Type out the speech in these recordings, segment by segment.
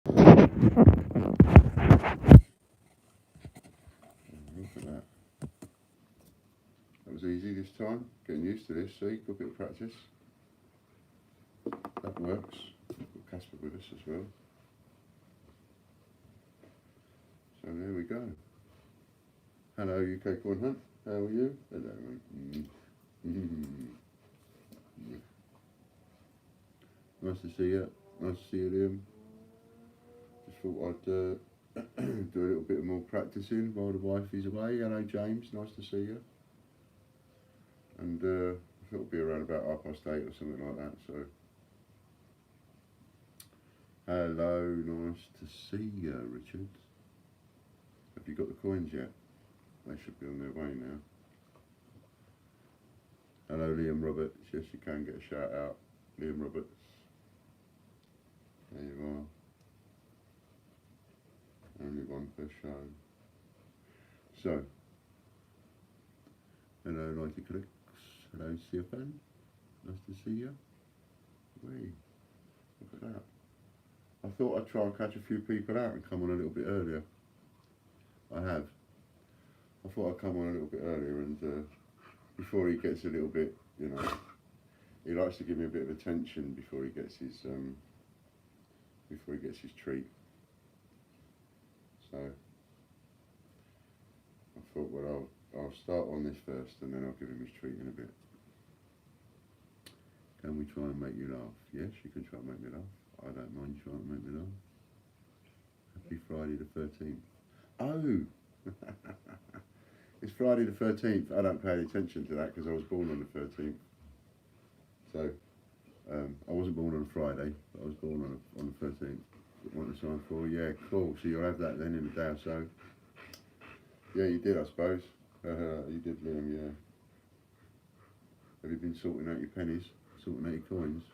Look at that. That was easy this time. Getting used to this. See, good bit of practice. That works. Got Casper with us as well. So there we go. Hello, UK Corn Hunt. How are you? Hello, mate. Nice to see you. Nice to see you, Liam. Just thought I'd do a little bit more practicing while the wife is away. Hello, James. Nice to see you. And I thought it'd be around about 8:30 or something like that. So, hello. Nice to see you, Richard. Have you got the coins yet? They should be on their way now. Hello, Liam Roberts. Yes, you can get a shout out. Liam Roberts. There you are. Only one per show. So, hello, Lighty Clicks. Hello, CFN. Nice to see you. Whee. Look at that. I thought I'd try and catch a few people out and come on a little bit earlier. I have. I thought I'd come on a little bit earlier and before he gets a little bit, you know, he likes to give me a bit of attention before he gets his treat. So I thought, well, I'll start on this first and then I'll give him his treat in a bit. Can we try and make you laugh? Yes, you can try and make me laugh. I don't mind trying to make me laugh. Happy Friday the 13th. Oh! It's Friday the 13th. I don't pay any attention to that because I was born on the 13th. So, I wasn't born on a Friday, but I was born on the 13th. Want to sign for? Yeah, cool. So you'll have that then in a day or so. Yeah, you did, I suppose. You did, Liam, yeah. Have you been sorting out your pennies? Sorting out your coins?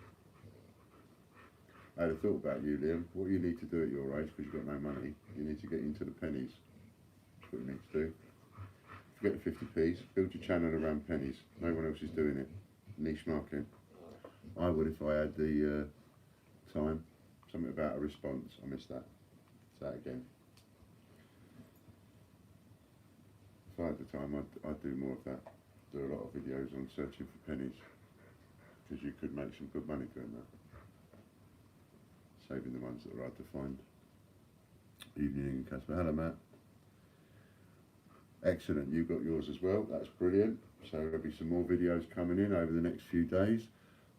I had a thought about you, Liam. What you need to do at your age, because you've got no money, you need to get into the pennies. That's what you need to do. Forget the 50p's. Build your channel around pennies. No one else is doing it. Niche marketing. I would if I had the time. Something about a response. I missed that. Say that again. If I had the time, I'd do more of that. Do a lot of videos on searching for pennies. Because you could make some good money doing that. Saving the ones that are hard to find. Evening, Casper. Hello, Matt. Excellent, you got yours as well. That's brilliant. So there'll be some more videos coming in over the next few days.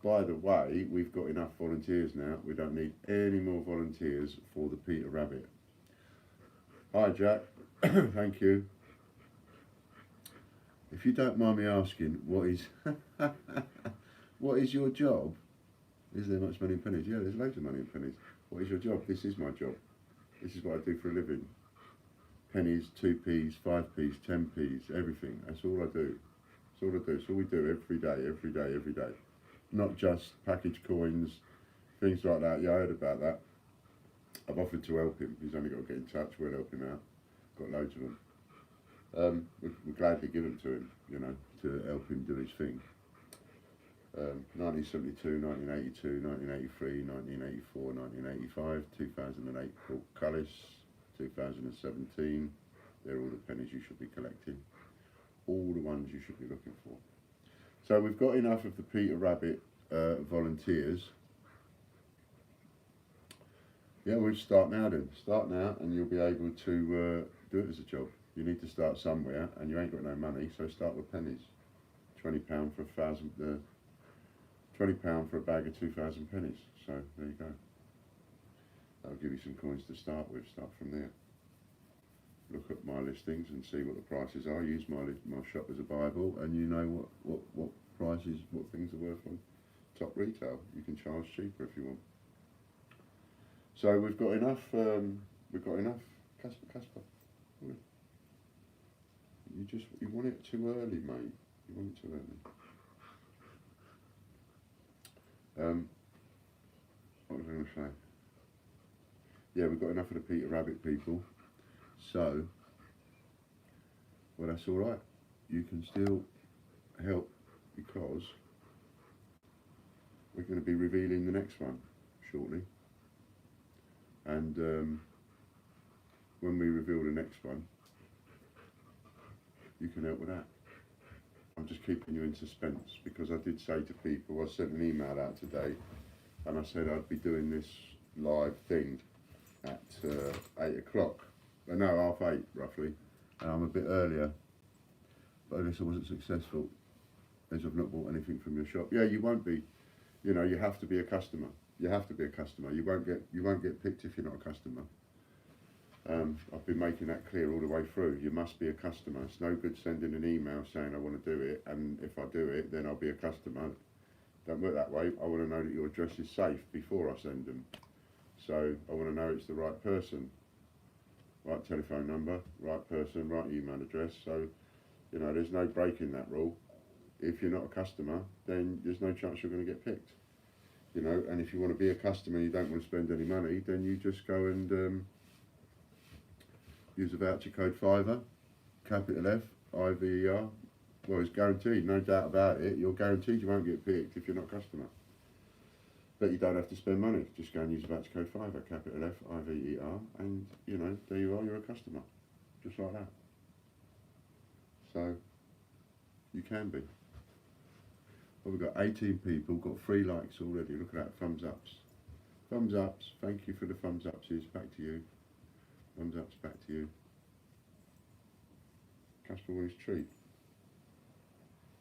By the way, we've got enough volunteers now. We don't need any more volunteers for the Peter Rabbit. Hi, Jack. Thank you. If you don't mind me asking, what is your job? Is there much money in pennies? Yeah, there's loads of money in pennies. What is your job? This is my job. This is what I do for a living. Pennies, 2p's, 5p's, 10p's, everything. That's all I do. That's all I do. It's all we do every day. Not just package coins, things like that. Yeah, I heard about that. I've offered to help him. He's only got to get in touch. We'll help him out. Got loads of them. We gladly give them to him, you know, to help him do his thing. 1972, 1982, 1983, 1984, 1985, 2008 Portcullis, 2017. They're all the pennies you should be collecting. All the ones you should be looking for. So we've got enough of the Peter Rabbit volunteers. Yeah, we'll start now then. Start now and you'll be able to do it as a job. You need to start somewhere and you ain't got no money, so start with pennies. £20 for £20 for a bag of 2,000 pennies. So there you go. That'll give you some coins to start with. Start from there. Look at my listings and see what the prices are. Use my shop as a Bible, and you know what prices, what things are worth on top retail. You can charge cheaper if you want. So we've got enough. Casper. You want it too early, mate. You want it too early. What was I going to say? Yeah, we've got enough of the Peter Rabbit people. So, well, that's all right. You can still help because we're going to be revealing the next one shortly. And when we reveal the next one, you can help with that. I'm just keeping you in suspense because I did say to people, I sent an email out today and I said I'd be doing this live thing at 8 o'clock. No, 8:30 roughly, and I'm a bit earlier, but I guess I wasn't successful as I've not bought anything from your shop. Yeah, you won't be. You know, you have to be a customer. You have to be a customer. You won't get picked if you're not a customer. I've been making that clear all the way through. You must be a customer. It's no good sending an email saying I want to do it, and if I do it, then I'll be a customer. Don't work that way. I want to know that your address is safe before I send them. So I want to know it's the right person, right telephone number, right person, right email address. So, you know, there's no breaking that rule. If you're not a customer, then there's no chance you're going to get picked. You know, and if you want to be a customer and you don't want to spend any money, then you just go and use the voucher code FIVER, capital F, IVER. Well, it's guaranteed, no doubt about it. You're guaranteed you won't get picked if you're not a customer. But you don't have to spend money. Just go and use the voucher code FIVER, capital F, IVER, and, you know, there you are, you're a customer. Just like that. So, you can be. Well, we've got 18 people, got 3 likes already. Look at that, thumbs ups. Thumbs ups, thank you for the thumbs ups. Back to you. Thumbs ups, back to you. Casper wants his treat.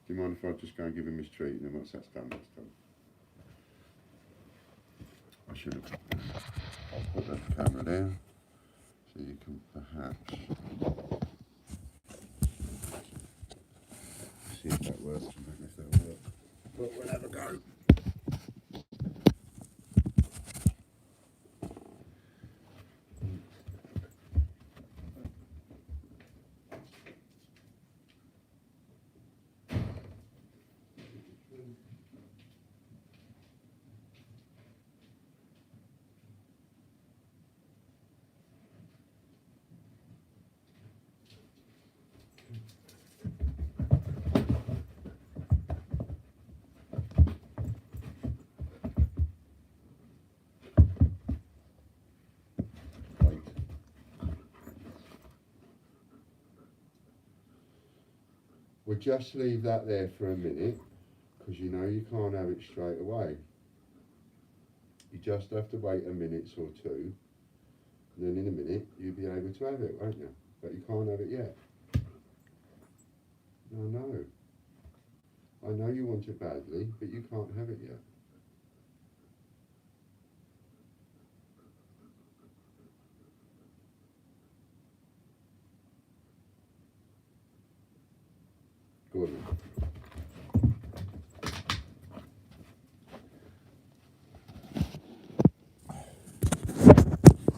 Do you mind if I just go and give him his treat, and then once that's done, that's done? I should have. I'll put that camera there, so you can perhaps see if that works. I don't know if that'll work, but we'll have a go. We'll just leave that there for a minute, because you know you can't have it straight away. You just have to wait a minute or two, and then in a minute you'll be able to have it, won't you? But you can't have it yet. I know you want it badly, but you can't have it yet. Gordon.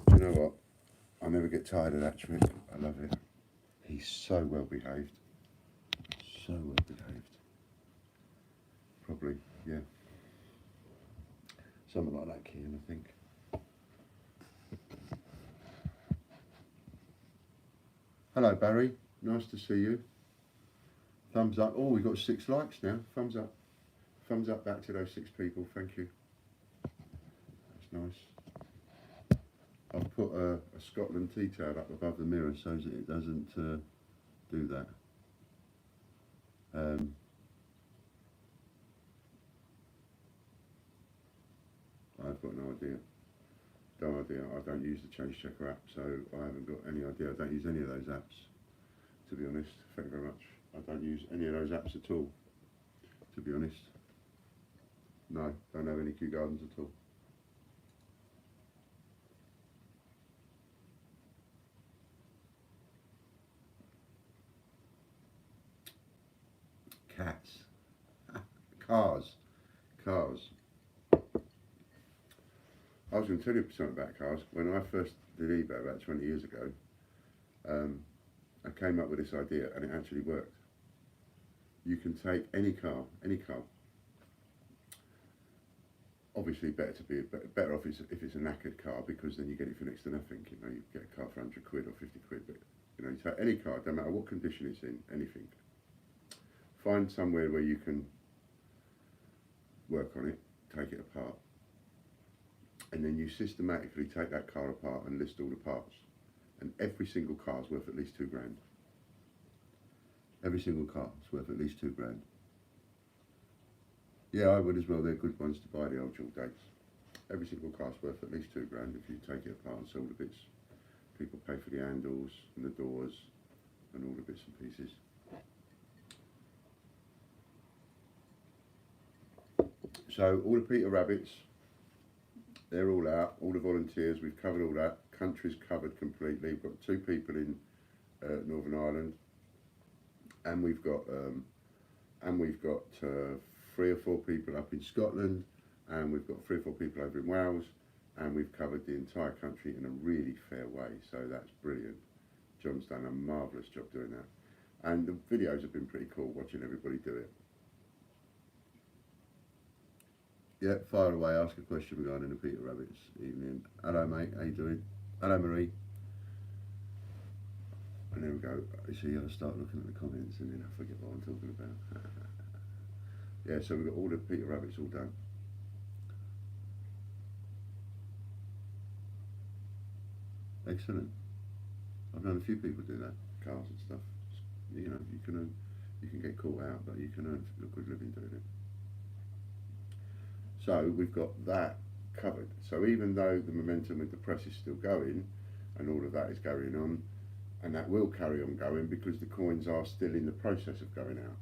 Do you know what? I'll never get tired of that trick. I love it. He's so well behaved. So well behaved. Probably, yeah. Something like that, Kian, I think. Hello, Barry. Nice to see you. Thumbs up. Oh, we've got 6 likes now. Thumbs up. Thumbs up back to those 6 people. Thank you. That's nice. I've put a Scotland tea towel up above the mirror so that it doesn't do that. I've got no idea. No idea. I don't use the Change Checker app, so I haven't got any idea. I don't use any of those apps, to be honest. Thank you very much. I don't use any of those apps at all, to be honest. No, don't have any Kew Gardens at all. Cats. Cars. I was going to tell you something about cars. When I first did eBay about 20 years ago, I came up with this idea and it actually worked. You can take any car. Obviously better off if it's a knackered car, because then you get it for next to nothing. You know, you get a car for 100 quid or 50 quid, but you know, you take any car, no matter what condition it's in, anything. Find somewhere where you can work on it, take it apart, and then you systematically take that car apart and list all the parts. And every single car is worth at least £2,000. Every single car is worth at least £2,000. Yeah, I would as well. They're good ones to buy, the old dual dates. Every single car's worth at least £2,000 if you take it apart and sell the bits. People pay for the handles and the doors and all the bits and pieces. So all the Peter Rabbits, they're all out. All the volunteers, we've covered all that. Country's covered completely. We've got 2 people in Northern Ireland, and we've got 3 or 4 people up in Scotland, and we've got 3 or 4 people over in Wales, and we've covered the entire country in a really fair way. So that's brilliant. John's done a marvellous job doing that, and the videos have been pretty cool watching everybody do it. Yeah, fire away, ask a question regarding the Peter Rabbits evening. Hello mate, how you doing? Hello Marie. And there we go. So you gotta start looking at the comments and then I forget what I'm talking about. Yeah, so we've got all the Peter Rabbits all done. Excellent. I've known a few people do that, cars and stuff. You know, you can get caught out, but you can earn a good living doing it. So we've got that covered. So even though the momentum with the press is still going, and all of that is going on, and that will carry on going because the coins are still in the process of going out.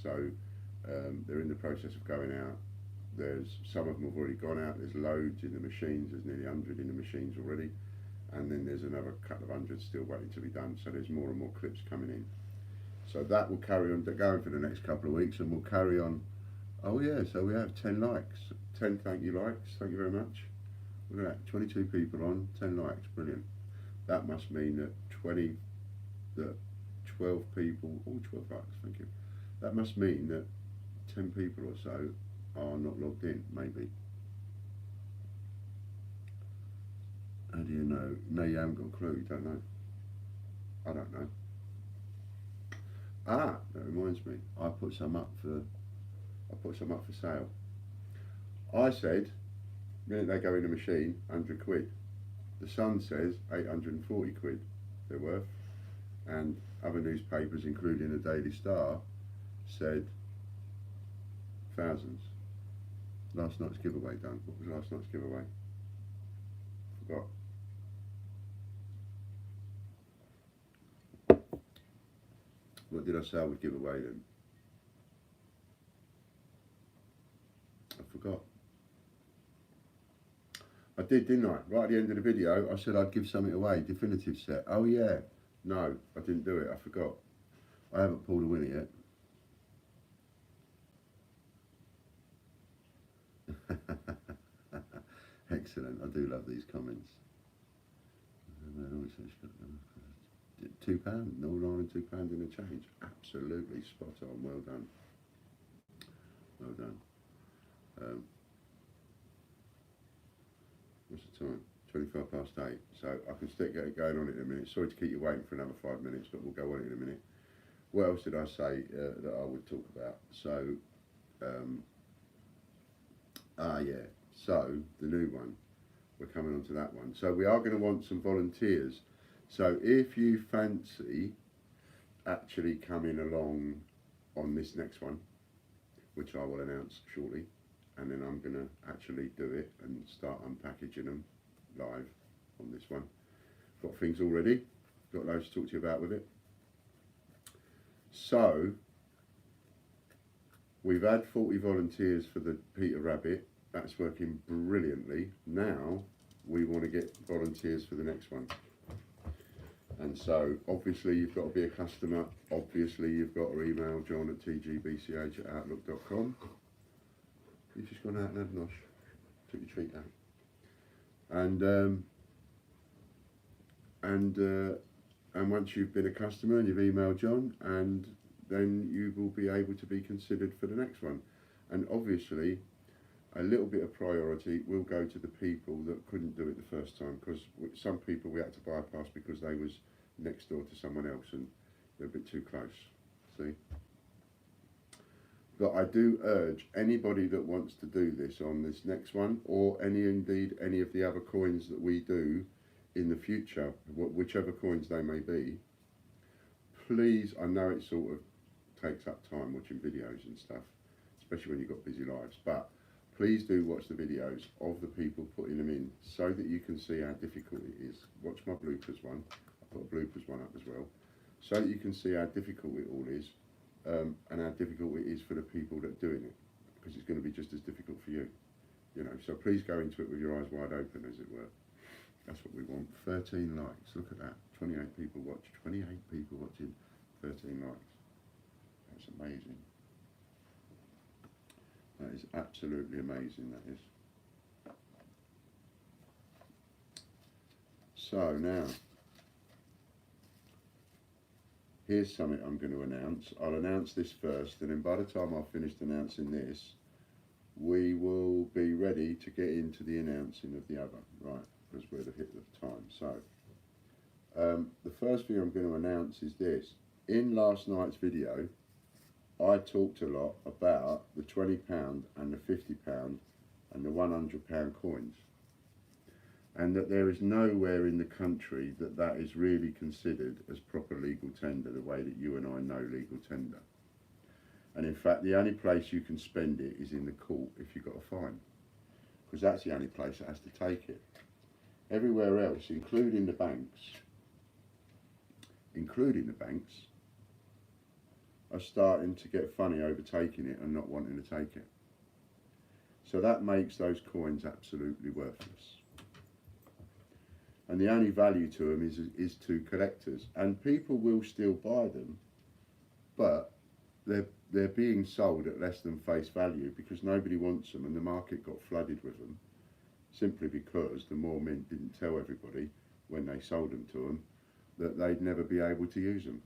So they're in the process of going out. There's some of them have already gone out. There's loads in the machines. There's nearly 100 in the machines already, and then there's another couple of hundred still waiting to be done. So there's more and more clips coming in. So that will carry on going for the next couple of weeks, and we'll carry on. Oh yeah, so we have 10 likes. 10 thank you likes, thank you very much. Look at that, 22 people on, 10 likes, brilliant. That must mean that 12 people, 12 likes, thank you. That must mean that 10 people or so are not logged in, maybe. How do you know? No, you haven't got a clue, you don't know. I don't know. Ah, that reminds me, I put some up for sale. I said, the minute they go in the machine, 100 quid. The Sun says 840 quid they're worth, and other newspapers, including the Daily Star, said thousands. Last night's giveaway done. What was last night's giveaway? Forgot. What did I say I would give away then? I forgot. I did, didn't I? Right at the end of the video, I said I'd give something away, definitive set. Oh yeah. No, I didn't do it, I forgot. I haven't pulled a winner yet. Excellent, I do love these comments. £2, Northern Ireland £2 in a change. Absolutely spot on, well done. Well done. What's the time? 25 past 8. So I can still get it going on it in a minute. Sorry to keep you waiting for another 5 minutes, but we'll go on it in a minute. What else did I say that I would talk about? So, yeah. So the new one, we're coming on to that one. So we are going to want some volunteers. So if you fancy actually coming along on this next one, which I will announce shortly, and then I'm going to actually do it and start unpackaging them live on this one. Got things already, got loads to talk to you about with it. So we've had 40 volunteers for the Peter Rabbit. That's working brilliantly. Now we want to get volunteers for the next one. And so obviously you've got to be a customer. Obviously you've got to email John at TGBCH@outlook.com. You've just gone out and had a nosh. Took your treat out. And once you've been a customer and you've emailed John, and then you will be able to be considered for the next one. And obviously a little bit of priority will go to the people that couldn't do it the first time, because some people we had to bypass because they was next door to someone else and they're a bit too close. See? But I do urge anybody that wants to do this on this next one, or indeed any of the other coins that we do in the future, whichever coins they may be, please, I know it sort of takes up time watching videos and stuff, especially when you've got busy lives, but please do watch the videos of the people putting them in so that you can see how difficult it is. Watch my bloopers one. I put a bloopers one up as well, so that you can see how difficult it all is, and how difficult it is for the people that are doing it, because it's going to be just as difficult for you. You know, so please go into it with your eyes wide open, as it were. That's what we want. 13 likes. Look at that. 28 people watch. 28 people watching. 13 likes. That's amazing. That is absolutely amazing, that is. So now, here's something I'm going to announce. I'll announce this first, and then by the time I've finished announcing this, we will be ready to get into the announcing of the other, right, because we're at the hit of time. So, the first thing I'm going to announce is this. In last night's video, I talked a lot about the £20 and the £50 and the £100 coins, and that there is nowhere in the country that is really considered as proper legal tender, the way that you and I know legal tender. And in fact, the only place you can spend it is in the court if you've got a fine, because that's the only place that has to take it. Everywhere else, including the banks, are starting to get funny over taking it and not wanting to take it. So that makes those coins absolutely worthless. And the only value to them is to collectors. And people will still buy them, but they're being sold at less than face value because nobody wants them, and the market got flooded with them simply because the More Mint didn't tell everybody when they sold them to them that they'd never be able to use them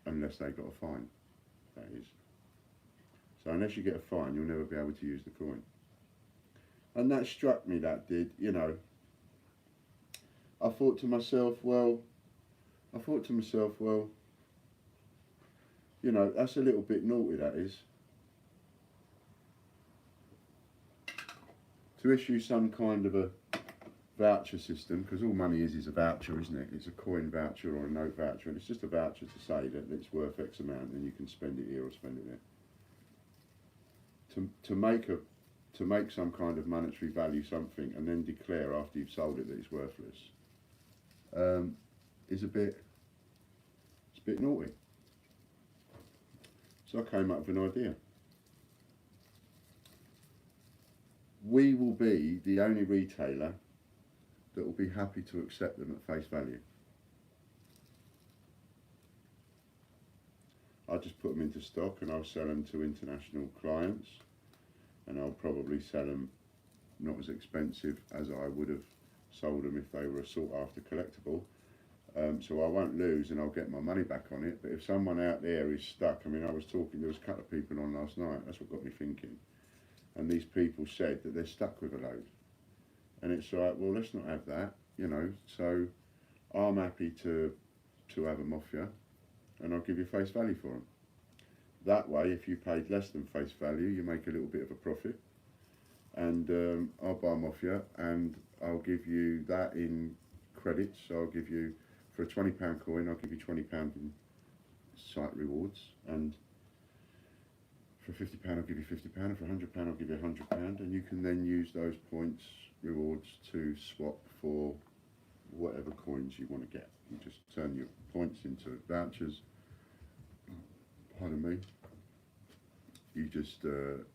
unless they got a fine. That is. So unless you get a fine, you'll never be able to use the coin. And that struck me, that did, you know. I thought to myself, well, you know, that's a little bit naughty, that is. To issue some kind of a voucher system, because all money is a voucher, isn't it? It's a coin voucher or a note voucher, and it's just a voucher to say that it's worth X amount and you can spend it here or spend it there. To make some kind of monetary value something and then declare after you've sold it that it's worthless is a bit naughty. So I came up with an idea. We will be the only retailer that will be happy to accept them at face value. I'll just put them into stock and I'll sell them to international clients, and I'll probably sell them not as expensive as I would have sold them if they were a sought after collectible. So I won't lose and I'll get my money back on it. But if someone out there is stuck, I mean, I was talking, there was a couple of people on last night, that's what got me thinking. And these people said that they're stuck with a load. And it's like, well, let's not have that, you know. So I'm happy to have them off you, and I'll give you face value for them. That way, if you paid less than face value, you make a little bit of a profit. And I'll buy them off you, and I'll give you that in credits. So I'll give you, for a £20 coin, I'll give you £20 in site rewards, and for £50 I'll give you £50, and for £100 I'll give you £100, and you can then use those points, rewards, to swap for whatever coins you want to get. You just turn your points into vouchers. Pardon me. You just turn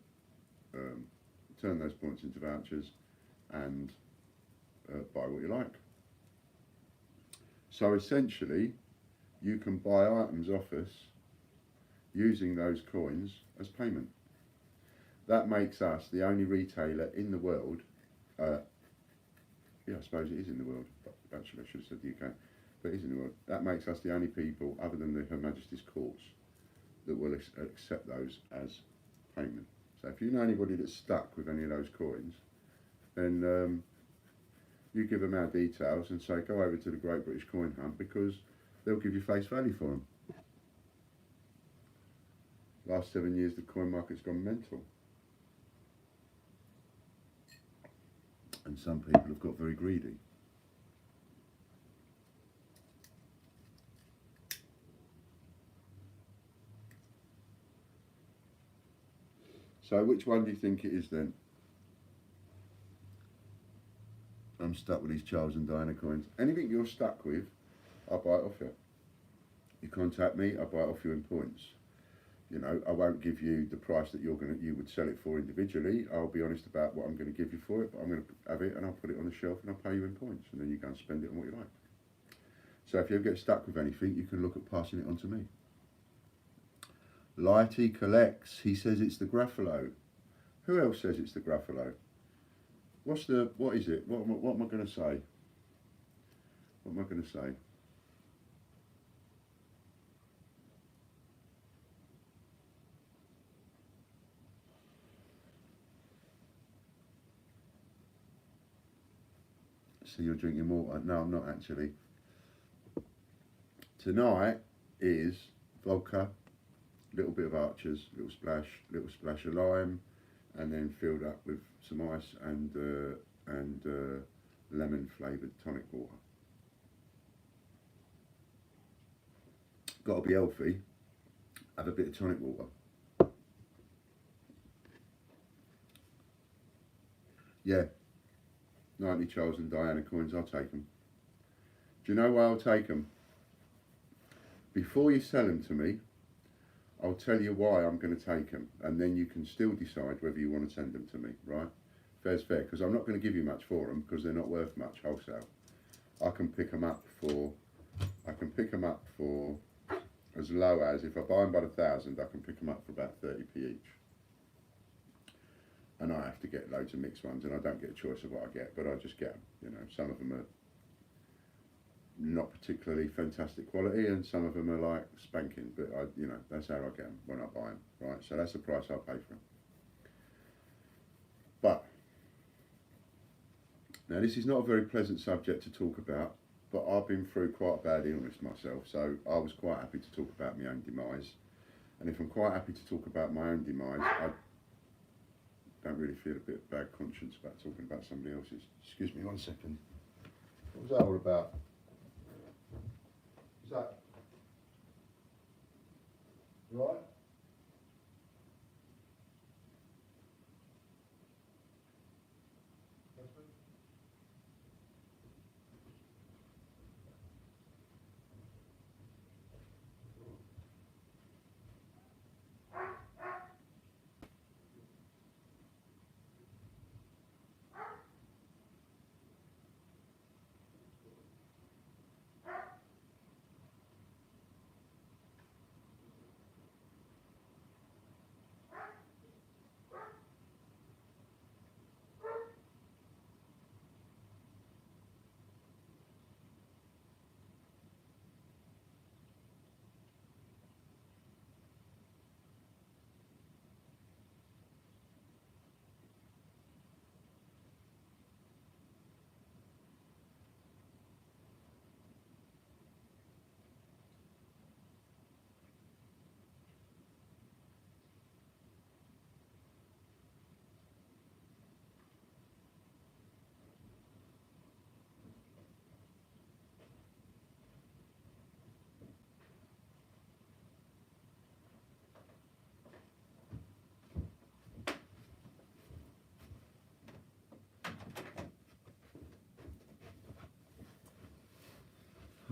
those points into vouchers and buy what you like. So essentially, you can buy items off us using those coins as payment. That makes us the only retailer in the world, yeah, I suppose it is in the world, but actually I should have said the UK, but it is in the world. That makes us the only people, other than Her Majesty's courts, that will accept those as payment. So if you know anybody that's stuck with any of those coins, then you give them our details and say, go over to the Great British Coin Hunt, because they'll give you face value for them. Last 7 years the coin market's gone mental. And some people have got very greedy. So which one do you think it is then? I'm stuck with these Charles and Diana coins. Anything you're stuck with, I'll buy it off you. You contact me, I'll buy it off you in points. You know, I won't give you the price that you would sell it for individually. I'll be honest about what I'm going to give you for it, but I'm going to have it and I'll put it on the shelf and I'll pay you in points, and then you go and spend it on what you like. So if you ever get stuck with anything, you can look at passing it on to me. Lighty collects. He says it's the Gruffalo. Who else says it's the Gruffalo? What is it? What am I going to say? What am I going to say? So you're drinking water? No, I'm not actually. Tonight is vodka, little bit of Archer's, little splash of lime, and then filled up with some ice and lemon flavoured tonic water. Got to be healthy. Have a bit of tonic water. Yeah, 90 Charles and Diana coins. I'll take them. Do you know why I'll take them? Before you sell them to me, I'll tell you why I'm going to take them, and then you can still decide whether you want to send them to me, right? Fair's fair, because I'm not going to give you much for them because they're not worth much wholesale. I can pick them up for as low as, if I buy them by the 1,000, I can pick them up for about 30p each. And I have to get loads of mixed ones, and I don't get a choice of what I get, but I just get them. You know, some of them are not particularly fantastic quality, and some of them are like spanking, but you know, that's how I get them when I buy them, right? So that's the price I pay for them. But now this is not a very pleasant subject to talk about, but I've been through quite a bad illness myself, so I was quite happy to talk about my own demise. And if I'm quite happy to talk about my own demise, I don't really feel a bit of bad conscience about talking about somebody else's. Excuse me 1 second. What was that all about? Is that right?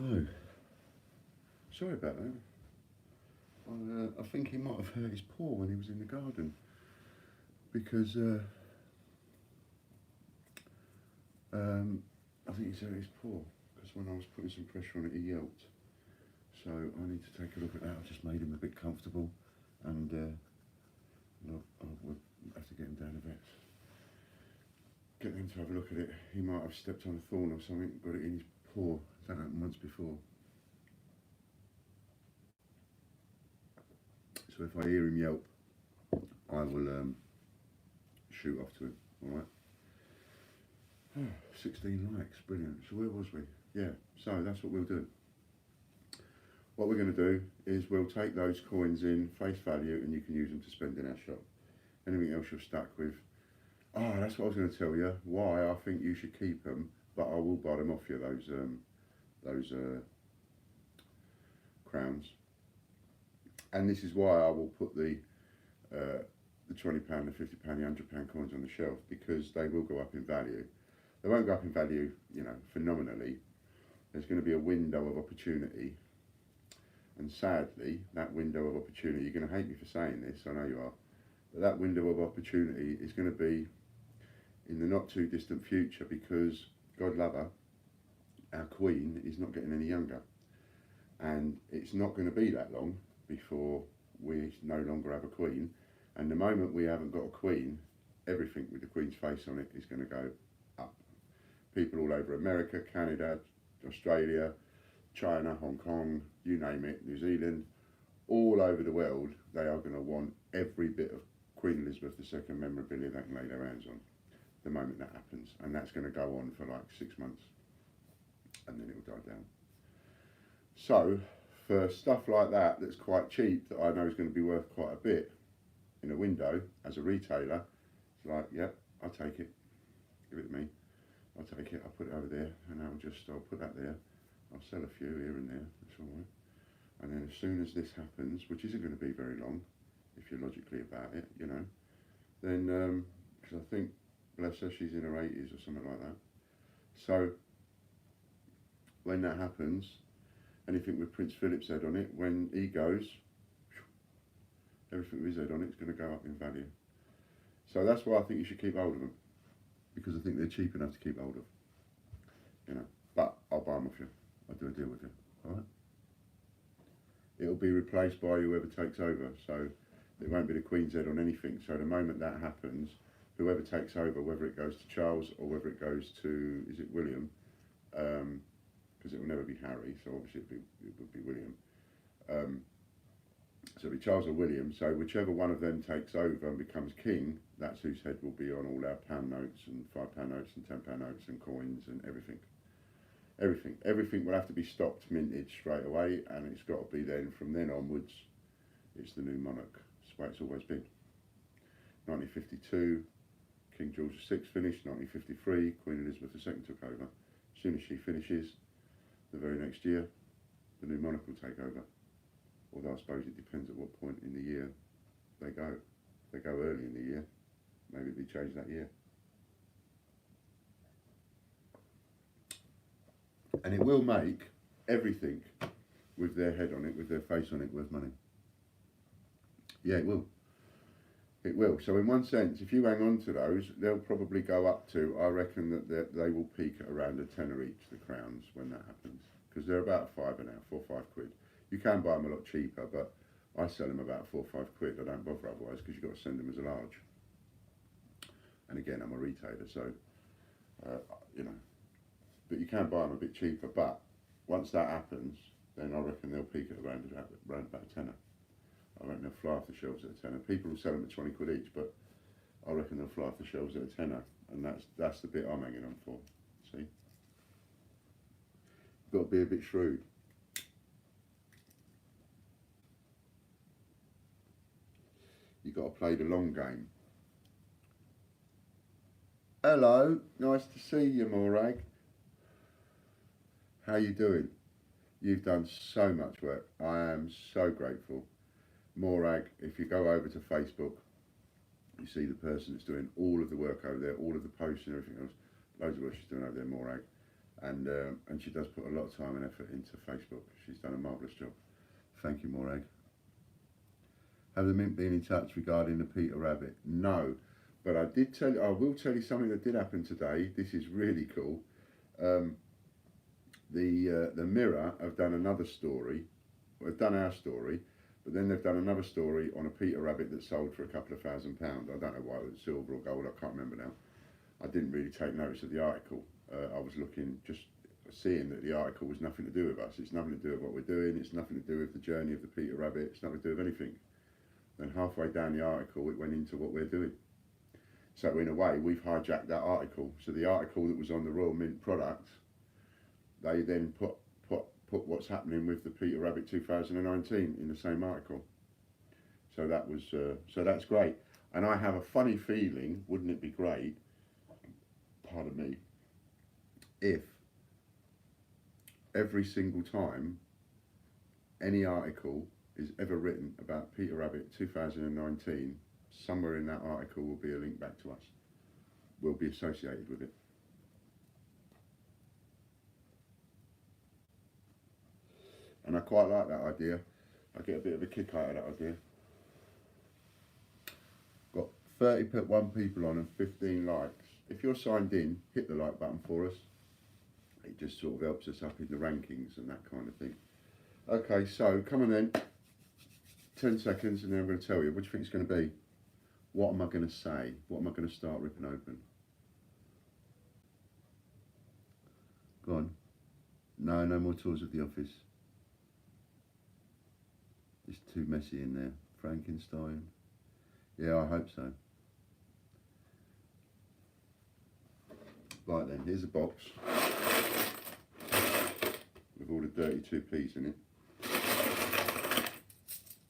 Oh, sorry about that. I think he might have hurt his paw when he was in the garden, because I think he's hurt his paw, because when I was putting some pressure on it, he yelped. So I need to take a look at that. I've just made him a bit comfortable, and I would have to get him down the vet. Get them to have a look at it. He might have stepped on a thorn or something, got it in his paw. That happened once before. So if I hear him yelp, I will shoot off to him, alright? 16 likes, brilliant. So where was we? Yeah, so that's what we'll do. what we're going to do is we'll take those coins in face value and you can use them to spend in our shop. Anything else you're stuck with, oh, that's what I was going to tell you, why I think you should keep them, but I will buy them off you, those crowns. And this is why I will put the £20, the £50, the £100 coins on the shelf, because they will go up in value. They won't go up in value, you know, phenomenally. There's going to be a window of opportunity, and sadly, that window of opportunity, you're going to hate me for saying this, I know you are, but that window of opportunity is going to be in the not too distant future, because God love her, our Queen is not getting any younger, and it's not going to be that long before we no longer have a Queen. And the moment we haven't got a Queen, everything with the Queen's face on it is going to go up. People all over America, Canada, Australia, China, Hong Kong, you name it, New Zealand, all over the world, they are going to want every bit of Queen Elizabeth II memorabilia they can lay their hands on the moment that happens. And that's going to go on for like 6 months, and then it will die down. So for stuff like that that's quite cheap, that I know is going to be worth quite a bit in a window as a retailer, it's like, yep, I'll take it, give it to me, I'll take it, I'll put it over there, and I'll put that there, I'll sell a few here and there, that's all right. And then as soon as this happens, which isn't going to be very long if you're logically about it, you know, then because I think, bless her, she's in her 80s or something like that. So when that happens, anything with Prince Philip's head on it, when he goes, everything with his head on it is going to go up in value. So that's why I think you should keep hold of them, because I think they're cheap enough to keep hold of, you know. But I'll buy them off you. I'll do a deal with you, all right? It'll be replaced by whoever takes over, so it won't be the Queen's head on anything. So the moment that happens, whoever takes over, whether it goes to Charles or whether it goes to, is it William? Because it will never be Harry, so obviously it would be William. So it'll be Charles or William. So whichever one of them takes over and becomes king, that's whose head will be on all our pound notes and £5 notes and £10 notes and coins and everything. Everything will have to be stopped, minted straight away, and it's got to be then, from then onwards, it's the new monarch. It's the way it's always been. 1952, King George VI finished. 1953, Queen Elizabeth II took over. As soon as she finishes, the very next year, the new monarch will take over. Although I suppose it depends at what point in the year they go. If they go early in the year, maybe it'll be changed that year. And it will make everything with their head on it, with their face on it, worth money. Yeah, it will. It will. So in one sense, if you hang on to those, they'll probably go up to, I reckon that they will peak at around a tenner each, the crowns, when that happens. Because they're about a fiver now, 4 or 5 quid. You can buy them a lot cheaper, but I sell them about 4 or 5 quid. I don't bother otherwise, because you've got to send them as a large. And again, I'm a retailer, so, you know. But you can buy them a bit cheaper, but once that happens, then I reckon they'll peak at around about a tenner. I reckon they'll fly off the shelves at a tenner. People will sell them at 20 quid each, but I reckon they'll fly off the shelves at a tenner, and that's the bit I'm hanging on for. See? Got to be a bit shrewd. You've got to play the long game. Hello, nice to see you, Morag. How you doing? You've done so much work. I am so grateful. Morag, if you go over to Facebook, you see the person that's doing all of the work over there, all of the posts and everything else. Loads of work she's doing over there, Morag. And she does put a lot of time and effort into Facebook. She's done a marvellous job. Thank you, Morag. Have the Mint been in touch regarding the Peter Rabbit? No. But I will tell you something that did happen today. This is really cool. The Mirror have done another story. They've done our story, but then they've done another story on a Peter Rabbit that sold for a couple of £1,000. I don't know why it was silver or gold, I can't remember now. I didn't really take notice of the article. I was looking, just seeing that the article was nothing to do with us. It's nothing to do with what we're doing. It's nothing to do with the journey of the Peter Rabbit. It's nothing to do with anything. Then halfway down the article, it went into what we're doing. So in a way, we've hijacked that article. So the article that was on the Royal Mint product, they then put put what's happening with the Peter Rabbit 2019 in the same article. So that was so that's great. And I have a funny feeling, wouldn't it be great, pardon me, if every single time any article is ever written about Peter Rabbit 2019, somewhere in that article will be a link back to us. We'll be associated with it. And I quite like that idea. I get a bit of a kick out of that idea. Got 31 people on and 15 likes. If you're signed in, hit the like button for us. It just sort of helps us up in the rankings and that kind of thing. Okay, so come on then. 10 seconds and then I'm going to tell you. What do you think it's going to be? What am I going to say? What am I going to start ripping open? Go on. No, no more tours of the office. It's too messy in there. Frankenstein. Yeah, I hope so. Right then, here's a box with all the dirty 2Ps in it.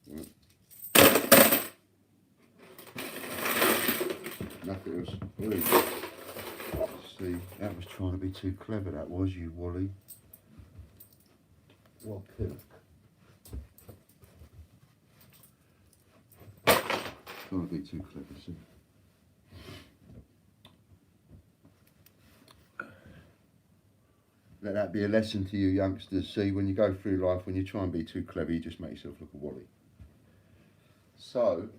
Right. Nothing else. Wally. See, that was trying to be too clever, that was, you Wally. What pillock. Trying to be too clever, see. Let that be a lesson to you youngsters. See, when you go through life, when you try and be too clever, you just make yourself look a Wally. So,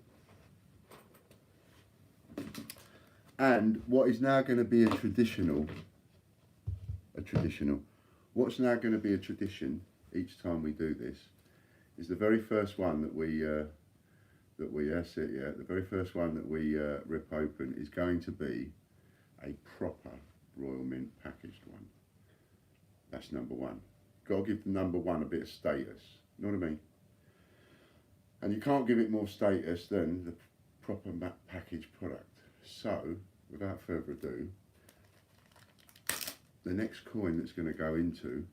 and what is now going to be a traditional, what's now going to be a tradition each time we do this, is the very first one that that's it, yeah, the very first one that we rip open is going to be a proper Royal Mint packaged one. That's number one. Got to give the number one a bit of status, you know what I mean? And you can't give it more status than the proper packaged product. So, without further ado, the next coin that's going to go into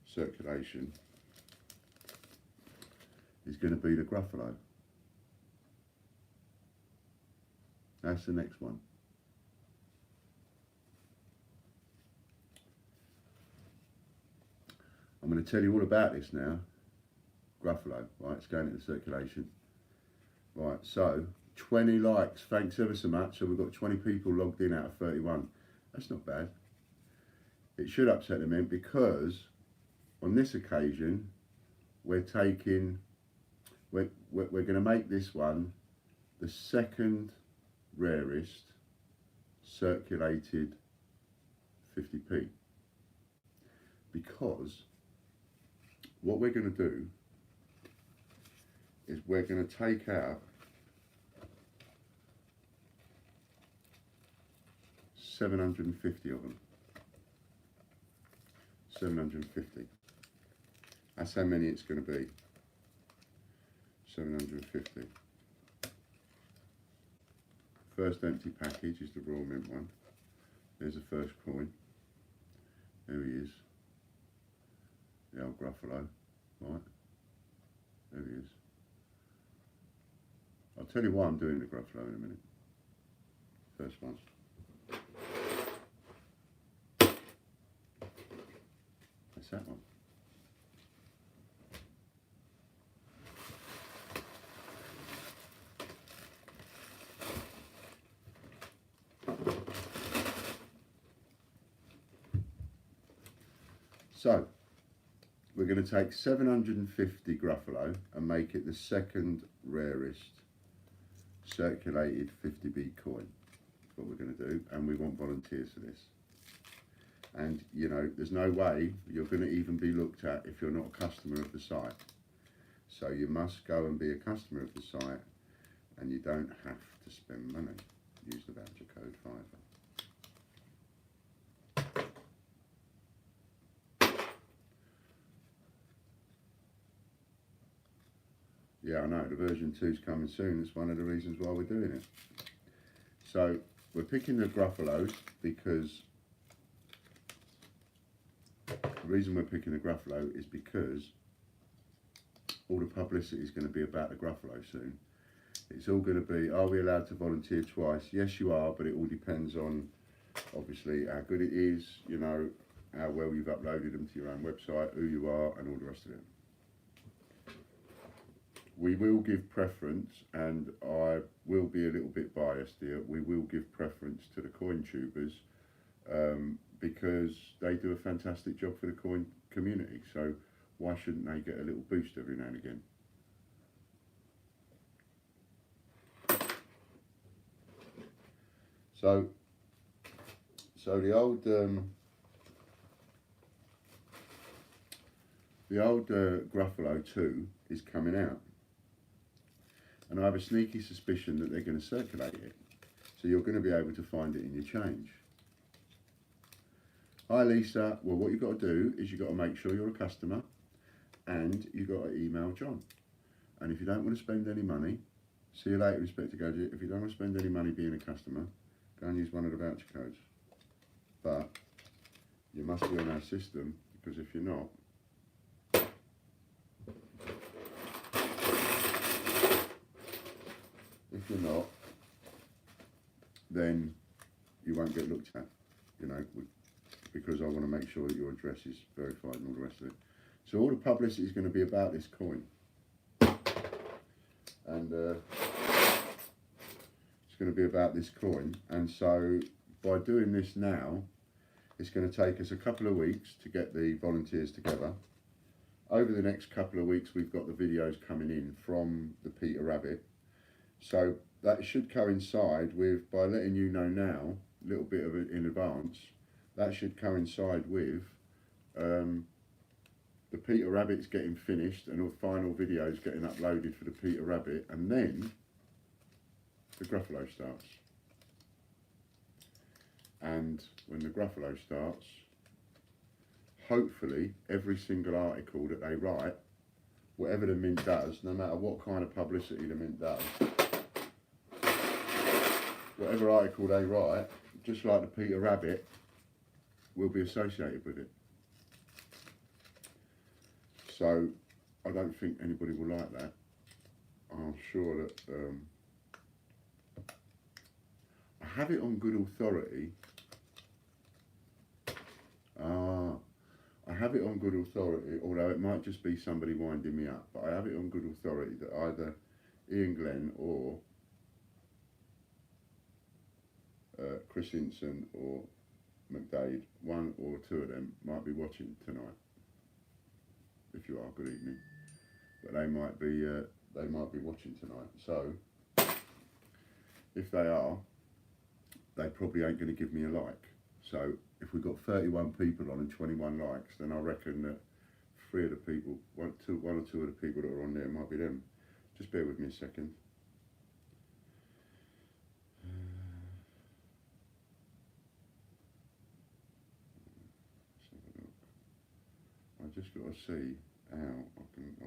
circulation is going to be the Gruffalo. That's the next one. I'm going to tell you all about this now. Gruffalo, right, it's going into circulation. Right, so 20 likes, thanks ever so much. So we've got 20 people logged in out of 31. That's not bad. It should upset the mint because on this occasion we're taking, we're going to make this one the second rarest circulated 50p, because what we're going to do is we're going to take out 750 of them. 750. That's how many it's going to be. 750. First empty package is the Royal Mint one. There's the first coin. There he is. The old Gruffalo. Right. There he is. I'll tell you why I'm doing the Gruffalo in a minute. First one. That's that one. So, we're going to take 750 Gruffalo and make it the second rarest circulated 50p coin. That's what we're going to do, and we want volunteers for this. And you know, there's no way you're going to even be looked at if you're not a customer of the site. So you must go and be a customer of the site, and you don't have to spend money. Use the voucher code FIVER. Yeah, I know, the version 2 is coming soon. That's one of the reasons why we're doing it. So, we're picking the Gruffalos because reason we're picking the Gruffalo is because all the publicity is going to be about the Gruffalo soon. It's all going to be, are we allowed to volunteer twice? Yes, you are, but it all depends on, obviously, how good it is, you know, how well you've uploaded them to your own website, who you are, and all the rest of it. We will give preference, and I will be a little bit biased here, we will give preference to the coin tubers because they do a fantastic job for the coin community. So why shouldn't they get a little boost every now and again? So the old Gruffalo 2 is coming out, and I have a sneaky suspicion that they're going to circulate it, so you're going to be able to find it in your change. Hi Lisa, well what you've got to do is you've got to make sure you're a customer and you've got to email John. And if you don't want to spend any money, see you later Inspector Gadget, if you don't want to spend any money being a customer, go and use one of the voucher codes. But you must be on our system, because if you're not, then you won't get looked at, you know, because I want to make sure that your address is verified and all the rest of it. So all the publicity is going to be about this coin, and it's going to be about this coin. And so by doing this now, it's going to take us a couple of weeks to get the volunteers together. Over the next couple of weeks, we've got the videos coming in from the Peter Rabbit. So that should coincide with, by letting you know now, a little bit of it in advance, that should coincide with the Peter Rabbit's getting finished and all the final videos getting uploaded for the Peter Rabbit, and then the Gruffalo starts. And when the Gruffalo starts, hopefully every single article that they write, whatever the Mint does, no matter what kind of publicity the Mint does, whatever article they write, just like the Peter Rabbit, will be associated with it. So I don't think anybody will like that. I'm sure that I have it on good authority. I have it on good authority, although it might just be somebody winding me up, but I have it on good authority that either Ian Glenn or Chris Hinson or McDade, one or two of them, might be watching tonight. If you are, good evening. But they might be watching tonight. So if they are, they probably ain't going to give me a like. So if we've got 31 people on and 21 likes, then I reckon that three of the people, one or two of the people that are on there might be them. Just bear with me a second. I just got to see how I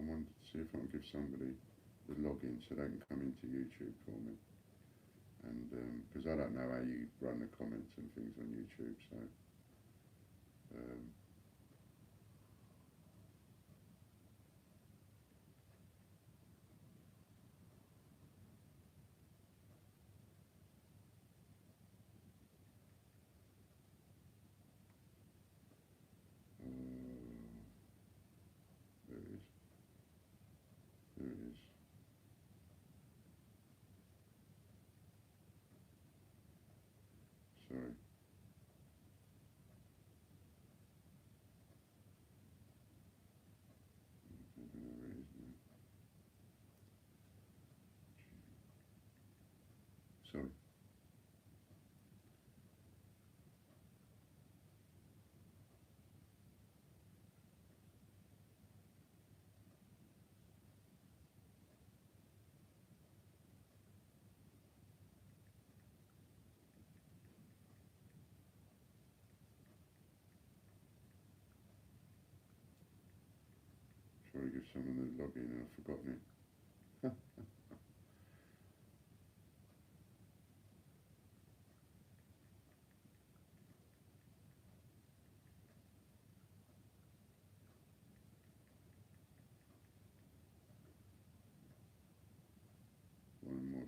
want to see if I can give somebody the login so they can come into YouTube for me. And because I don't know how you run the comments and things on YouTube, so there it is. There it is. Sorry. I don't know where it is now. Sorry. Sorry, give someone the login and I've forgotten it.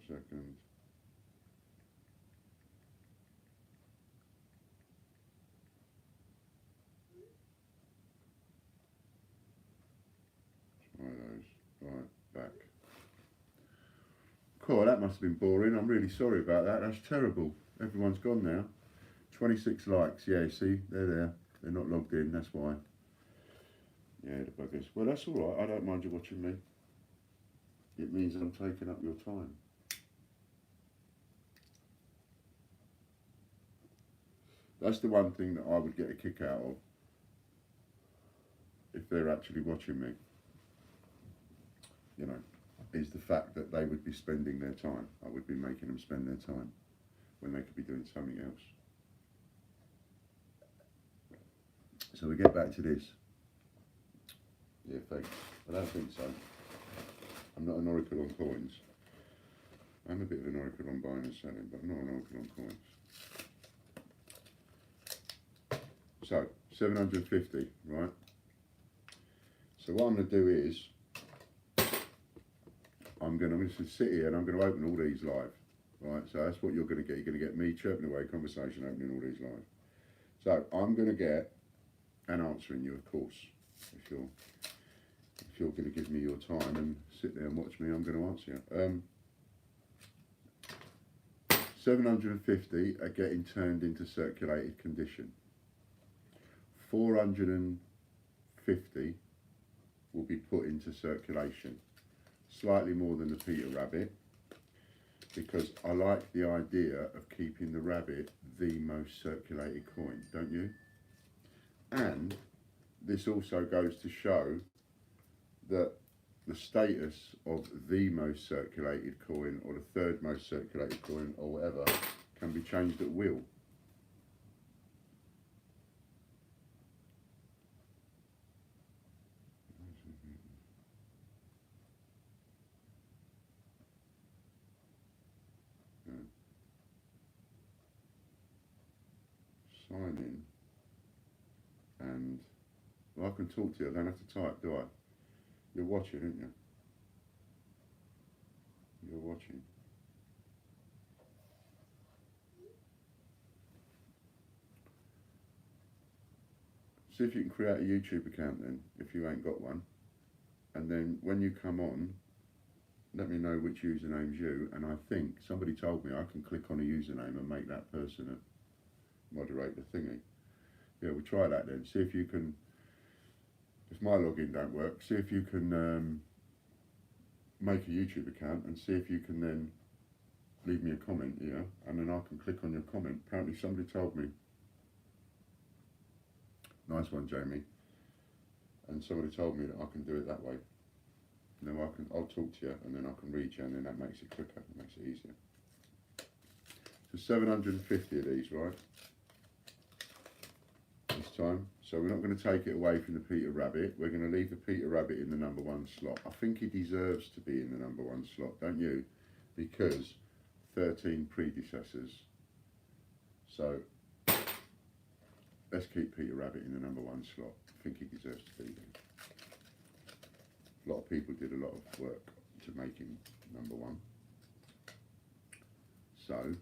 second. Try those. Right, back. Cool, that must have been boring. I'm really sorry about that. That's terrible. Everyone's gone now. 26 likes. Yeah, see, they're there. They're not logged in, that's why. Yeah, the buggers. Well, that's all right. I don't mind you watching me. It means I'm taking up your time. That's the one thing that I would get a kick out of if they're actually watching me, you know, is the fact that they would be spending their time. I would be making them spend their time when they could be doing something else. So we get back to this. Yeah, thanks. I don't think so. I'm not an oracle on coins. I'm a bit of an oracle on buying and selling, but I'm not an oracle on coins. So, 750, right? So what I'm going to do is, I'm going to sit here and I'm going to open all these live, right? So that's what you're going to get. You're going to get me chirping away, conversation, opening all these live. So I'm going to get and answering you, of course. If you're going to give me your time and sit there and watch me, I'm going to answer you. 750 are getting turned into circulated condition. 450 will be put into circulation. Slightly more than the Peter Rabbit, because I like the idea of keeping the rabbit the most circulated coin, don't you? And this also goes to show that the status of the most circulated coin or the third most circulated coin or whatever can be changed at will. Sign in, and well, I can talk to you. I don't have to type, do I? You're watching, aren't you? You're watching. See if you can create a YouTube account then, if you ain't got one. And then when you come on, let me know which username's you. And I think somebody told me I can click on a username and make that person a moderator thingy. Yeah, we'll try that then. See if you can, if my login don't work, see if you can make a YouTube account and see if you can then leave me a comment, you know, and then I can click on your comment. Apparently somebody told me. Nice one, Jamie. And somebody told me that I can do it that way. Now I'll talk to you and then I can read you and then that makes it quicker, it makes it easier. So 750 of these, right? This time. So we're not going to take it away from the Peter Rabbit. We're going to leave the Peter Rabbit in the number one slot. I think he deserves to be in the number one slot, don't you? Because 13 predecessors. So let's keep Peter Rabbit in the number one slot. I think he deserves to be there. A lot of people did a lot of work to make him number one. So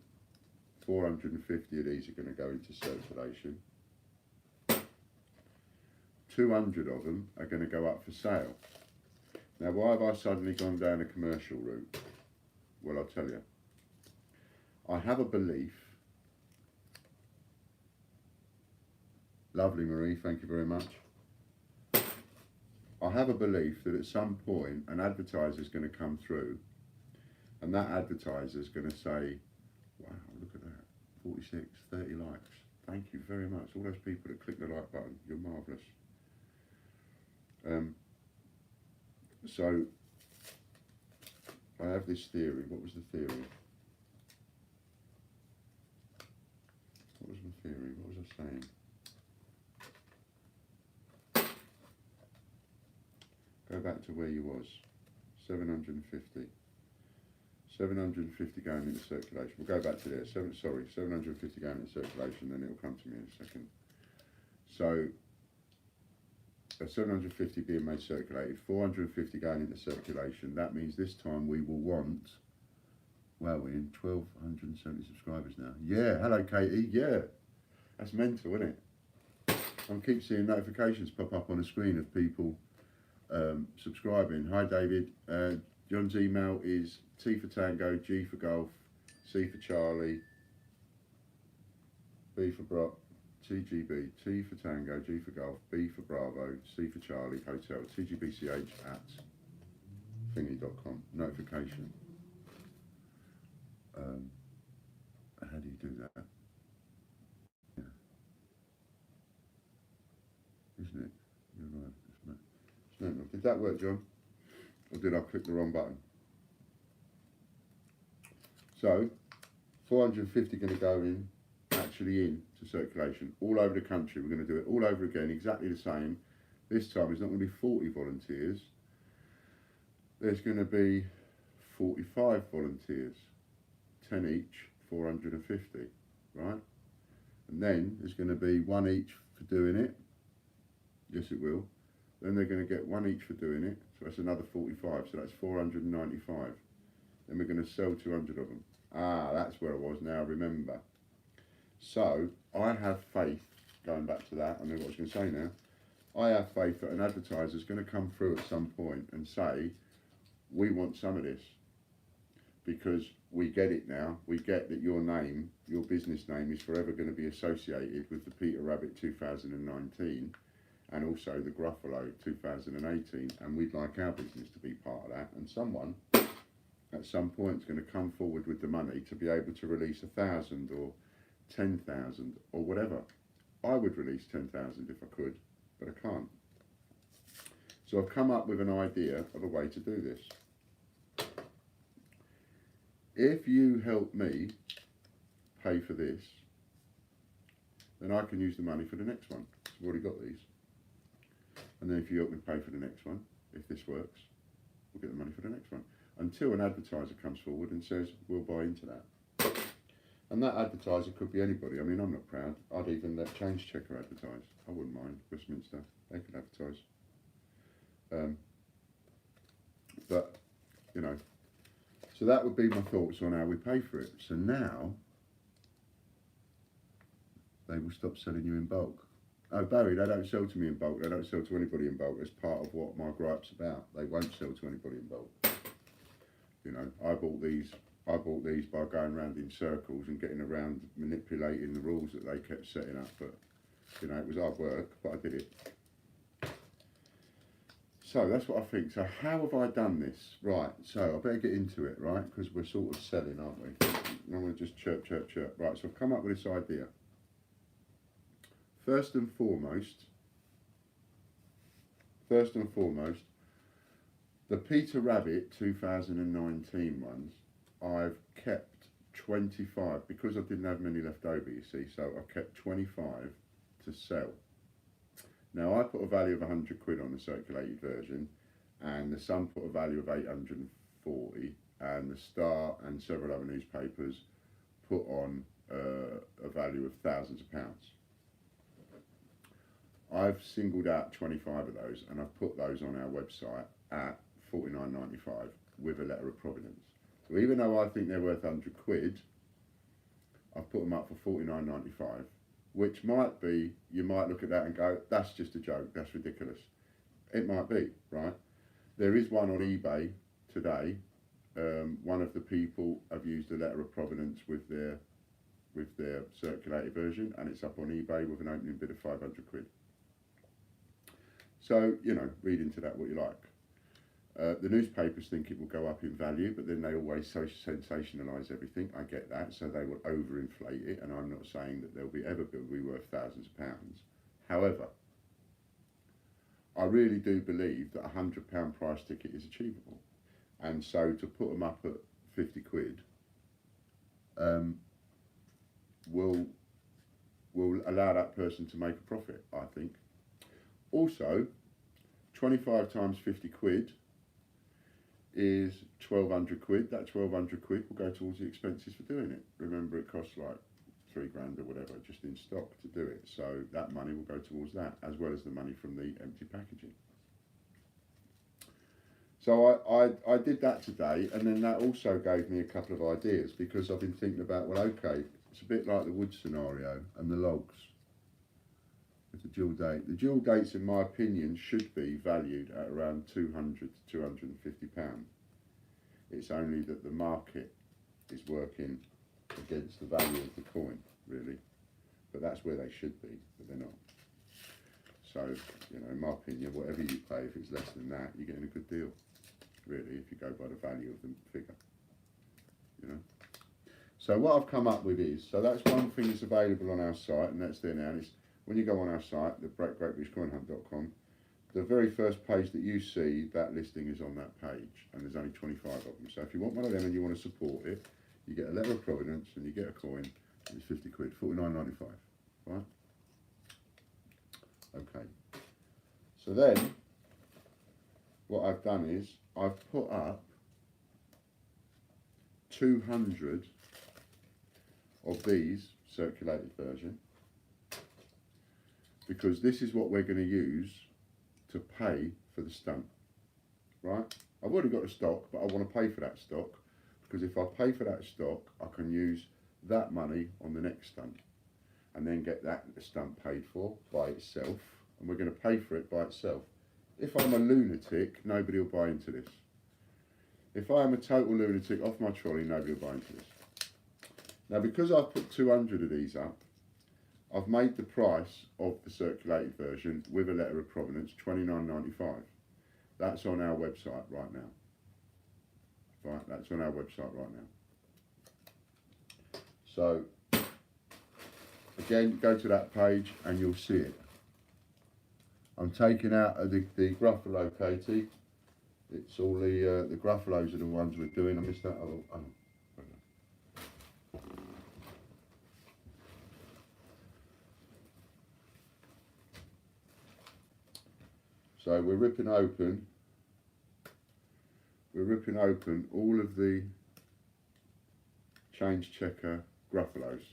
450 of these are going to go into circulation. 200 of them are going to go up for sale. Now, why have I suddenly gone down a commercial route? Well, I'll tell you. I have a belief. Lovely, Marie, thank you very much. I have a belief that at some point an advertiser is going to come through and that advertiser is going to say, wow, look at that, 46, 30 likes. Thank you very much. All those people that click the like button, you're marvellous. So I have this theory. What was the theory? What was my theory? What was I saying? Go back to where you was. 750. 750 going into circulation. We'll go back to there. 750 going into circulation, then it'll come to me in a second. So 750 being made circulated, 450 going into circulation. That means this time we will want Wow, we're in 1,270 subscribers now. Yeah, hello Katie. Yeah, that's mental, isn't it? I keep seeing notifications pop up on the screen of people subscribing. Hi David. John's email is T for Tango, G for Golf, C for Charlie, B for Brock, TGB, T for Tango, G for Golf, B for Bravo, C for Charlie, Hotel, TGBCH at thingy.com. Notification. How do you do that? Yeah. Isn't it? You're right. It's mental. Did that work, John? Or did I click the wrong button? So, 450 going to go in, actually into circulation, all over the country. We're going to do it all over again, exactly the same. This time it's not going to be 40 volunteers. There's going to be 45 volunteers, 10 each, 450, right? And then there's going to be one each for doing it. Yes, it will. Then they're going to get one each for doing it. So that's another 45. So that's 495. Then we're going to sell 200 of them. Ah, that's where I was now, remember. So I have faith, going back to that, I know what I was going to say now. I have faith that an advertiser is going to come through at some point and say, we want some of this. Because we get it now. We get that your name, your business name, is forever going to be associated with the Peter Rabbit 2019 and also the Gruffalo 2018. And we'd like our business to be part of that. And someone at some point is going to come forward with the money to be able to release 1,000 or 10,000 or whatever. I would release 10,000 if I could, but I can't. So I've come up with an idea of a way to do this. If you help me pay for this, then I can use the money for the next one. I've already got these. And then if you help me pay for the next one, if this works, we'll get the money for the next one. Until an advertiser comes forward and says, we'll buy into that. And that advertiser could be anybody. I mean, I'm not proud. I'd even let Change Checker advertise. I wouldn't mind. Westminster, they could advertise. But, you know, so that would be my thoughts on how we pay for it. So now, they will stop selling you in bulk. Oh, Barry, they don't sell to me in bulk. They don't sell to anybody in bulk. That's part of what my gripe's about. They won't sell to anybody in bulk. You know, I bought these by going around in circles and getting around manipulating the rules that they kept setting up. But, you know, it was hard work, but I did it. So that's what I think. So how have I done this? Right, so I better get into it, right? Because we're sort of selling, aren't we? I'm going to just chirp, chirp, chirp. Right, so I've come up with this idea. First and foremost, the Peter Rabbit 2019 ones, I've kept 25 because I didn't have many left over, you see, so I kept 25 to sell. Now I put a value of 100 quid on the circulated version, and the Sun put a value of 840, and the Star and several other newspapers put on a value of thousands of pounds. I've singled out 25 of those, and I've put those on our website at £49.95 with a letter of provenance. So even though I think they're worth 100 quid, I've put them up for £49.95, which might be, you might look at that and go, that's just a joke, that's ridiculous. It might be, right? There is one on eBay today. One of the people have used a letter of provenance with their circulated version, and it's up on eBay with an opening bid of 500 quid. So, you know, read into that what you like. The newspapers think it will go up in value, but then they always so sensationalise everything. I get that, so they will overinflate it, and I'm not saying that they'll be ever be worth thousands of pounds. However, I really do believe that a £100 price ticket is achievable, and so to put them up at 50 quid will allow that person to make a profit, I think. Also, 25 times 50 quid is 1,200 quid. That 1,200 quid will go towards the expenses for doing it. Remember, it costs like £3 grand or whatever just in stock to do it. So that money will go towards that, as well as the money from the empty packaging. So I did that today, and then that also gave me a couple of ideas, because I've been thinking about, well, okay, it's a bit like the wood scenario and the logs with the dual date. The dual dates, in my opinion, should be valued at around £200 to £250. It's only that the market is working against the value of the coin, really. But that's where they should be, but they're not. So, you know, in my opinion, whatever you pay, if it's less than that, you're getting a good deal, really, if you go by the value of the figure, you know. So what I've come up with is, so that's one thing that's available on our site, and that's there now. And it's, when you go on our site, the greatbritishcoinhunt.com, the very first page that you see, that listing is on that page, and there's only 25 of them. So if you want one of them and you want to support it, you get a letter of provenance and you get a coin. It's 50 quid, 49.95, right? Okay. So then, what I've done is I've put up 200 of these circulated version, because this is what we're going to use to pay for the stunt, right? I've already got the stock, but I want to pay for that stock, because if I pay for that stock, I can use that money on the next stunt, and then get that stunt paid for by itself, and we're going to pay for it by itself. If I'm a lunatic, nobody will buy into this. If I am a total lunatic off my trolley, nobody will buy into this. Now, because I've put 200 of these up, I've made the price of the circulated version with a letter of provenance £29.95. That's on our website right now. Right, that's on our website right now. So, again, go to that page and you'll see it. I'm taking out the Gruffalo, Katie. It's all the Gruffalos are the ones we're doing. I missed that. So we're ripping open all of the change checker Gruffalos.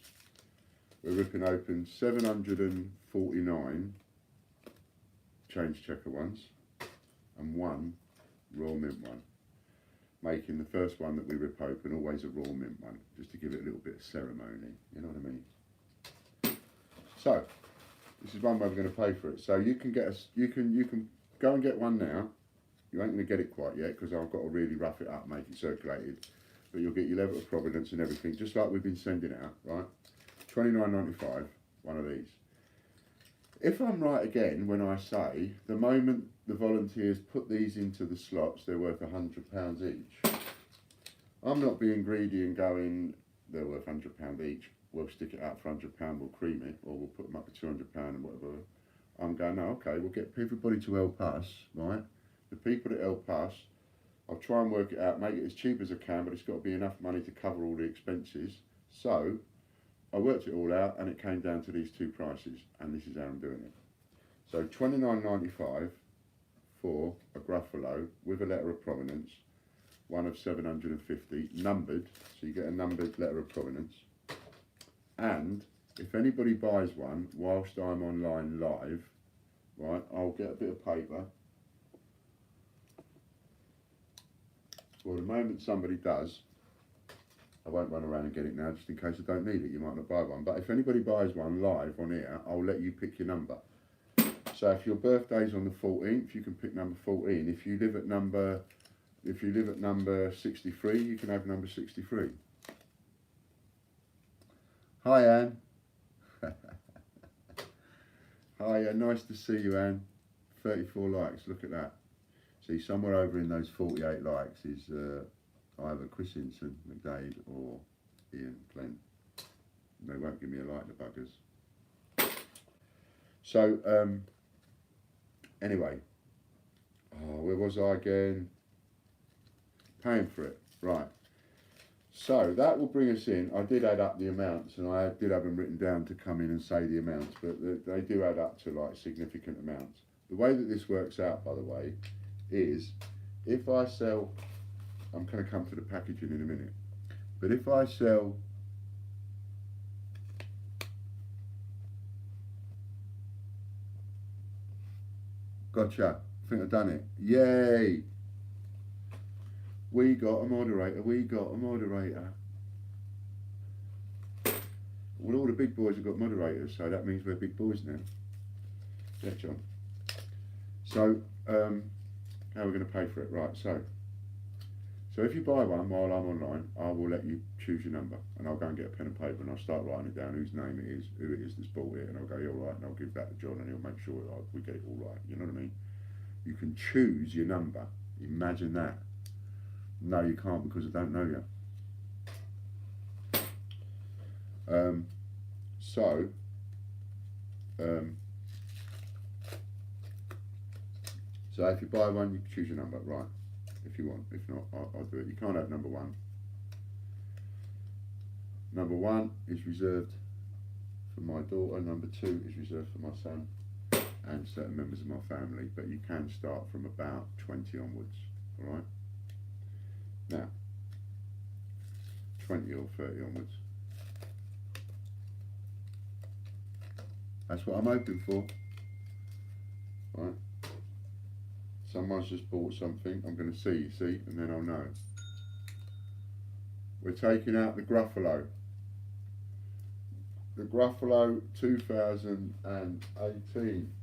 We're ripping open 749 change checker ones and one raw mint one, making the first one that we rip open always a raw mint one, just to give it a little bit of ceremony, you know what I mean? So this is one way we're going to pay for it. So you can get us, you can go and get one now. You ain't going to get it quite yet, because I've got to really rough it up, make it circulated, but you'll get your level of provenance and everything, just like we've been sending out, right? £29.95, one of these. If I'm right again when I say, the moment the volunteers put these into the slots, they're worth £100 each. I'm not being greedy and going, they're worth £100 each, we'll stick it out for £100, we'll cream it, or we'll put them up for £200 and whatever. I'm going, no, okay, we'll get everybody to help us, right? The people that help us, I'll try and work it out, make it as cheap as I can, but it's got to be enough money to cover all the expenses. So I worked it all out, and it came down to these two prices, and this is how I'm doing it. So £29.95 for a Gruffalo with a letter of provenance, one of 750, numbered, so you get a numbered letter of provenance. And if anybody buys one whilst I'm online live, right, I'll get a bit of paper. Well, the moment somebody does, I won't run around and get it now, just in case I don't need it. You might not buy one. But if anybody buys one live on here, I'll let you pick your number. So if your birthday's on the 14th, you can pick number 14. If you live at number 63, you can have number 63. Hi, Anne. Hi, nice to see you, Anne. 34 likes, look at that. See, somewhere over in those 48 likes is either Chris Hinson, McDade, or Ian Glenn. They won't give me a like, the buggers. So, anyway, where was I again? Paying for it, right. So that will bring us in. I did add up the amounts, and I did have them written down to come in and say the amounts, but they do add up to like significant amounts. The way that this works out, by the way, is if I sell, I'm going to come to the packaging in a minute, but if I sell gotcha, I think I've done it, yay, We got a moderator. We got a moderator. Well, all the big boys have got moderators, so that means we're big boys now. Yeah, John. So, how are we going to pay for it? Right, so if you buy one while I'm online, I will let you choose your number, and I'll go and get a pen and paper, and I'll start writing it down, whose name it is, who it is that's bought it, and I'll go, yeah, all right, and I'll give that to John, and he'll make sure that we get it all right. You know what I mean? You can choose your number. Imagine that. No, you can't, because I don't know you. So if you buy one, you can choose your number, right? If you want. If not, I'll do it. You can't have number one. Number one is reserved for my daughter. Number two is reserved for my son and certain members of my family. But you can start from about 20 onwards. All right. Now, 20 or 30 onwards. That's what I'm hoping for. Right. Someone's just bought something. I'm going to see, and then I'll know. We're taking out the Gruffalo. The Gruffalo 2018.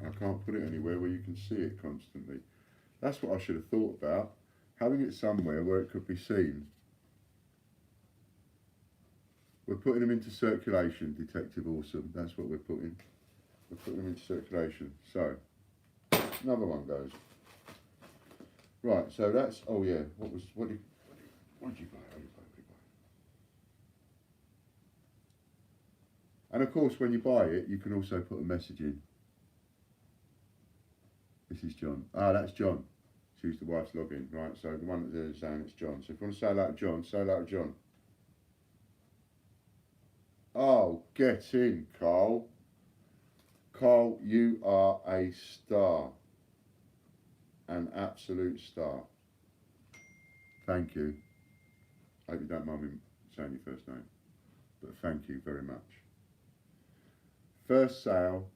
I can't put it anywhere where you can see it constantly. That's what I should have thought about. Having it somewhere where it could be seen. We're putting them into circulation, Detective Awesome. That's what we're putting. We're putting them into circulation. So, another one goes. Right, so that's, oh yeah, what did you buy? What did you buy? And of course, when you buy it, you can also put a message in. This is John. Ah, that's John. Choose the wife's login, right? So the one that's saying it's John. So if you want to say hello to John, say hello to John. Oh, get in, Carl. Carl, you are a star. An absolute star. Thank you. I hope you don't mind me saying your first name. But thank you very much. First sale,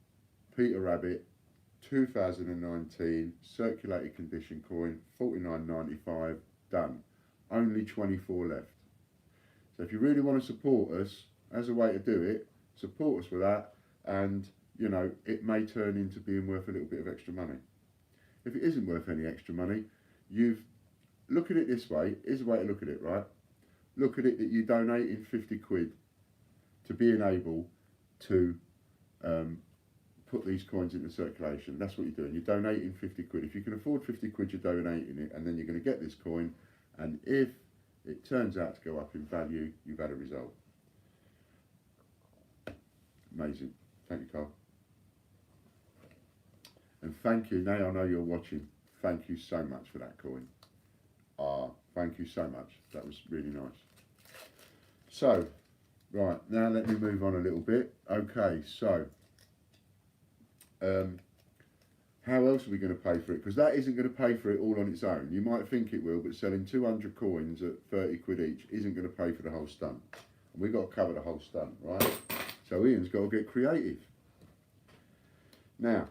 Peter Rabbit, 2019, circulated condition coin, $49.95, done. Only 24 left. So if you really want to support us, as a way to do it, support us with that, and you know, it may turn into being worth a little bit of extra money. If it isn't worth any extra money, look at it this way. Here's a way to look at it, right? Look at it that you're donating 50 quid to being able to put these coins into circulation. That's what you're doing. You're donating 50 quid. If you can afford 50 quid, you're donating it, and then you're going to get this coin, and if it turns out to go up in value, you've had a result. Amazing. Thank you, Carl. And thank you, now I know you're watching, thank you so much for that coin. Thank you so much. That was really nice. So, right, now let me move on a little bit. Okay, so, how else are we going to pay for it? Because that isn't going to pay for it all on its own. You might think it will, but selling 200 coins at 30 quid each isn't going to pay for the whole stunt. And we've got to cover the whole stunt, right? So Ian's got to get creative. Now,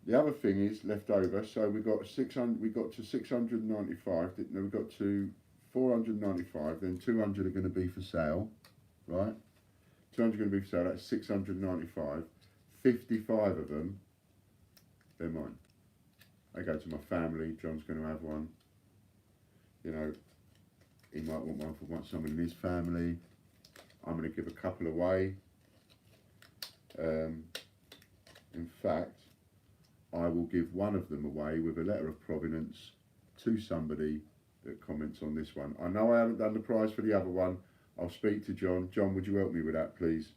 the other thing is left over. So we got 600. We got to 695. No, we got to 495. Then 200 are going to be for sale, right? 200 are going to be for sale. That's 695. 55 of them, they're mine. I go to my family. John's going to have one. You know, he might want one for someone in his family. I'm going to give a couple away. In fact, I will give one of them away with a letter of provenance to somebody that comments on this one. I know I haven't done the prize for the other one. I'll speak to John. John, would you help me with that, please?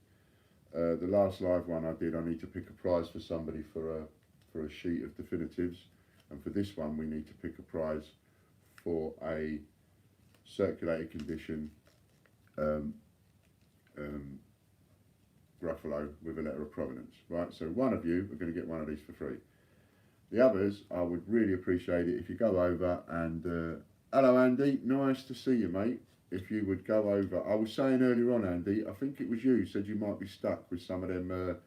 The last live one I did, I need to pick a prize for somebody for a sheet of definitives. And for this one, we need to pick a prize for a circulated condition Gruffalo with a letter of provenance, right? So one of you are going to get one of these for free. The others, I would really appreciate it if you go over and, hello Andy, nice to see you mate. If you would go over, I was saying earlier on Andy, I think it was you said you might be stuck with some of them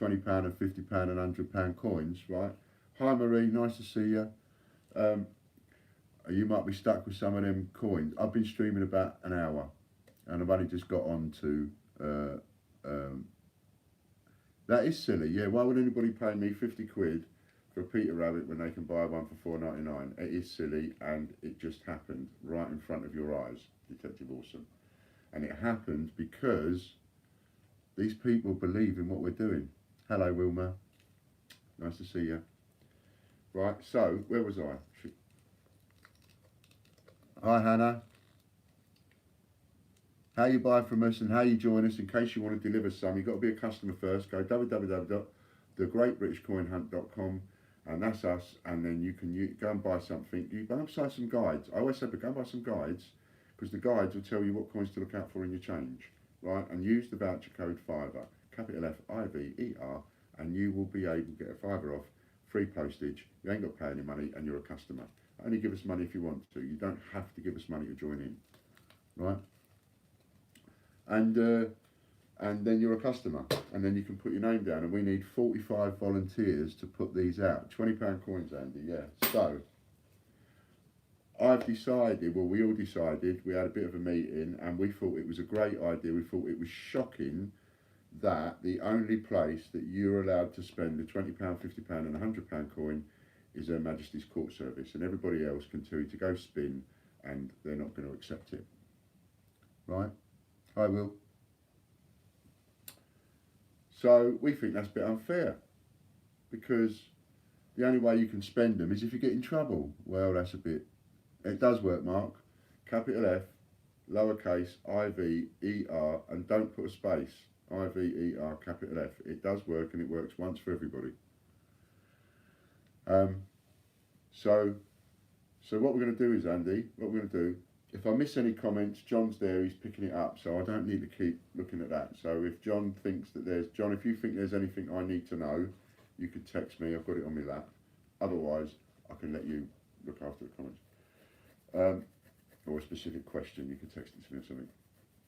£20 and £50 and £100 coins, right? Hi Marie, nice to see you. You might be stuck with some of them coins. I've been streaming about an hour and I've only just got on to that is silly, yeah. Why would anybody pay me 50 quid for a Peter Rabbit when they can buy one for £4.99? It is silly, and it just happened right in front of your eyes, Detective Awesome. And it happened because these people believe in what we're doing. Hello, Wilma. Nice to see you. Right, so where was I? Hi, Hannah. How you buy from us and how you join us in case you want to deliver some. You've got to be a customer first. Go www.thegreatbritishcoinhunt.com and that's us. And then you can go and buy something. You go and buy some guides. I always say, but go and buy some guides because the guides will tell you what coins to look out for in your change. Right? And use the voucher code FIVER, capital FIVER, and you will be able to get a fiver off, free postage. You ain't got to pay any money and you're a customer. Only give us money if you want to. You don't have to give us money to join in. Right? And then you're a customer, and then you can put your name down, and we need 45 volunteers to put these out. £20 coins, Andy, yeah. So I've decided, well, we all decided, we had a bit of a meeting, and we thought it was a great idea. We thought it was shocking that the only place that you're allowed to spend the £20, £50 and £100 coin is Her Majesty's Court Service, and everybody else can tell you to go spin, and they're not going to accept it. Right? I will. So we think that's a bit unfair because the only way you can spend them is if you get in trouble. Well, that's a bit. It does work, Mark. Capital F, lowercase I-V-E-R, and don't put a space. I-V-E-R, capital F. It does work, and it works once for everybody. So what we're going to do is, Andy, if I miss any comments, John's there, he's picking it up, so I don't need to keep looking at that. So if John thinks that John, if you think there's anything I need to know, you could text me, I've got it on my lap. Otherwise, I can let you look after the comments. Or a specific question, you can text it to me or something.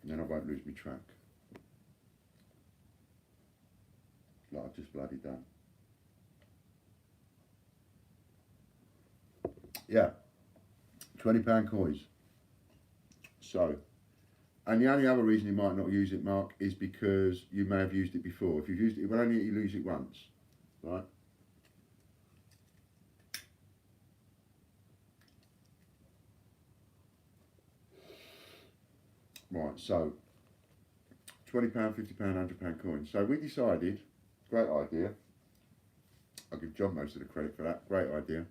And then I won't lose my track. Like I've just bloody done. Yeah, £20 coins. So, and the only other reason you might not use it, Mark, is because you may have used it before. If you've used it, it will only let you lose it once, right? Right, so £20, £50, £100 coins. So we decided, great idea. I'll give John most of the credit for that. Great idea.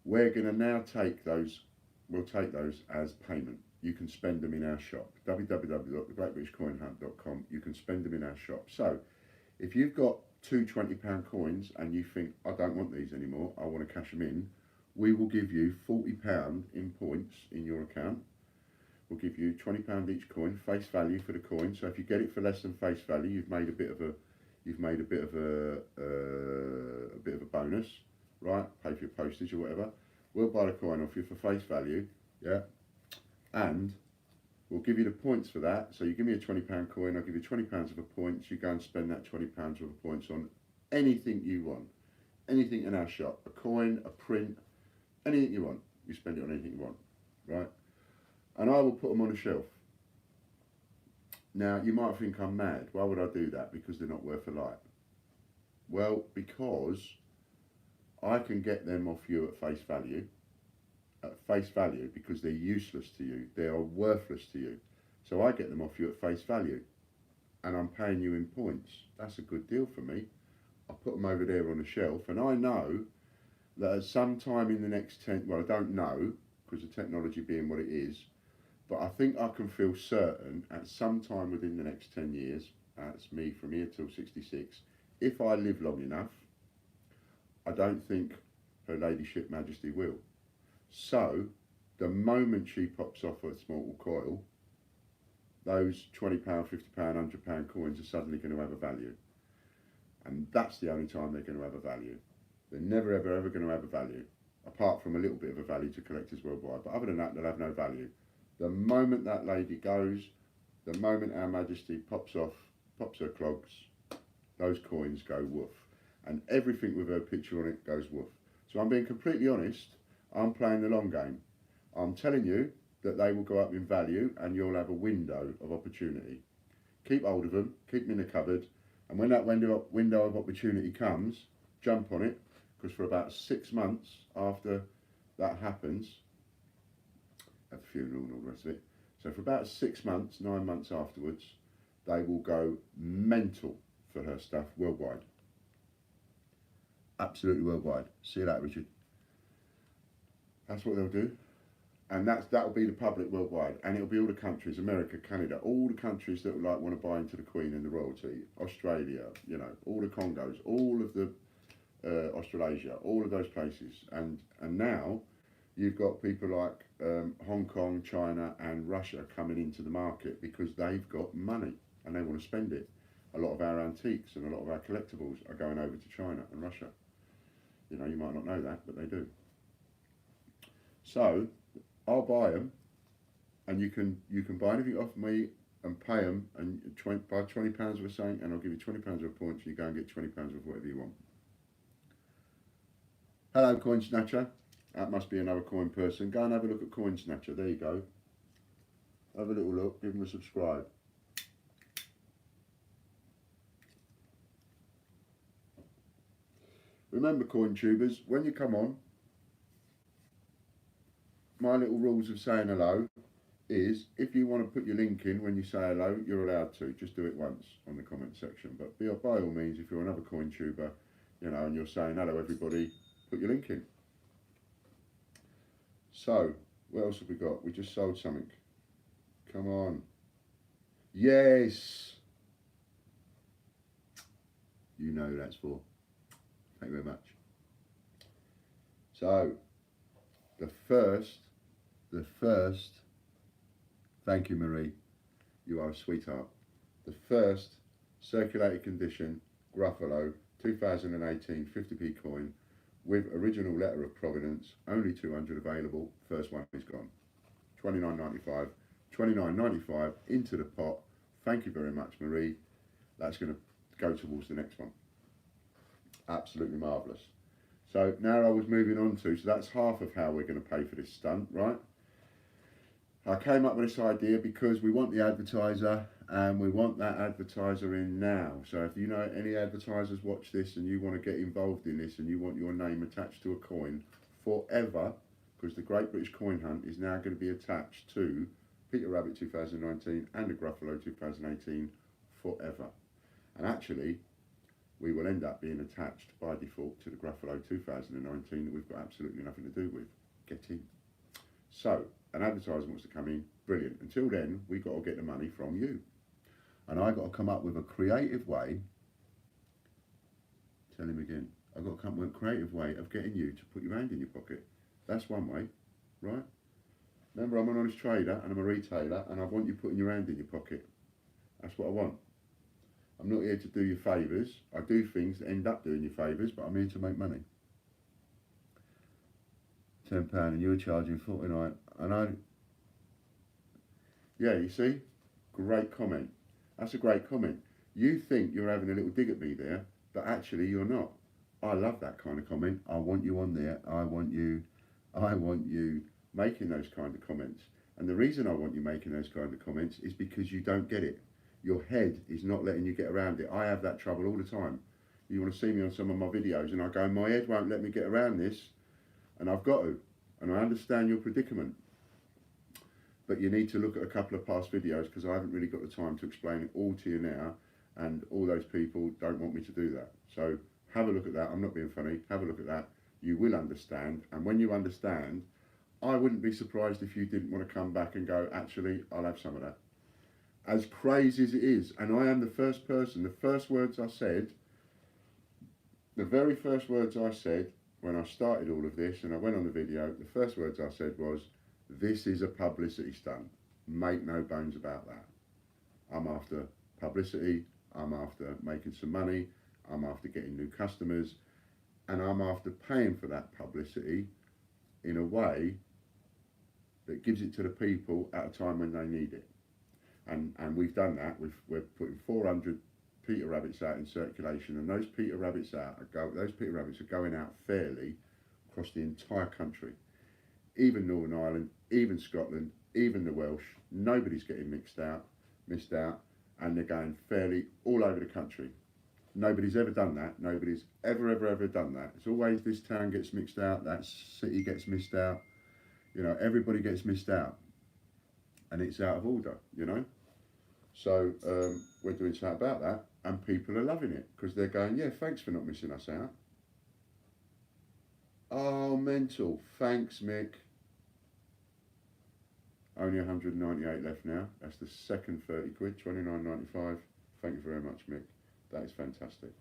We're going to now take those. We'll take those as payment. You can spend them in our shop. www.thegreatbritishcoinhunt.com. You can spend them in our shop. So, if you've got two £20 coins and you think, I don't want these anymore, I want to cash them in, we will give you £40 in points in your account. We'll give you £20 each coin, face value for the coin. So if you get it for less than face value, you've made a bit of a bonus, right? Pay for your postage or whatever. We'll buy the coin off you for face value, yeah, and we'll give you the points for that. So you give me a £20 coin, I'll give you £20 worth of points. You go and spend that £20 worth of points on anything you want, anything in our shop, a coin, a print, anything you want. You spend it on anything you want, right? And I will put them on a shelf. Now, you might think I'm mad. Why would I do that? Because they're not worth a light. Well, because I can get them off you at face value, because they're useless to you. They are worthless to you. So I get them off you at face value, and I'm paying you in points. That's a good deal for me. I put them over there on a shelf, and I know that at some time in the next 10, well, I don't know, because the technology being what it is, but I think I can feel certain at some time within the next 10 years, that's me from here till 66, if I live long enough, I don't think Her Ladyship Majesty will. So, the moment she pops off its mortal coil, those £20, £50, £100 coins are suddenly going to have a value. And that's the only time they're going to have a value. They're never, ever, ever going to have a value, apart from a little bit of a value to collectors worldwide. But other than that, they'll have no value. The moment that lady goes, the moment Her Majesty pops her clogs, those coins go woof. And everything with her picture on it goes woof. So I'm being completely honest, I'm playing the long game. I'm telling you that they will go up in value and you'll have a window of opportunity. Keep hold of them, keep them in the cupboard, and when that window of opportunity comes, jump on it, because for about 6 months after that happens, at the funeral and all the rest of it, so for about 6 months, 9 months afterwards, they will go mental for her stuff worldwide. Absolutely worldwide. See you later, Richard. That's what they'll do. And that'll be the public worldwide. And it'll be all the countries, America, Canada, all the countries that like want to buy into the Queen and the royalty, Australia, you know, all the Congos, all of the Australasia, all of those places. And now you've got people like Hong Kong, China and Russia coming into the market because they've got money and they want to spend it. A lot of our antiques and a lot of our collectibles are going over to China and Russia. You know, you might not know that, but they do. So I'll buy them, and you can buy anything off me and pay them, and buy £20 worth of something, and I'll give you £20 worth of points, and you go and get £20 worth of whatever you want. Hello, Coin Snatcher. That must be another coin person. Go and have a look at Coin Snatcher. There you go. Have a little look. Give them a subscribe. Remember, coin tubers, when you come on, my little rules of saying hello is if you want to put your link in when you say hello, you're allowed to. Just do it once on the comment section. But by all means, if you're another coin tuber, you know, and you're saying hello everybody, put your link in. So, what else have we got? We just sold something. Come on. Yes. You know who that's for. Thank you very much. So, the first, thank you Marie, you are a sweetheart. The first circulated condition Gruffalo 2018 50p coin with original letter of provenance, only 200 available, first one is gone. $29.95, $29.95 into the pot. Thank you very much Marie. That's going to go towards the next one. Absolutely marvellous. So now I was moving on to, so that's half of how we're going to pay for this stunt, right? I came up with this idea because we want the advertiser and we want that advertiser in now. So if you know any advertisers watch this and you want to get involved in this and you want your name attached to a coin forever, because the Great British Coin Hunt is now going to be attached to Peter Rabbit 2019 and the Gruffalo 2018 forever. And actually, we will end up being attached by default to the Gruffalo 2019 that we've got absolutely nothing to do with. Get in. So, an advertiser wants to come in, brilliant. Until then, we've got to get the money from you. And I've got to come up with a creative way, tell him again, I've got to come up with a creative way of getting you to put your hand in your pocket. That's one way, right? Remember, I'm an honest trader and I'm a retailer and I want you putting your hand in your pocket. That's what I want. I'm not here to do you favours. I do things that end up doing you favours, but I'm here to make money. £10 and you're charging 49. And yeah, you see? Great comment. That's a great comment. You think you're having a little dig at me there, but actually you're not. I love that kind of comment. I want you on there. I want you making those kind of comments. And the reason I want you making those kind of comments is because you don't get it. Your head is not letting you get around it. I have that trouble all the time. You want to see me on some of my videos and I go, my head won't let me get around this, and I've got to. And I understand your predicament. But you need to look at a couple of past videos because I haven't really got the time to explain it all to you now, and all those people don't want me to do that. So have a look at that. I'm not being funny. Have a look at that. You will understand. And when you understand, I wouldn't be surprised if you didn't want to come back and go, actually, I'll have some of that. As crazy as it is, and I am the first person, the first words I said, the very first words I said when I started all of this and I went on the video, the first words I said was, this is a publicity stunt. Make no bones about that. I'm after publicity, I'm after making some money, I'm after getting new customers, and I'm after paying for that publicity in a way that gives it to the people at a time when they need it. And we've done that. We're putting 400 Peter Rabbits out in circulation, and those Peter Rabbits are going out fairly across the entire country, even Northern Ireland, even Scotland, even the Welsh. Nobody's getting missed out, and they're going fairly all over the country. Nobody's ever done that. Nobody's ever done that. It's always this town gets mixed out, that city gets missed out. You know, everybody gets missed out, and it's out of order. You know. So we're doing something about that, and people are loving it because they're going, yeah, thanks for not missing us out. Oh, mental. Thanks, Mick. Only 198 left now. That's the second 30 quid, 29.95. Thank you very much, Mick. That is fantastic.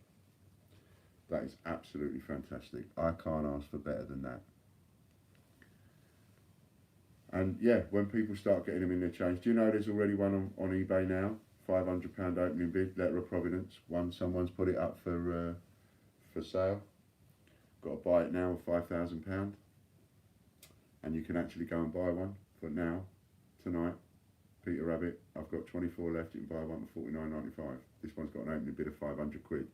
That is absolutely fantastic. I can't ask for better than that. And yeah, when people start getting them in their change, do you know there's already one on eBay now? £500 opening bid, letter of providence. Someone's put it up for sale. Got to buy it now for £5,000, and you can actually go and buy one for now, tonight. Peter Rabbit. I've got 24 left. You can buy one for £49.95. This one's got an opening bid of 500 quid.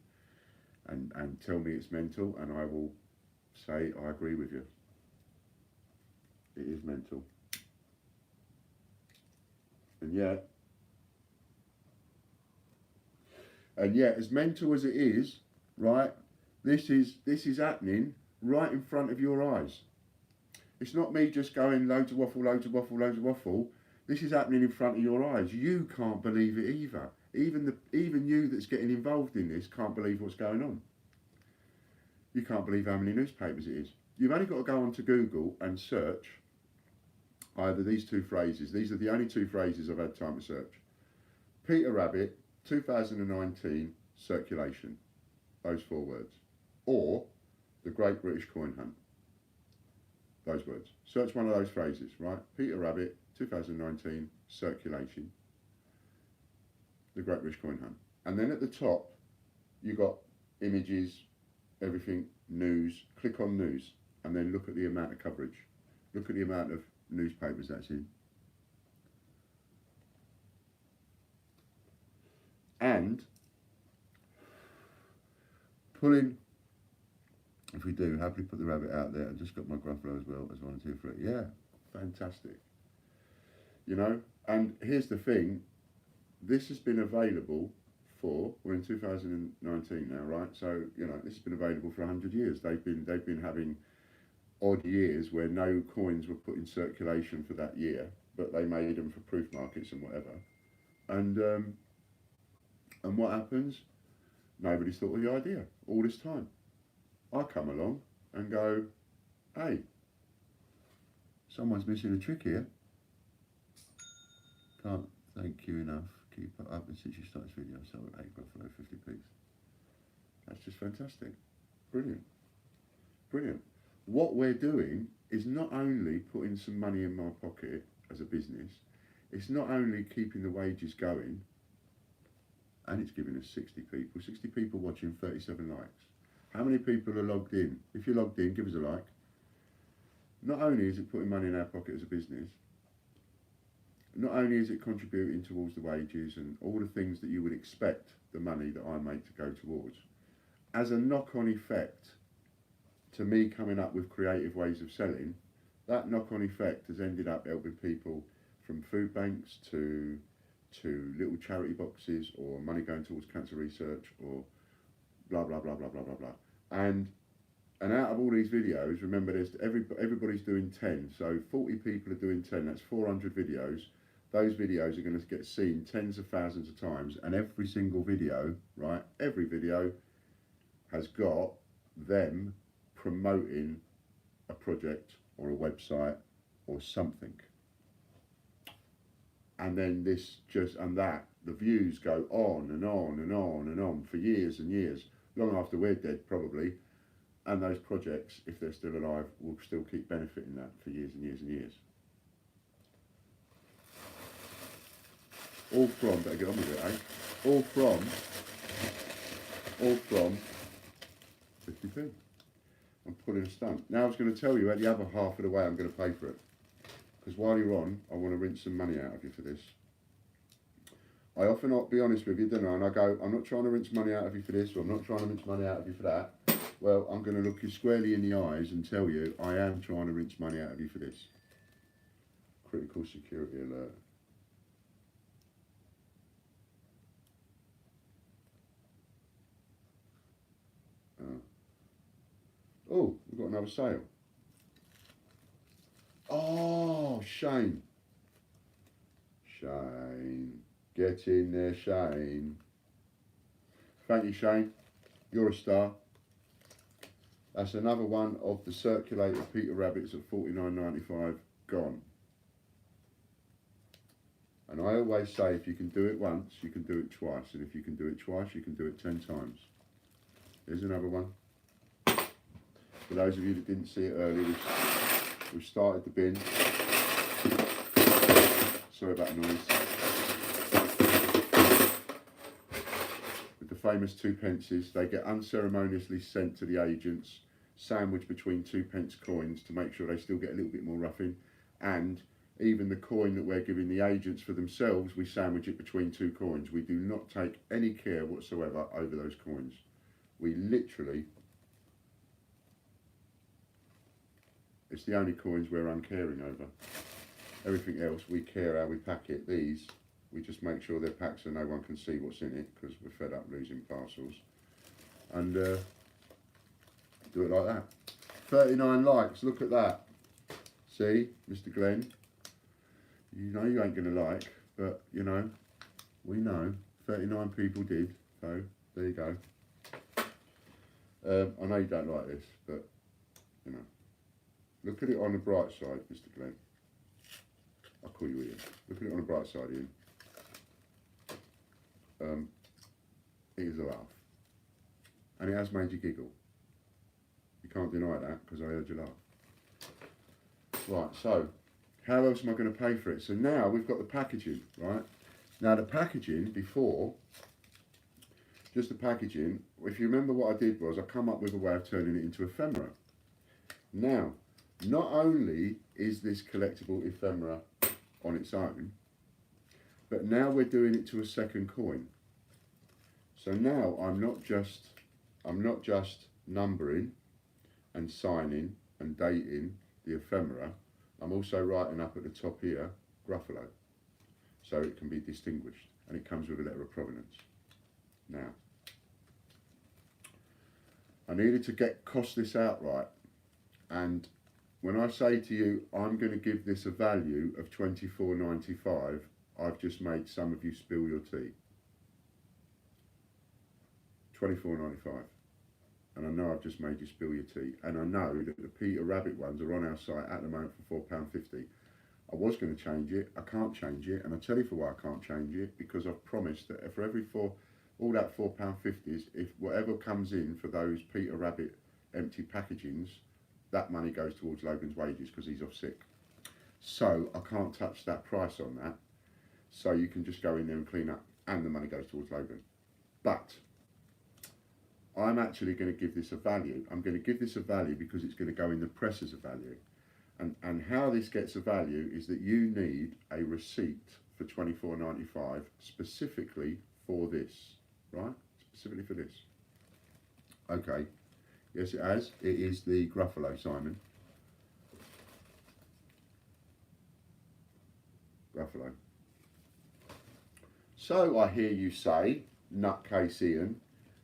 And tell me it's mental, and I will say I agree with you. It is mental. And yet, as mental as it is, right, this is happening right in front of your eyes. It's not me just going loads of waffle. This is happening in front of your eyes. You can't believe it either. Even you that's getting involved in this can't believe what's going on. You can't believe how many newspapers it is. You've only got to go onto Google and search either these two phrases. These are the only two phrases I've had time to search. Peter Rabbit, 2019 circulation. Those 4 words. Or the Great British Coin Hunt. Those words. Search one of those phrases, right? Peter Rabbit, 2019 circulation. The Great British Coin Hunt. And then at the top, you got images, everything, news. Click on news, and then look at the amount of coverage. Look at the amount of newspapers that's in. And pulling, if we do, happily put the rabbit out there. I just got my Gruffalo as well as 1, 2, 3. Yeah, fantastic. You know, and here's the thing. This has been available for, we're in 2019 now, right? So, you know, this has been available for 100 years. They've been having odd years where no coins were put in circulation for that year, but they made them for proof markets and whatever. And what happens? Nobody's thought of the idea all this time. I come along and go, hey, someone's missing a trick here. Can't thank you enough. Keep it up, and since you started this video, I sold 8 Gruffalo 50p. That's just fantastic. Brilliant. Brilliant. What we're doing is not only putting some money in my pocket as a business, it's not only keeping the wages going, and it's giving us 60 people watching, 37 likes. How many people are logged in? If you're logged in, give us a like. Not only is it putting money in our pocket as a business, not only is it contributing towards the wages and all the things that you would expect the money that I make to go towards, as a knock-on effect to me coming up with creative ways of selling, that knock-on effect has ended up helping people from food banks to little charity boxes, or money going towards cancer research, or blah blah blah blah blah blah blah. And out of all these videos, remember, there's everybody's doing 10, so 40 people are doing 10. That's 400 videos. Those videos are going to get seen tens of thousands of times, and every single video, right? Every video has got them promoting a project or a website or something. And then the views go on and on and on and on for years and years, long after we're dead probably. And those projects, if they're still alive, will still keep benefiting that for years and years and years. All from, better get on with it, eh? All from 50p. I'm pulling a stunt. Now I was going to tell you at the other half of the way I'm going to pay for it. Because while you're on, I want to rinse some money out of you for this. I often not be honest with you, don't I? And I go, I'm not trying to rinse money out of you for this, or I'm not trying to rinse money out of you for that. Well, I'm going to look you squarely in the eyes and tell you I am trying to rinse money out of you for this. Critical security alert. Oh, we've got another sale. Oh, Shane. Shane. Get in there, Shane. Thank you, Shane. You're a star. That's another one of the circulated Peter Rabbits at $49.95 gone. And I always say, if you can do it once, you can do it twice. And if you can do it twice, you can do it 10 times. Here's another one. For those of you that didn't see it earlier, we've started the bin. Sorry about the noise. With the famous 2p, they get unceremoniously sent to the agents, sandwiched between 2p coins to make sure they still get a little bit more roughing. And even the coin that we're giving the agents for themselves, we sandwich it between 2 coins. We do not take any care whatsoever over those coins. We literally, it's the only coins we're uncaring over. Everything else we care how we pack it. These, we just make sure they're packed so no one can see what's in it, because we're fed up losing parcels. And do it like that. 39 likes, look at that. See, Mr. Glenn, you know you ain't going to like, but you know, we know 39 people did, so there you go. I know you don't like this, but you know, look at it on the bright side, Mr. Glenn. I'll call you Ian. Look at it on the bright side, Ian. It is a laugh, and it has made you giggle. You can't deny that, because I heard you laugh. Right, so how else am I going to pay for it? So now we've got the packaging, right? Now the packaging before, just the packaging, if you remember what I did was I come up with a way of turning it into ephemera. Now, not only is this collectible ephemera on its own, but now we're doing it to a second coin. So now I'm not just numbering and signing and dating the ephemera, I'm also writing up at the top here, Gruffalo, so it can be distinguished, and it comes with a letter of provenance. Now, I needed to cost this out right, and when I say to you, I'm going to give this a value of $24.95, I've just made some of you spill your tea. $24.95. And I know I've just made you spill your tea. And I know that the Peter Rabbit ones are on our site at the moment for £4.50. I was going to change it. I can't change it. And I'll tell you for why I can't change it. Because I've promised that for every all that £4.50s, if whatever comes in for those Peter Rabbit empty packagings, that money goes towards Logan's wages because he's off sick. So I can't touch that price on that. So you can just go in there and clean up, and the money goes towards Logan. But I'm actually going to give this a value. I'm going to give this a value because it's going to go in the press as a value. And how this gets a value is that you need a receipt for $24.95 specifically for this, right? Specifically for this. Okay. Yes, it has. It is the Gruffalo, Simon. Gruffalo. So I hear you say, nutcase Ian,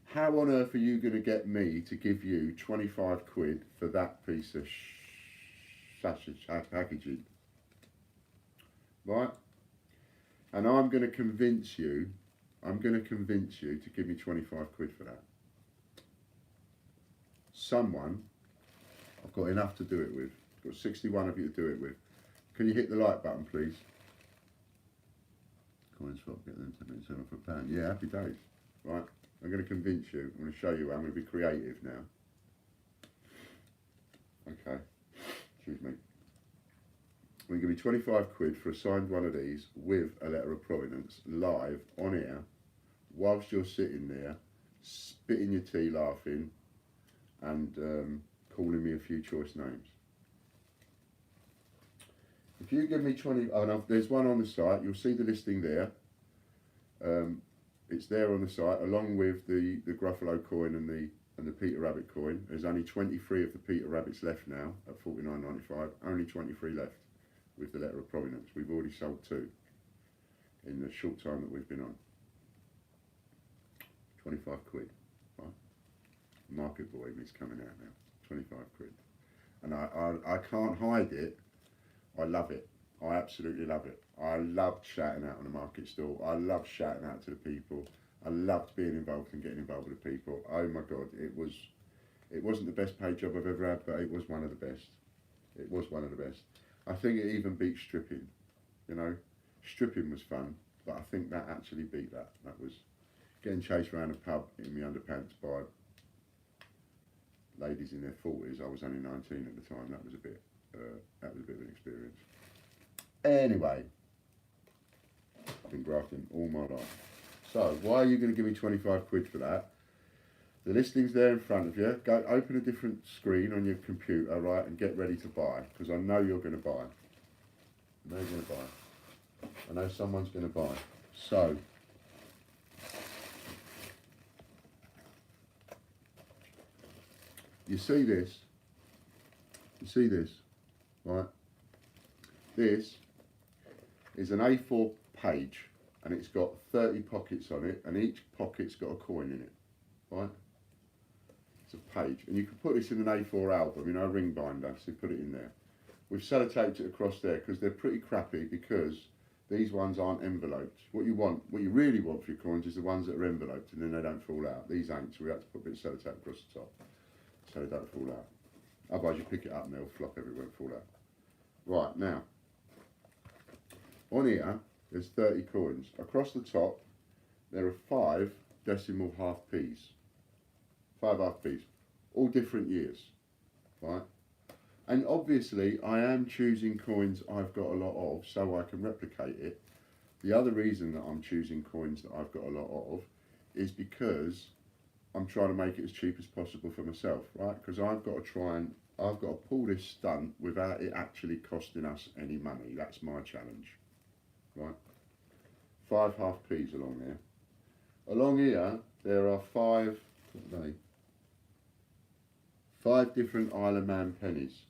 how on earth are you going to get me to give you 25 quid for that piece of packaging? Right? And I'm going to convince you to give me 25 quid for that. Someone, I've got enough to do it with. I've got 61 of you to do it with. Can you hit the like button, please? Coin swap, get them 10 minutes off a pound. Yeah, happy days. Right, I'm going to convince you. I'm going to show you. I'm going to be creative now. Okay, excuse me. We're going to give me 25 quid for a signed one of these with a letter of provenance, live, on air, whilst you're sitting there, spitting your tea, laughing, and calling me a few choice names. If you give me 20, oh no, there's one on the site, you'll see the listing there. It's there on the site along with the Gruffalo coin and the Peter Rabbit coin. There's only 23 of the Peter Rabbits left now at $49.95. Only 23 left with the letter of provenance. We've already sold 2 in the short time that we've been on. 25 quid, right? Market Boy is coming out now. 25 quid. And I can't hide it. I love it. I absolutely love it. I loved shouting out on the market stall. I loved shouting out to the people. I loved being involved and getting involved with the people. Oh my God, it wasn't the best paid job I've ever had, but it was one of the best. It was one of the best. I think it even beat stripping. You know, stripping was fun, but I think that actually beat that. That was getting chased around a pub in my underpants by ladies in their 40s. I was only 19 at the time. That was a bit of an experience. Anyway, I've been grafting all my life. So why are you going to give me 25 quid for that? The listing's there in front of you. Go open a different screen on your computer, right, and get ready to buy, because I know you're going to buy. I know you're going to buy. I know someone's going to buy. So, you see this? You see this, right? This is an A4 page, and it's got 30 pockets on it, and each pocket's got a coin in it, right? It's a page, and you can put this in an A4 album, you know, a ring binder, so you put it in there. We've sellotaped it across there because they're pretty crappy, because these ones aren't enveloped. What you really want for your coins is the ones that are enveloped, and then they don't fall out. These ain't, so we have to put a bit of sellotape across the top so they don't fall out. Otherwise you pick it up and they'll flop everywhere and fall out. Right, now, on here, there's 30 coins. Across the top, there are 5 decimal half P's. 5 half P's, all different years, right? And obviously, I am choosing coins I've got a lot of so I can replicate it. The other reason that I'm choosing coins that I've got a lot of is because I'm trying to make it as cheap as possible for myself, right? Because I've got to pull this stunt without it actually costing us any money. That's my challenge, right? 5 half P's along there. Along here, there are 5 different Isle of Man pennies.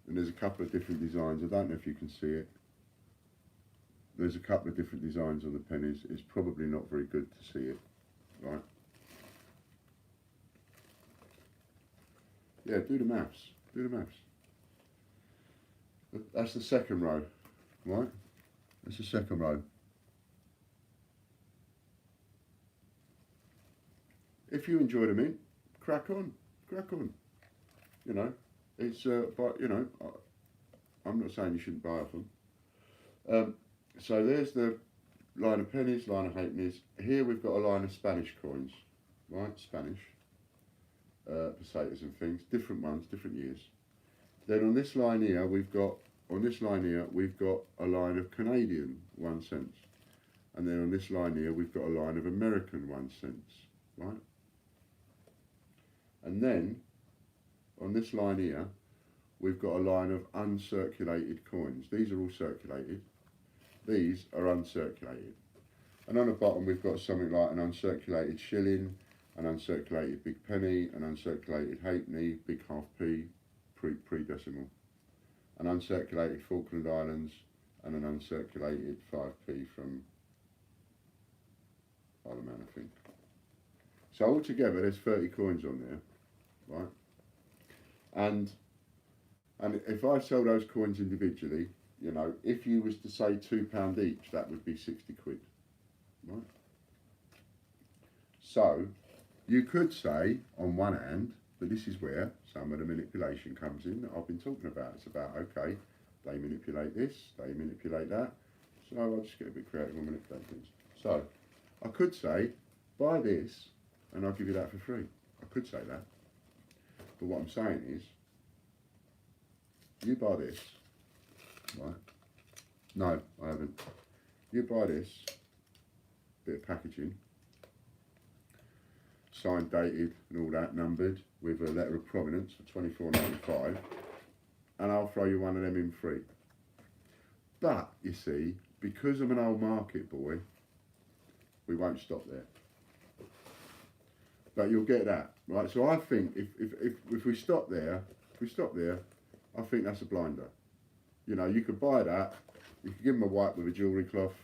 And there's a couple of different designs. I don't know if you can see it. There's a couple of different designs on the pennies. It's probably not very good to see it, right? Yeah, do the maths. Do the maths. That's the second row, right? That's the second row. If you enjoy the mint, crack on, crack on. You know, it's but you know, I'm not saying you shouldn't buy off them. So there's the line of pennies, line of halfpennies. Here we've got a line of Spanish coins, right? Spanish pesetas and things, different ones, different years. Then on this line here, we've got a line of Canadian 1 cents, and then on this line here, we've got a line of American 1 cents, right? And then on this line here, we've got a line of uncirculated coins. These are all circulated. These are uncirculated. And on the bottom, we've got something like an uncirculated shilling, an uncirculated big penny, an uncirculated halfpenny, big half p, pre-decimal, an uncirculated Falkland Islands, and an uncirculated 5p from Isle of Man, I think. So altogether, there's 30 coins on there, right? And if I sell those coins individually, you know, if you was to say £2 each, that would be 60 quid, right? So you could say, on one hand, but this is where some of the manipulation comes in that I've been talking about. It's about, okay, they manipulate this, they manipulate that, so I'll just get a bit creative and manipulate things. So I could say, buy this, and I'll give you that for free. I could say that. But what I'm saying is, you buy this, right? No, I haven't. You buy this, bit of packaging, signed, dated, and all that, numbered, with a letter of provenance for $24.95, and I'll throw you one of them in free. But, you see, because I'm an old market boy, we won't stop there. But you'll get that, right? So I think if we stop there, I think that's a blinder. You know, you could buy that, you could give them a white with a jewellery cloth,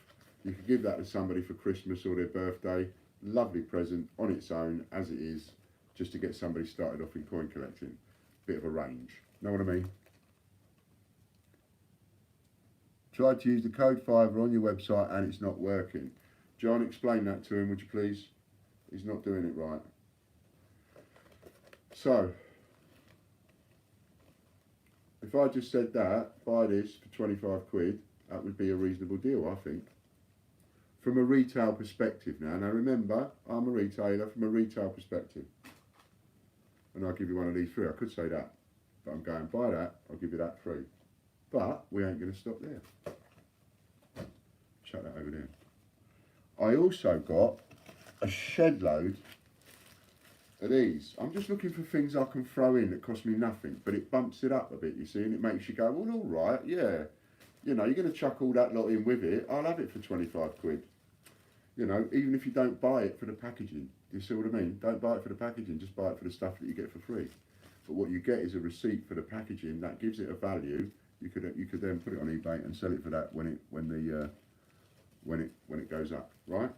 you could give that to somebody for Christmas or their birthday, lovely present on its own as it is, just to get somebody started off in coin collecting. Bit of a range, know what I mean? Tried to use the code Fiver on your website and it's not working. John, explain that to him, would you please? He's not doing it right. So, if I just said that, buy this for 25 quid, that would be a reasonable deal, I think. From a retail perspective now. Now remember, I'm a retailer from a retail perspective. And I'll give you one of these free. I could say that. But I'm going, buy that, I'll give you that free. But we ain't going to stop there. Chuck that over there. I also got a shed load of these. I'm just looking for things I can throw in that cost me nothing, but it bumps it up a bit, you see, and it makes you go, well, all right, yeah. You know, you're going to chuck all that lot in with it, I'll have it for 25 quid. You know, even if you don't buy it for the packaging. Do you see what I mean? Don't buy it for the packaging, just buy it for the stuff that you get for free. But what you get is a receipt for the packaging, that gives it a value. You could then put it on eBay and sell it for that when it goes up, right?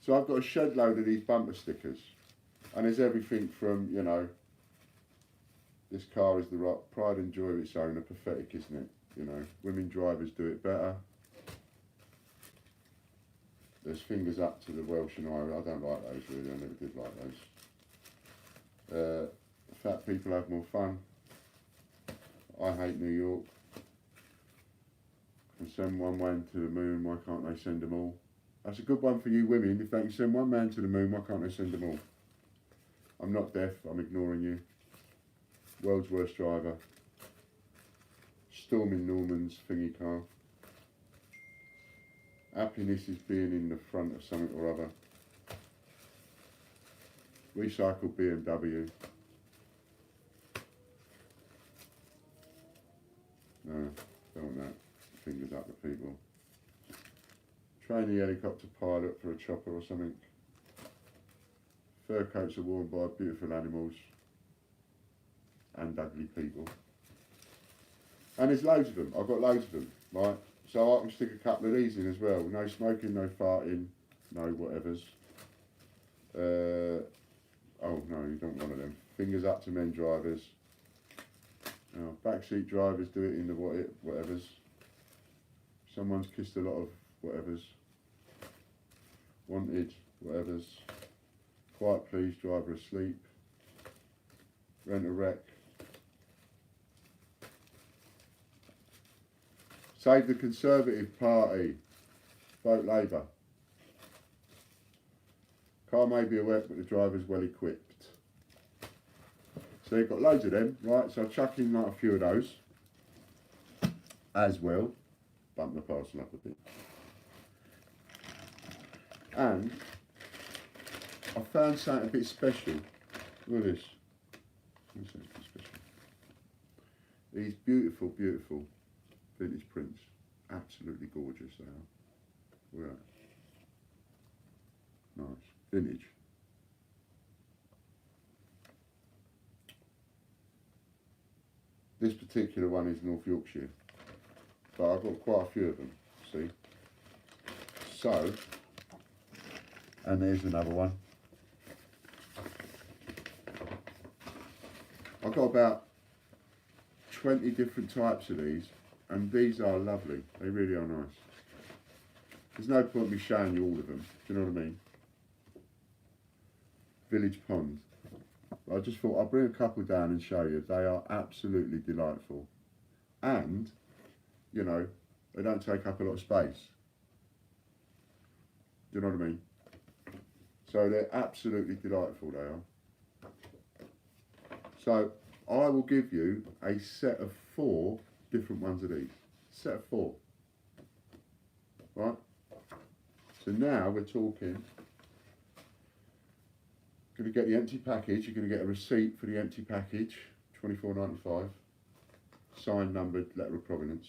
So I've got a shed load of these bumper stickers. And there's everything from, you know, this car is the right pride and joy of its owner, pathetic, isn't it? You know, women drivers do it better. There's fingers up to the Welsh and Irish. I don't like those really, I never did like those. Fat people have more fun. I hate New York. Can send one man to the moon, why can't they send them all? That's a good one for you women. If they can send one man to the moon, why can't they send them all? I'm not deaf, I'm ignoring you. World's worst driver. Storming Norman's thingy car. Happiness is being in the front of something or other. Recycled BMW. No, don't want that. Fingers up the people. Trainee helicopter pilot for a chopper or something. Fur coats are worn by beautiful animals and ugly people. And there's loads of them. I've got loads of them, right? So I can stick a couple of these in as well. No smoking, no farting, no whatevers. Oh no, you don't want one of them. Fingers up to men drivers. Backseat drivers do it in the whatevers. Someone's kissed a lot of whatevers. Wanted, whatevers. Quiet please, driver asleep. Rent a wreck. Save the Conservative Party. Vote Labour. Car may be a wreck, but the driver's well equipped. So you've got loads of them, right? So I'll chuck in like a few of those as well. Bump the parcel up a bit. And I found something a bit special. Look at this. These beautiful, beautiful vintage prints. Absolutely gorgeous they are. Look at that. Nice. Vintage. This particular one is North Yorkshire. But I've got quite a few of them, see? So, and there's another one. I've got about 20 different types of these, and these are lovely. They really are nice. There's no point in me showing you all of them. Do you know what I mean? Village Pond. I just thought I'll bring a couple down and show you. They are absolutely delightful. And, you know, they don't take up a lot of space. Do you know what I mean? So they're absolutely delightful, they are. So I will give you a set of 4 different ones of these. Set of 4. Right? So now we're talking. Going to get the empty package. You're going to get a receipt for the empty package, £24.95. Signed, numbered, letter of provenance.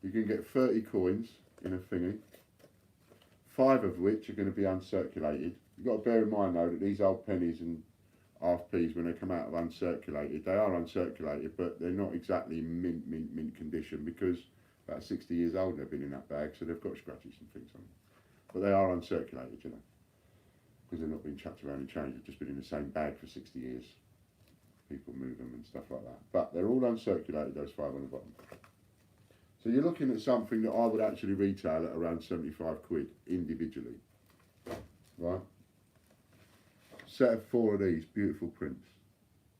You can get 30 coins in a thingy, 5 of which are going to be uncirculated. You've got to bear in mind though that these old pennies and half p's, when they come out of uncirculated, they are uncirculated, but they're not exactly mint condition, because about 60 years old they've been in that bag, so they've got scratches and things on them. But they are uncirculated, you know, because they're not being chucked around and changed. They've just been in the same bag for 60 years. People move them and stuff like that. But they're all uncirculated, those 5 on the bottom. So you're looking at something that I would actually retail at around 75 quid individually. Right? Set of 4 of these, beautiful prints.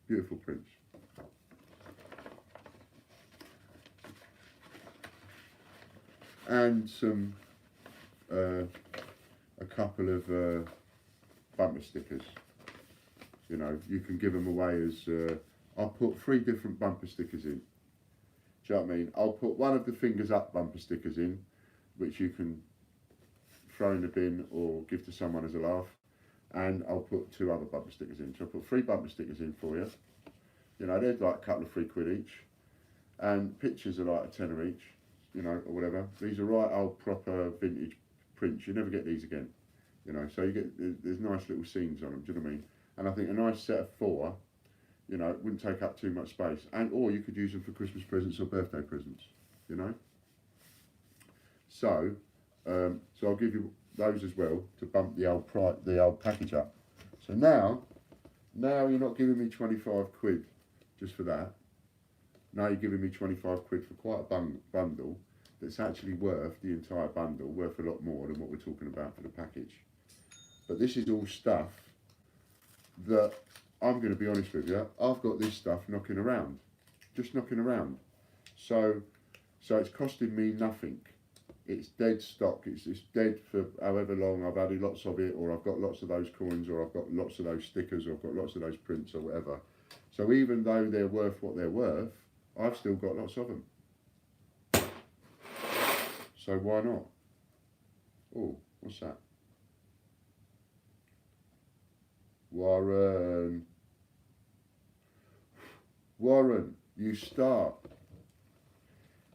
Beautiful prints. And some, a couple of bumper stickers. You know, you can give them away as, I'll put 3 different bumper stickers in. Do you know what I mean? I'll put one of the fingers up bumper stickers in, which you can throw in the bin or give to someone as a laugh. And I'll put 2 other bumper stickers in. So I'll put 3 bumper stickers in for you. You know, they're like a couple of 3 quid each. And pictures are like a tenner each, you know, or whatever. These are right old proper vintage prints. You never get these again. You know, so you get, there's nice little scenes on them, do you know what I mean? And I think a nice set of 4, you know, it wouldn't take up too much space. And or you could use them for Christmas presents or birthday presents, you know. So, so I'll give you those as well to bump the old package up. So now you're not giving me 25 quid just for that. Now you're giving me 25 quid for quite a bundle that's actually worth, the entire bundle, worth a lot more than what we're talking about for the package. But this is all stuff that, I'm going to be honest with you, I've got this stuff knocking around, just knocking around. So it's costing me nothing. It's dead stock. It's dead for however long I've had lots of it, or I've got lots of those coins, or I've got lots of those stickers, or I've got lots of those prints or whatever. So even though they're worth what they're worth, I've still got lots of them. So why not? Oh, what's that? Warren, you start.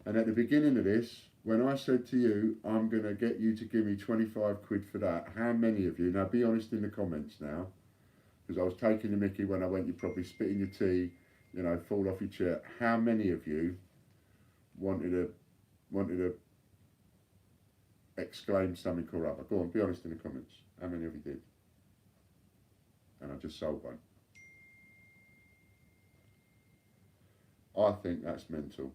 And at the beginning of this, when I said to you, I'm going to get you to give me 25 quid for that, how many of you, now be honest in the comments now, because I was taking the mickey when I went, you're probably spitting your tea, you know, fall off your chair. How many of you wanted to exclaim something or other? Go on, be honest in the comments. How many of you did? And I just sold one. I think that's mental.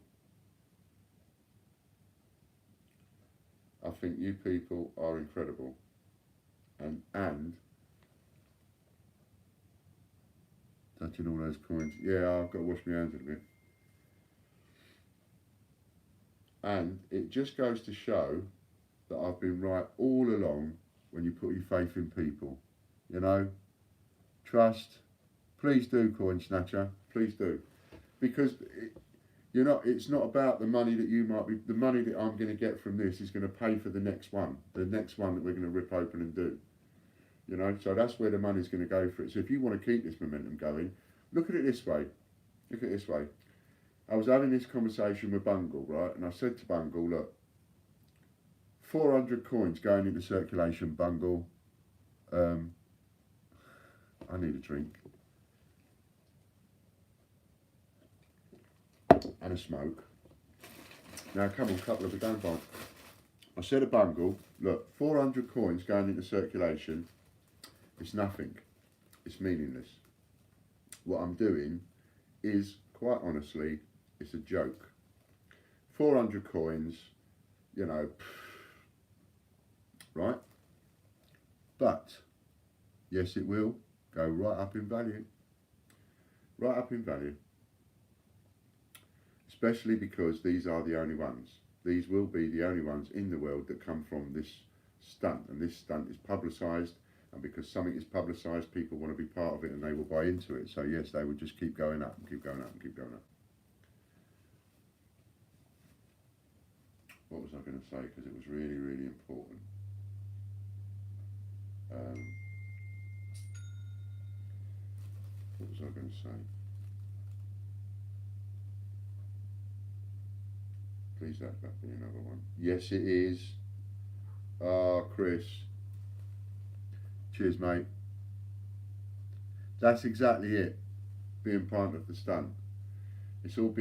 I think you people are incredible. And touching all those coins. Yeah, I've got to wash my hands a bit. And it just goes to show that I've been right all along when you put your faith in people. You know, trust. Please do, Coin Snatcher. Please do. Because it's not about the money that you might be, the money that I'm going to get from this is going to pay for the next one that we're going to rip open and do. You know, so that's where the money's going to go for it. So if you want to keep this momentum going, look at it this way. Look at it this way. I was having this conversation with Bungle, right? And I said to Bungle, look, 400 coins going into circulation, Bungle. I need a drink. And a smoke. Now come on, couple of it, don't bite. I said to Bungle, look, 400 coins going into circulation, it's nothing. It's meaningless. What I'm doing is, quite honestly, it's a joke. 400 coins, you know, right? But, yes, it will go right up in value. Right up in value. Especially because these are the only ones. These will be the only ones in the world that come from this stunt. And this stunt is publicised. And because something is publicised, people want to be part of it and they will buy into it. So yes, they will just keep going up and keep going up and keep going up. What was I going to say? Because it was really, really important. What was I going to say? Please let that be another one. Yes, it is. Ah, Chris. Cheers, mate. That's exactly it. Being part of the stunt. It's all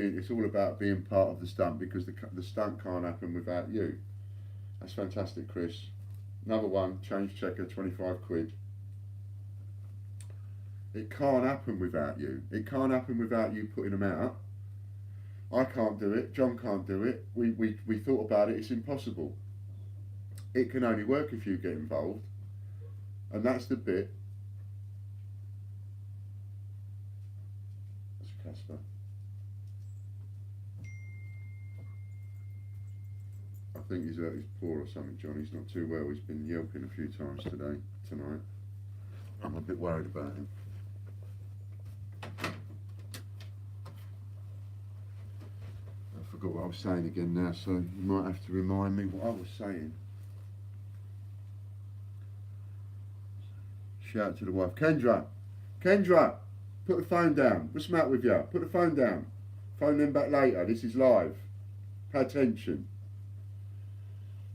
about being part of the stunt, because the stunt can't happen without you. That's fantastic, Chris. Another one, change checker, 25 quid. It can't happen without you. It can't happen without you putting them out. I can't do it. John can't do it. We thought about it. It's impossible. It can only work if you get involved. And that's the bit. That's Casper. I think he's hurt his paw or something, John. He's not too well. He's been yelping a few times tonight. I'm a bit worried about him. I forgot what I was saying again now, so you might have to remind me what I was saying. Shout to the wife. Kendra, put the phone down. What's the matter with you? Put the phone down. Phone them back later. This is live. Pay attention.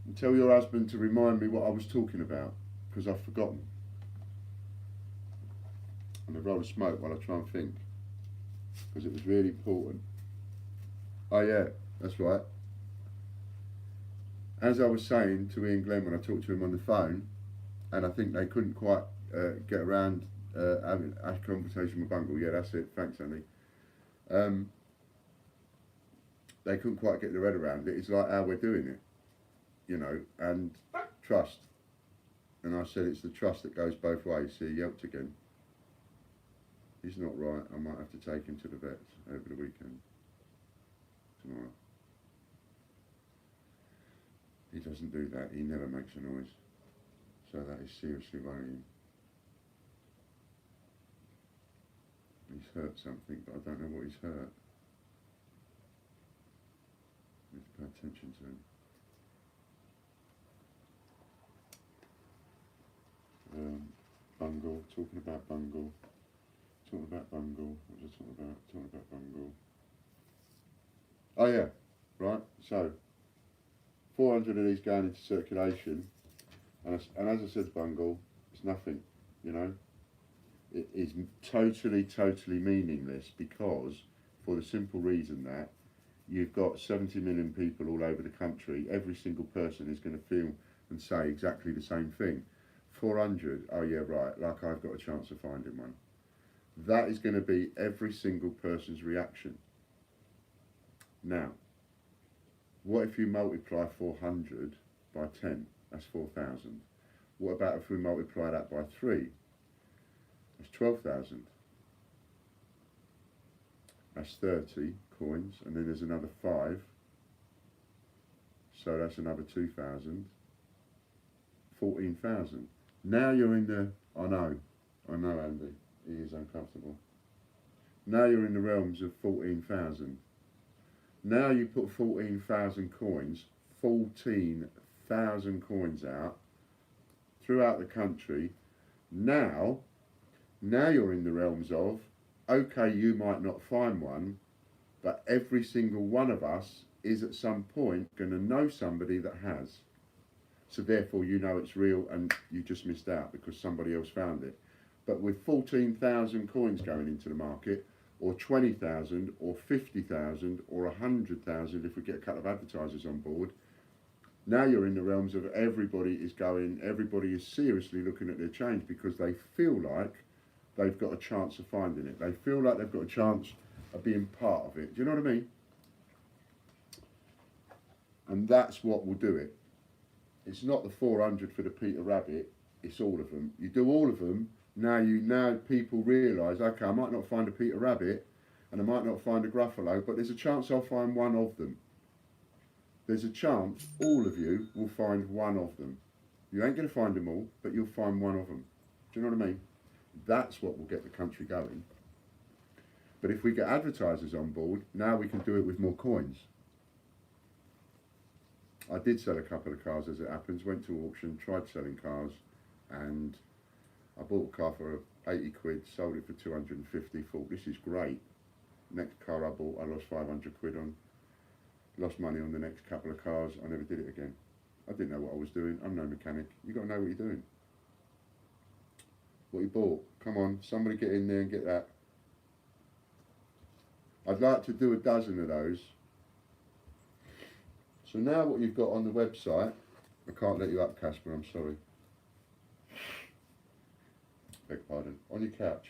And tell your husband to remind me what I was talking about, because I've forgotten. And I'd rather smoke while I try and think, because it was really important. Oh yeah, that's right. As I was saying to Ian Glenn when I talked to him on the phone, and I think they couldn't quite get around having a conversation with Bungle. Yeah, that's it. Thanks, Andy. They couldn't quite get their head around it. It's like how we're doing it, you know, and trust. And I said it's the trust that goes both ways. See, he yelped again. He's not right. I might have to take him to the vets over the weekend. Tomorrow. He doesn't do that. He never makes a noise. So that is seriously worrying. He's hurt something, but I don't know what he's hurt. I need to pay attention to him. Bungle, talking about Bungle. What was I talking about Bungle. Oh yeah, right, so 400 of these going into circulation, and as I said, Bungle, it's nothing, you know. It is totally meaningless, because for the simple reason that you've got 70 million people all over the country. Every single person is going to feel and say exactly the same thing. 400, oh yeah, right, like I've got a chance of finding one. That is going to be every single person's reaction. Now, what if you multiply 400 by 10? That's 4,000. What about if we multiply that by 3? That's 12,000. That's 30 coins, and then there's another 5. So that's another 2,000. 14,000. Now you're in the, I know Andy, he is uncomfortable. Now you're in the realms of 14,000. Now you put 14,000 coins, 14,000 coins out throughout the country. Now you're in the realms of, okay, you might not find one, but every single one of us is at some point going to know somebody that has. So therefore you know it's real, and you just missed out because somebody else found it. But with 14,000 coins going into the market, or 20,000, or 50,000, or 100,000 if we get a couple of advertisers on board, now you're in the realms of everybody is seriously looking at their change, because they feel like they've got a chance of finding it. They feel like they've got a chance of being part of it. Do you know what I mean? And that's what will do it. It's not the 400 for the Peter Rabbit, it's all of them. You do all of them, now people realise, okay, I might not find a Peter Rabbit, and I might not find a Gruffalo, but there's a chance I'll find one of them. There's a chance all of you will find one of them. You ain't going to find them all, but you'll find one of them. Do you know what I mean? That's what will get the country going. But if we get advertisers on board, now we can do it with more coins. I did sell a couple of cars as it happens, went to auction, tried selling cars, and I bought a car for 80 quid, sold it for 250, thought this is great. Next car I bought, I lost 500 quid on. lost money on the next couple of cars. I never did it again. I didn't know what I was doing. I'm no mechanic. You got to know what you're doing. What you bought. Come on, somebody get in there and get that. I'd like to do a dozen of those. So now what you've got on the website, I can't let you up, Casper, I'm sorry. Beg pardon. On your couch.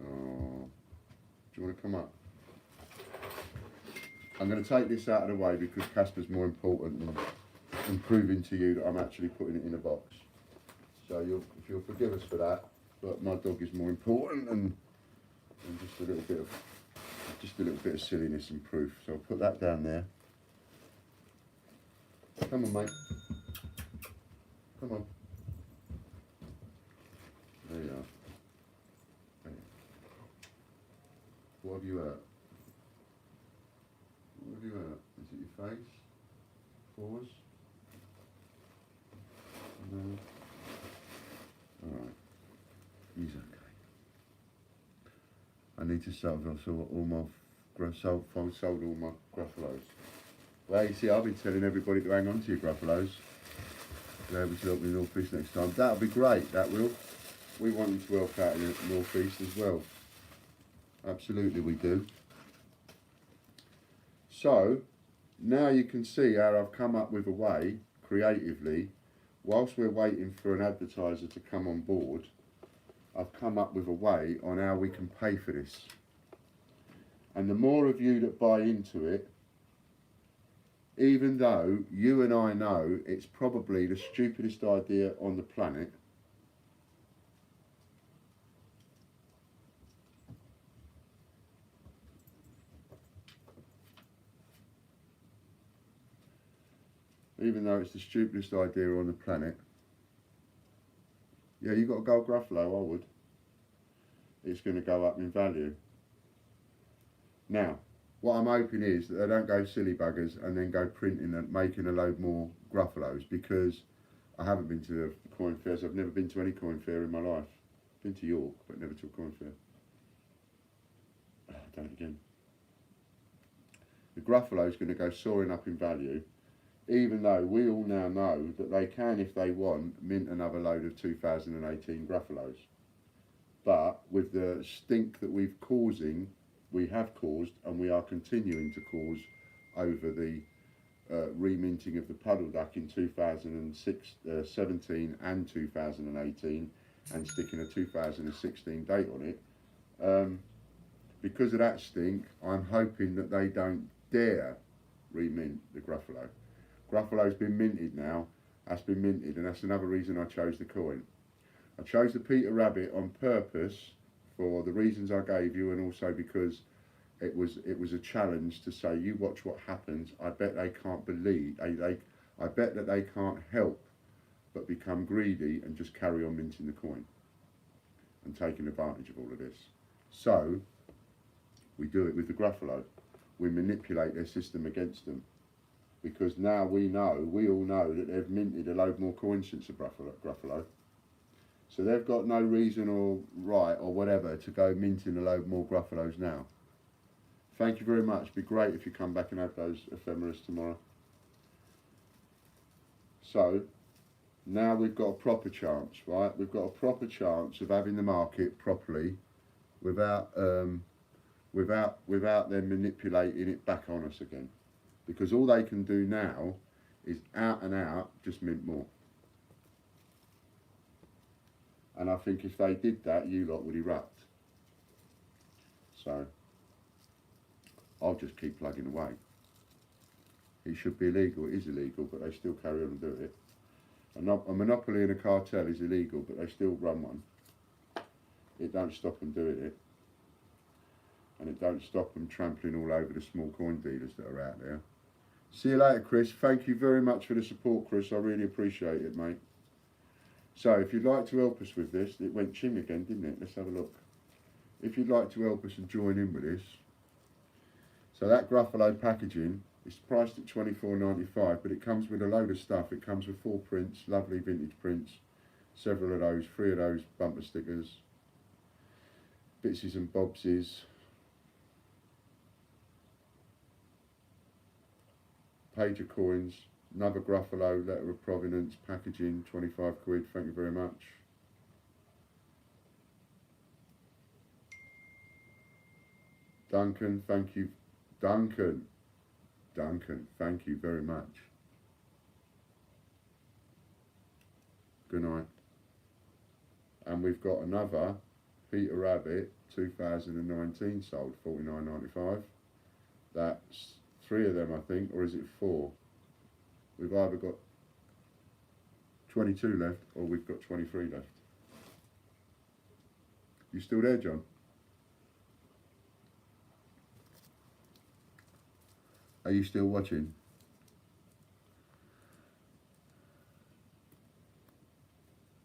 Oh, do you want to come up? I'm going to take this out of the way because Casper's more important than proving to you that I'm actually putting it in a box. So if you'll forgive us for that, but my dog is more important and just a little bit of silliness and proof. So I'll put that down there. Come on, mate. Come on. There you are. There. What have you hurt? What have you hurt? Is it your face? Paws? No. Alright. He's okay. I need to sold all my sold all my Gruffalos. Well, you see, I've been telling everybody to hang on to your Gruffalos. They're able to help me in the North East next time. That'll be great, that will. We want you to help out in the North East as well. Absolutely we do. So, now you can see how I've come up with a way, creatively, whilst we're waiting for an advertiser to come on board, I've come up with a way on how we can pay for this. And the more of you that buy into it, even though you and I know it's probably the stupidest idea on the planet, on the planet, yeah, you got a gold Gruffalo, I would. It's going to go up in value. Now, what I'm hoping is that they don't go silly buggers and then go printing and making a load more Gruffalos, because I haven't been to the coin fairs. I've never been to any coin fair in my life. Been to York, but never to a coin fair. Done it again. The Gruffalo's going to go soaring up in value, even though we all now know that they can, if they want, mint another load of 2018 Gruffalos. But with the stink that we have caused, and we are continuing to cause over the reminting of the puddle duck in 2017 and 2018, and sticking a 2016 date on it, because of that stink, I'm hoping that they don't dare remint the Gruffalo. Gruffalo's been minted now. That's been minted, and that's another reason I chose the coin. I chose the Peter Rabbit on purpose for the reasons I gave you, and also because it was a challenge to say, you watch what happens. I bet they can't believe, I bet that they can't help but become greedy and just carry on minting the coin and taking advantage of all of this. So we do it with the Gruffalo. We manipulate their system against them, because now we all know that they've minted a load more coins since the Gruffalo. So they've got no reason or right or whatever to go minting a load more Gruffalos now. Thank you very much. It'd be great if you come back and have those ephemeras tomorrow. So now we've got a proper chance, right? We've got a proper chance of having the market properly without them manipulating it back on us again. Because all they can do now is out and out just mint more. And I think if they did that, you lot would erupt. So I'll just keep plugging away. It should be illegal. It is illegal, but they still carry on and do it. A monopoly and a cartel is illegal, but they still run one. It don't stop them doing it. And it don't stop them trampling all over the small coin dealers that are out there. See you later, Chris. Thank you very much for the support, Chris. I really appreciate it, mate. So if you'd like to help us with this, it went ching again, didn't it? Let's have a look. If you'd like to help us and join in with this. So that Gruffalo packaging is priced at $24.95, but it comes with a load of stuff. It comes with 4 prints, lovely vintage prints, several of those, 3 of those bumper stickers, bitses and bobses, page of coins, another Gruffalo, letter of provenance, packaging, 25 quid, thank you very much. Duncan, thank you. Duncan, thank you very much. Good night. And we've got another Peter Rabbit 2019 sold, $49.95. That's 3 of them, I think, or is it 4? We've either got 22 left or we've got 23 left. You still there, John? Are you still watching?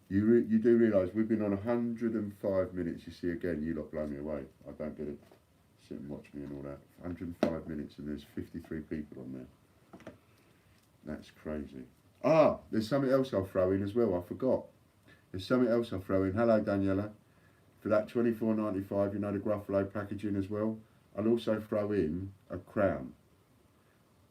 You do realise we've been on 105 minutes. You see, again, you lot blow me away. I don't get it. Sit and watch me and all that. 105 minutes and there's 53 people on there. That's crazy. Ah, there's something else I'll throw in as well. I forgot. There's something else I'll throw in. Hello, Daniela. For that $24.95, you know, the Gruffalo packaging as well. I'll also throw in a crown.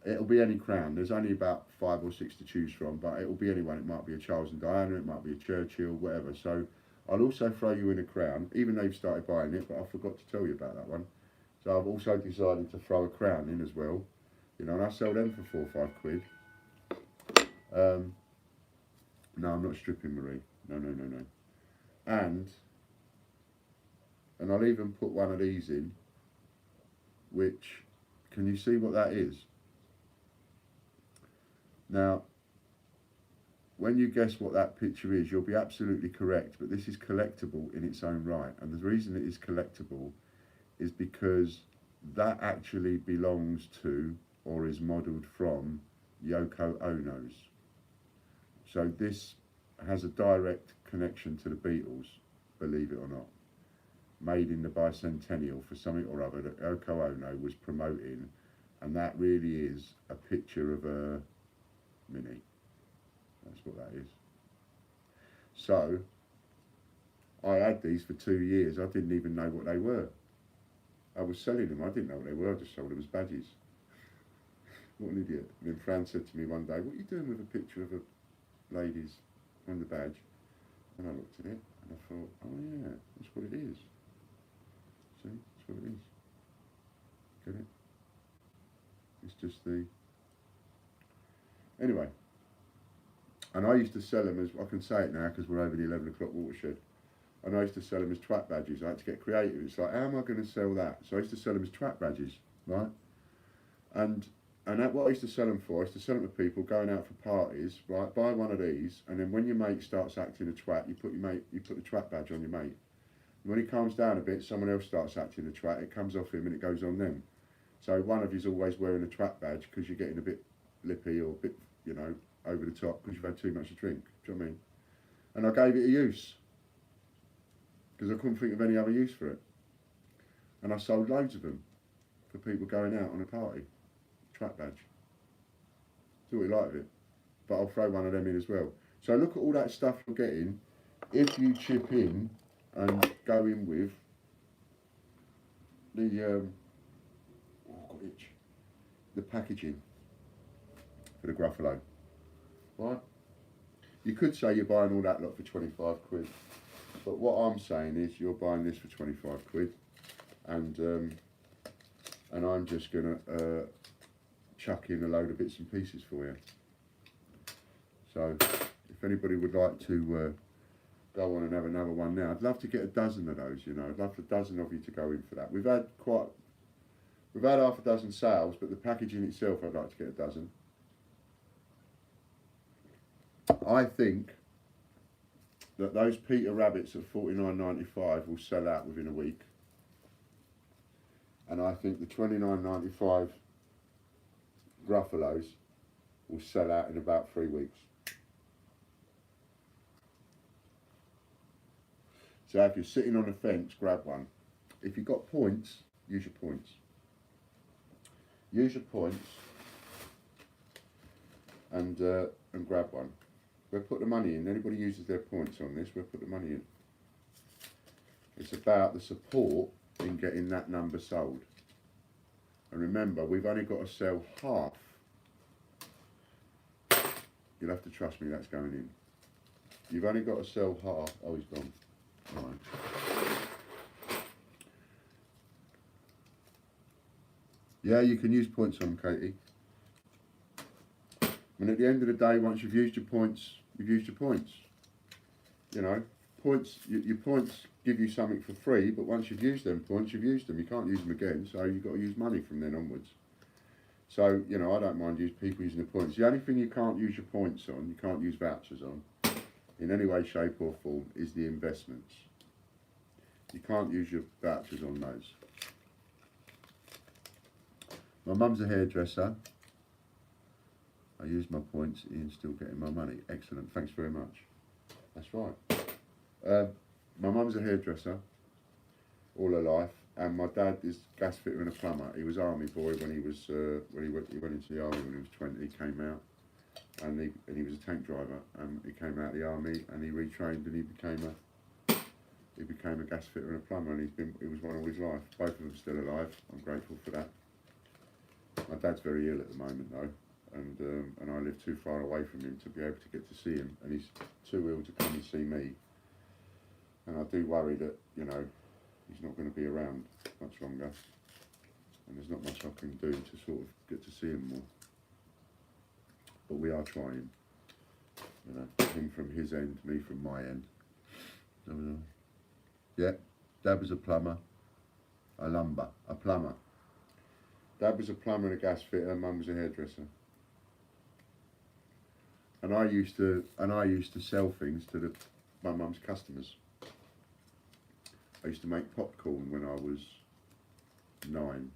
It'll be any crown. There's only about 5 or 6 to choose from, but it'll be anyone. It might be a Charles and Diana, it might be a Churchill, whatever. So I'll also throw you in a crown, even though you've started buying it, but I forgot to tell you about that one. So I've also decided to throw a crown in as well. You know, and I sell them for 4 or 5 quid. No, I'm not stripping, Marie. No. And I'll even put one of these in, which, can you see what that is? Now, when you guess what that picture is, you'll be absolutely correct, but this is collectible in its own right. And the reason it is collectible is because that actually belongs to, or is modelled from, Yoko Ono's. So this has a direct connection to the Beatles, believe it or not. Made in the bicentennial for something or other that Yoko Ono was promoting, and that really is a picture of a Mini. That's what that is. So I had these for 2 years. I didn't even know what they were. I was selling them. I didn't know what they were. I just sold them as badges. What an idiot. And then Fran said to me one day, "What are you doing with a picture of a lady's on the badge?" And I looked at it and I thought, oh yeah, that's what it is. See, that's what it is. Get it? It's just the... Anyway, and I used to sell them as, I can say it now because we're over the 11 o'clock watershed, and I used to sell them as twat badges. I had to get creative. It's like, how am I going to sell that? So I used to sell them as twat badges, right? And that, what I used to sell them for, I used to sell them to people going out for parties, right? Buy one of these, and then when your mate starts acting a twat, you put the twat badge on your mate. And when he calms down a bit, someone else starts acting a twat, it comes off him and it goes on them. So one of you's always wearing a twat badge because you're getting a bit lippy or a bit, you know, over the top because you've had too much to drink. Do you know what I mean? And I gave it a use because I couldn't think of any other use for it. And I sold loads of them for people going out on a party. Twat badge. Do what you like of it. But I'll throw one of them in as well. So look at all that stuff you're getting. If you chip in and go in with the oh, got itch. The packaging for the Gruffalo. Right? You could say you're buying all that lot for 25 quid. But what I'm saying is you're buying this for 25 quid. And I'm just going to chuck in a load of bits and pieces for you. So if anybody would like to go on and have another one now, I'd love to get a dozen of those, you know. I'd love a dozen of you to go in for that. We've had half a dozen sales, but the packaging itself, I'd like to get a dozen. I think that those Peter Rabbits at $49.95 will sell out within a week. And I think the $29.95 Gruffalos will sell out in about 3 weeks. So if you're sitting on the fence, grab one. If you've got points, use your points. Use your points and grab one. We'll put the money in. Anybody uses their points on this, we'll put the money in. It's about the support in getting that number sold. And remember, we've only got to sell half You'll have to trust me, that's going in. You've only got to sell half. Oh, he's gone. Right. Yeah, you can use points on them, Katie. And at the end of the day, once you've used your points, you've used your points. You know, points. Your points give you something for free, but once you've used them points, you've used them. You can't use them again, so you've got to use money from then onwards. So, you know, I don't mind people using the points. The only thing you can't use your points on, you can't use vouchers on, in any way, shape or form, is the investments. You can't use your vouchers on those. My mum's a hairdresser. I use my points, Ian's still getting my money. Excellent, thanks very much. That's right. My mum's a hairdresser all her life, and my dad is gas fitter and a plumber. He was army boy when he was he went into the army when he was 20. He came out, and he was a tank driver. And he came out of the army and he retrained and he became a gas fitter and a plumber. And he was one all his life. Both of them are still alive. I'm grateful for that. My dad's very ill at the moment though, and I live too far away from him to be able to get to see him, and he's too ill to come and see me. And I do worry that, you know, he's not going to be around much longer, and there's not much I can do to sort of get to see him more. But we are trying, you know, him from his end, me from my end. So, yeah, Dad was a plumber, a plumber. Dad was a plumber and a gas fitter, Mum was a hairdresser. And I used to sell things to my mum's customers. I used to make popcorn when I was 9.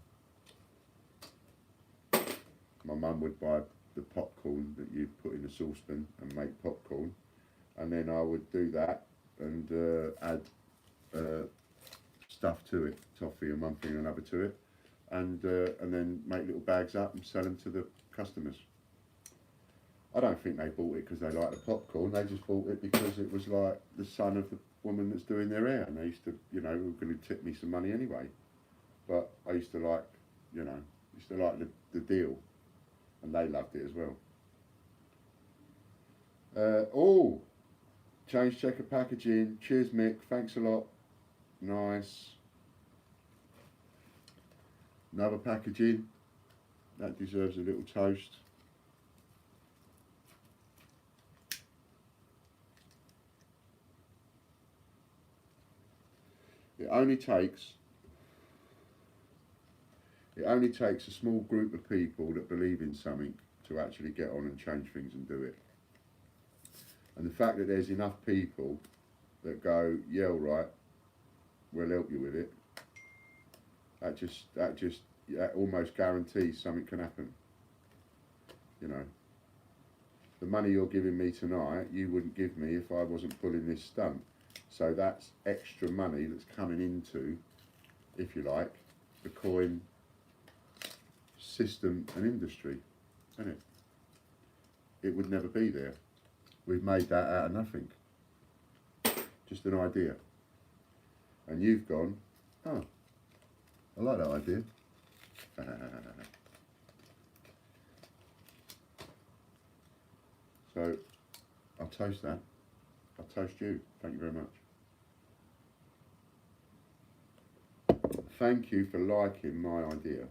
My mum would buy the popcorn that you put in a saucepan and make popcorn, and then I would do that and add stuff to it, toffee and one thing and another to it, and then make little bags up and sell them to the customers. I don't think they bought it because they liked the popcorn. They just bought it because it was like the son of the woman that's doing their hair, and they used to, you know, were going to tip me some money anyway. But I used to like, you know, the deal, and they loved it as well. Oh, change checker packaging. Cheers, Mick. Thanks a lot. Nice. Another packaging. That deserves a little toast. It only takes a small group of people that believe in something to actually get on and change things and do it. And the fact that there's enough people that go, yeah, all right, we'll help you with it, that almost guarantees something can happen. You know, the money you're giving me tonight, you wouldn't give me if I wasn't pulling this stunt. So that's extra money that's coming into, if you like, the coin system and industry, isn't it? It would never be there. We've made that out of nothing. Just an idea. And you've gone, oh, I like that idea. So, I'll toast that. I'll toast you. Thank you very much. Thank you for liking my idea.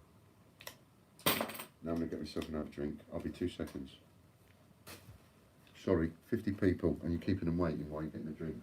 Now I'm going to get myself another drink. I'll be 2 seconds. Sorry, 50 people and you're keeping them waiting while you're getting a drink.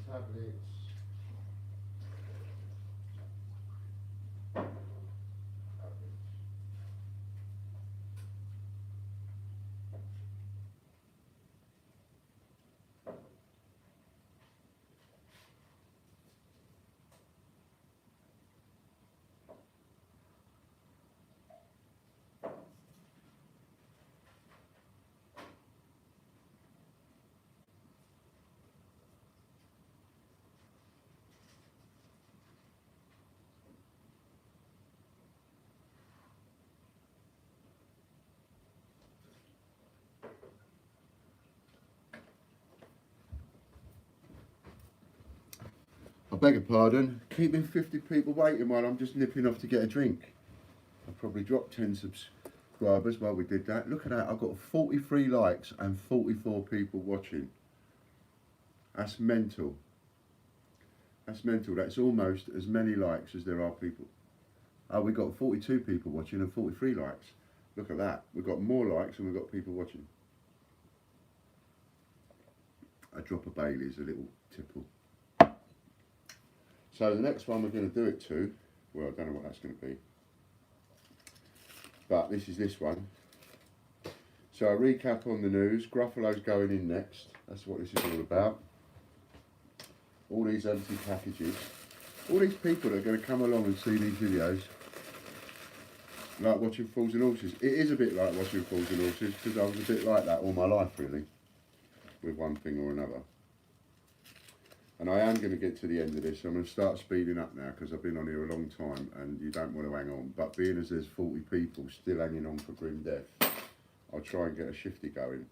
Tablets. beg your pardon, keeping 50 people waiting while I'm just nipping off to get a drink. I probably dropped 10 subscribers while we did that. Look at that, I've got 43 likes and 44 people watching. That's mental. That's mental. That's almost as many likes as there are people. Oh, we got 42 people watching and 43 likes. Look at that. We've got more likes and we've got people watching. A drop of Bailey's, a little tipple. So the next one we're going to do it to, well, I don't know what that's going to be. But this is this one. So a recap on the news. Gruffalo's going in next. That's what this is all about. All these empty packages. All these people that are going to come along and see these videos, like watching Fools and Horses. It is a bit like watching Fools and Horses because I was a bit like that all my life really, with one thing or another. And I am going to get to the end of this. So I'm going to start speeding up now because I've been on here a long time and you don't want to hang on. But being as there's 40 people still hanging on for grim death, I'll try and get a shifty going.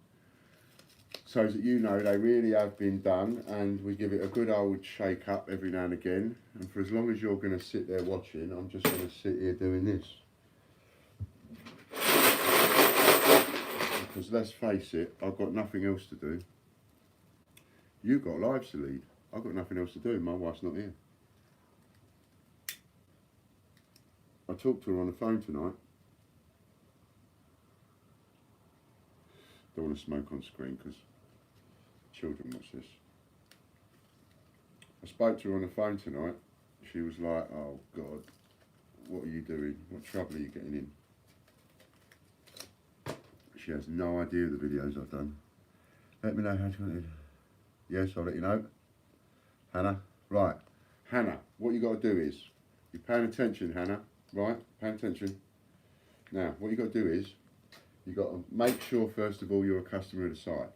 So that you know they really have been done, and we give it a good old shake up every now and again. And for as long as you're going to sit there watching, I'm just going to sit here doing this. Because let's face it, I've got nothing else to do. You've got lives to lead. I've got nothing else to do. My wife's not here. I talked to her on the phone tonight. Don't want to smoke on screen because children watch this. I spoke to her on the phone tonight. She was like, oh God, what are you doing? What trouble are you getting in? She has no idea the videos I've done. Let me know how you want it. Yes, I'll let you know. Hannah, right. Hannah, what you got to do is, you're paying attention, Hannah, right? Paying attention. Now, what you got to do is, you've got to make sure, first of all, you're a customer of the site.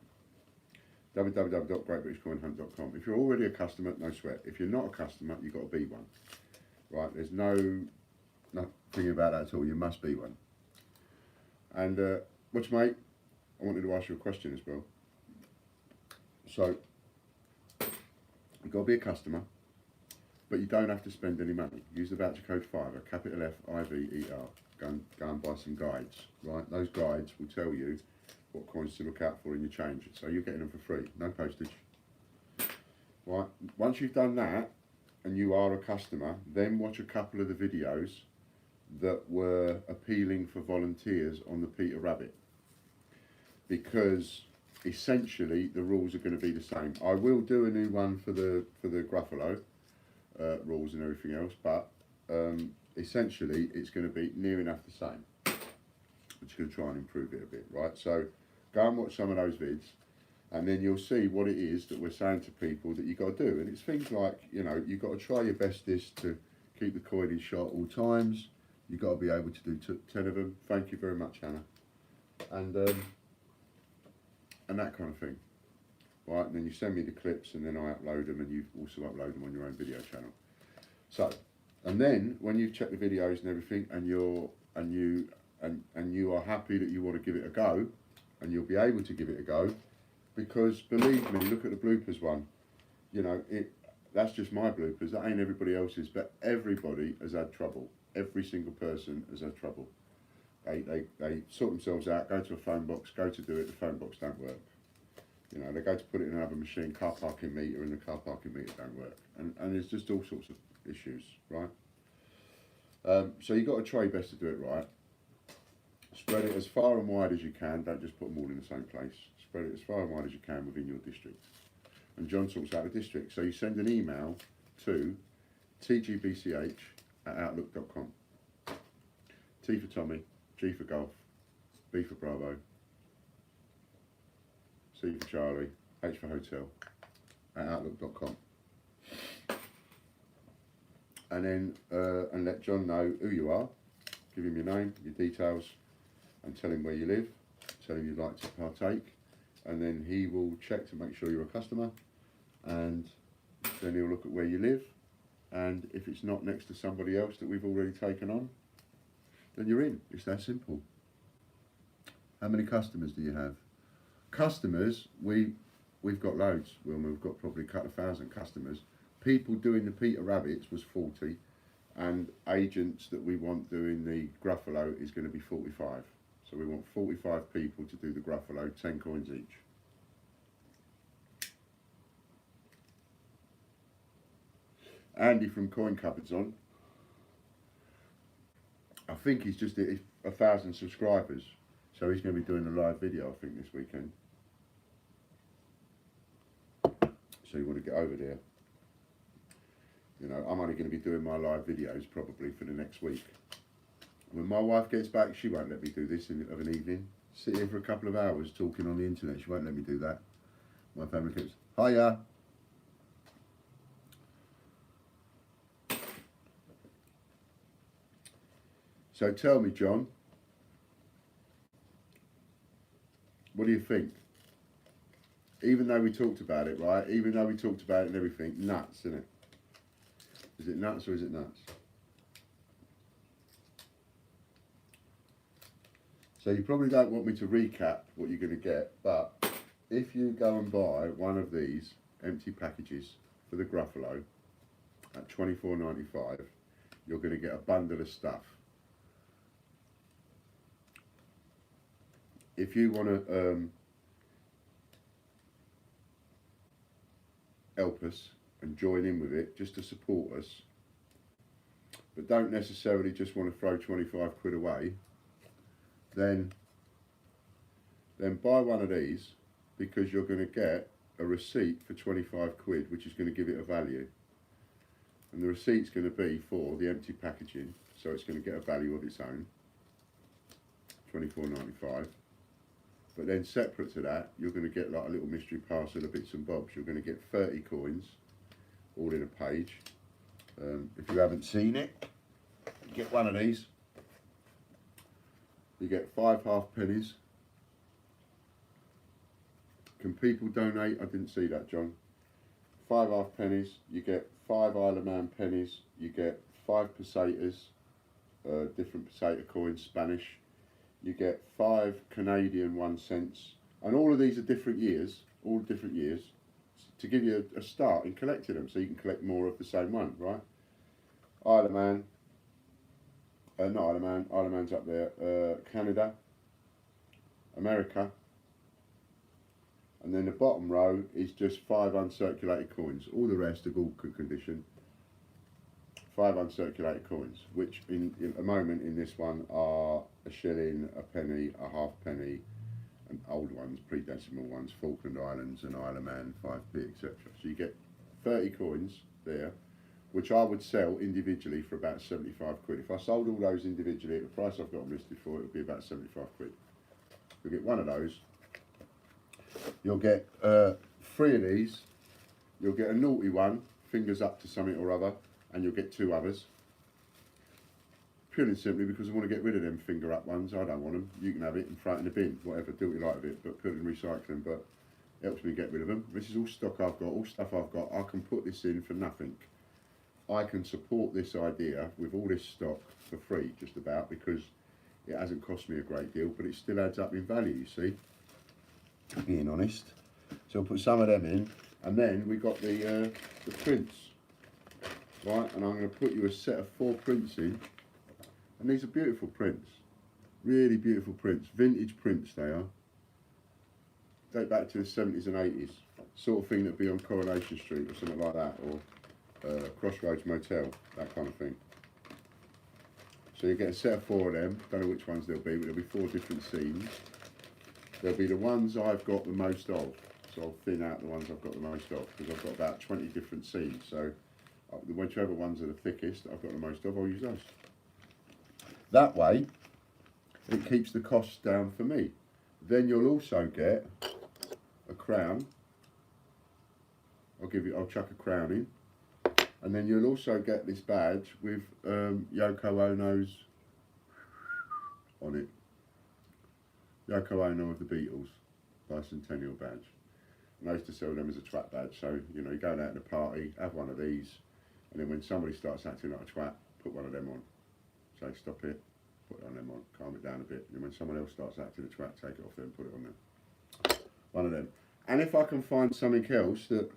www.greatbritishcoinhunt.com. If you're already a customer, no sweat. If you're not a customer, you've got to be one. Right, there's nothing about that at all. You must be one. And, what's mate? I wanted to ask you a question as well. So, you've got to be a customer, but you don't have to spend any money. Use the voucher code FIVER, capital F-I-V-E-R. Go and buy some guides, right? Those guides will tell you what coins to look out for in your change. So you're getting them for free, no postage. Right, once you've done that, and you are a customer, then watch a couple of the videos that were appealing for volunteers on the Peter Rabbit. Because essentially the rules are going to be the same. I will do a new one for the Gruffalo rules and everything else, but essentially it's going to be near enough the same. I'm just going to try and improve it a bit, right? So go and watch some of those vids, and then you'll see what it is that we're saying to people that you've got to do. And it's things like, you know, you've got to try your bestest to keep the coin in shot all times. You've got to be able to do 10 of them. Thank you very much, Hannah. And that kind of thing. Right, and then you send me the clips and then I upload them, and you also upload them on your own video channel. So, and then when you've checked the videos and everything, and you are happy that you want to give it a go, and you'll be able to give it a go, because believe me, look at the bloopers one. You know, that's just my bloopers. That ain't everybody else's, but everybody has had trouble. Every single person has had trouble. They sort themselves out, go to a phone box, go to do it, the phone box don't work. You know, they go to put it in another machine, car parking meter, and the car parking meter don't work. And there's just all sorts of issues, right? So you've got to try your best to do it right. Spread it as far and wide as you can. Don't just put them all in the same place. Spread it as far and wide as you can within your district. And John sorts out the district. So you send an email to TGBCH@outlook.com. T for Tommy, G for Golf, B for Bravo, C for Charlie, H for Hotel, @outlook.com. And then and let John know who you are. Give him your name, your details, and tell him where you live. Tell him you'd like to partake, and then he will check to make sure you're a customer, and then he'll look at where you live, and if it's not next to somebody else that we've already taken on, then you're in. It's that simple. How many customers do you have? Customers, we've got loads. Well, we've got probably a couple of thousand customers. people doing the Peter Rabbits was 40, and agents that we want doing the Gruffalo is going to be 45. So we want 45 people to do the Gruffalo, 10 coins each. Andy from Coin Cupboard's on. I think he's just at 1,000 subscribers, so he's going to be doing a live video, I think, this weekend. So you want to get over there. You know, I'm only going to be doing my live videos probably for the next week. When my wife gets back, she won't let me do this of an evening. Sit here for a couple of hours talking on the internet. She won't let me do that. My family keeps, hiya. So tell me, John, what do you think? Even though we talked about it, right? Even though we talked about it and everything, nuts, isn't it? Is it nuts or is it nuts? So you probably don't want me to recap what you're going to get, but if you go and buy one of these empty packages for the Gruffalo at $24.95, you're going to get a bundle of stuff. If you want to help us and join in with it, just to support us, but don't necessarily just want to throw 25 quid away, then buy one of these, because you're going to get a receipt for 25 quid, which is going to give it a value. And the receipt's going to be for the empty packaging, so it's going to get a value of its own, $24.95. But then separate to that, you're going to get like a little mystery parcel of bits and bobs. You're going to get 30 coins, all in a page. If you haven't seen it, get one of these. You get 5 halfpennies. Can people donate? I didn't see that, John. 5 halfpennies. You get 5 Isle of Man pennies. You get 5 pesetas, different peseta coins, Spanish. You get 5 Canadian 1 cents, and all of these are different years, all different years, to give you a start in collecting them, so you can collect more of the same one, right? Isle of Man, not Isle of Man, Isle of Man's up there, Canada, America, and then the bottom row is just 5 uncirculated coins. All the rest are good condition. 5 uncirculated coins, which in a moment in this one are a shilling, a penny, a halfpenny, and old ones, pre-decimal ones, Falkland Islands and Isle of Man, 5p, etc. So you get 30 coins there, which I would sell individually for about 75 quid. If I sold all those individually at the price I've got them listed for, it would be about 75 quid. You'll get one of those. You'll get 3 of these. You'll get a naughty one, fingers up to something or other, and you'll get 2 others. Purely and simply because I want to get rid of them finger up ones. I don't want them. You can have it and throw it in the bin, whatever, do what you like with it, but put it in recycling, but it helps me get rid of them. This is all stock I've got, all stuff I've got. I can put this in for nothing. I can support this idea with all this stock for free, just about, because it hasn't cost me a great deal, but it still adds up in value, you see, being honest. So I'll put some of them in, and then we got the prints. Right, and I'm going to put you a set of 4 prints in, and these are beautiful prints, really beautiful prints, vintage prints they are, date back to the 70s and 80s, sort of thing that'd be on Coronation Street or something like that, or Crossroads Motel, that kind of thing. So you get a set of 4 of them, don't know which ones they'll be, but there'll be 4 different scenes. They'll be the ones I've got the most of, so I'll thin out the ones I've got the most of, because I've got about 20 different scenes, so whichever ones are the thickest I've got the most of, I'll use those. That way, it keeps the costs down for me. Then you'll also get a crown. I'll chuck a crown in. And then you'll also get this badge with Yoko Ono's on it. Yoko Ono of the Beatles, bicentennial badge. And I used to sell them as a twat badge, so you know, you're going out in a party, have one of these, and then when somebody starts acting like a twat, put one of them on. Say, stop it, put one of them on, calm it down a bit, and then when someone else starts acting a twat, take it off them, put it on them. One of them. And if I can find something else that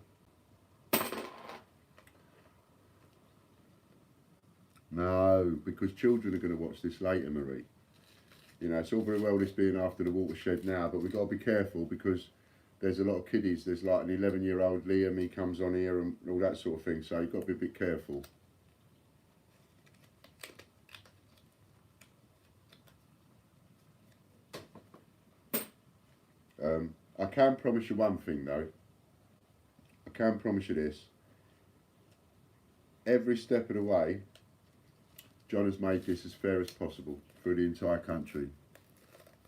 No, because children are going to watch this later, Marie. You know, it's all very well this being after the watershed now, but we've got to be careful because there's a lot of kiddies. There's like an 11-year-old Liam, he comes on here and all that sort of thing, so you've got to be a bit careful. I can promise you one thing though. I can promise you this. Every step of the way, John has made this as fair as possible through the entire country.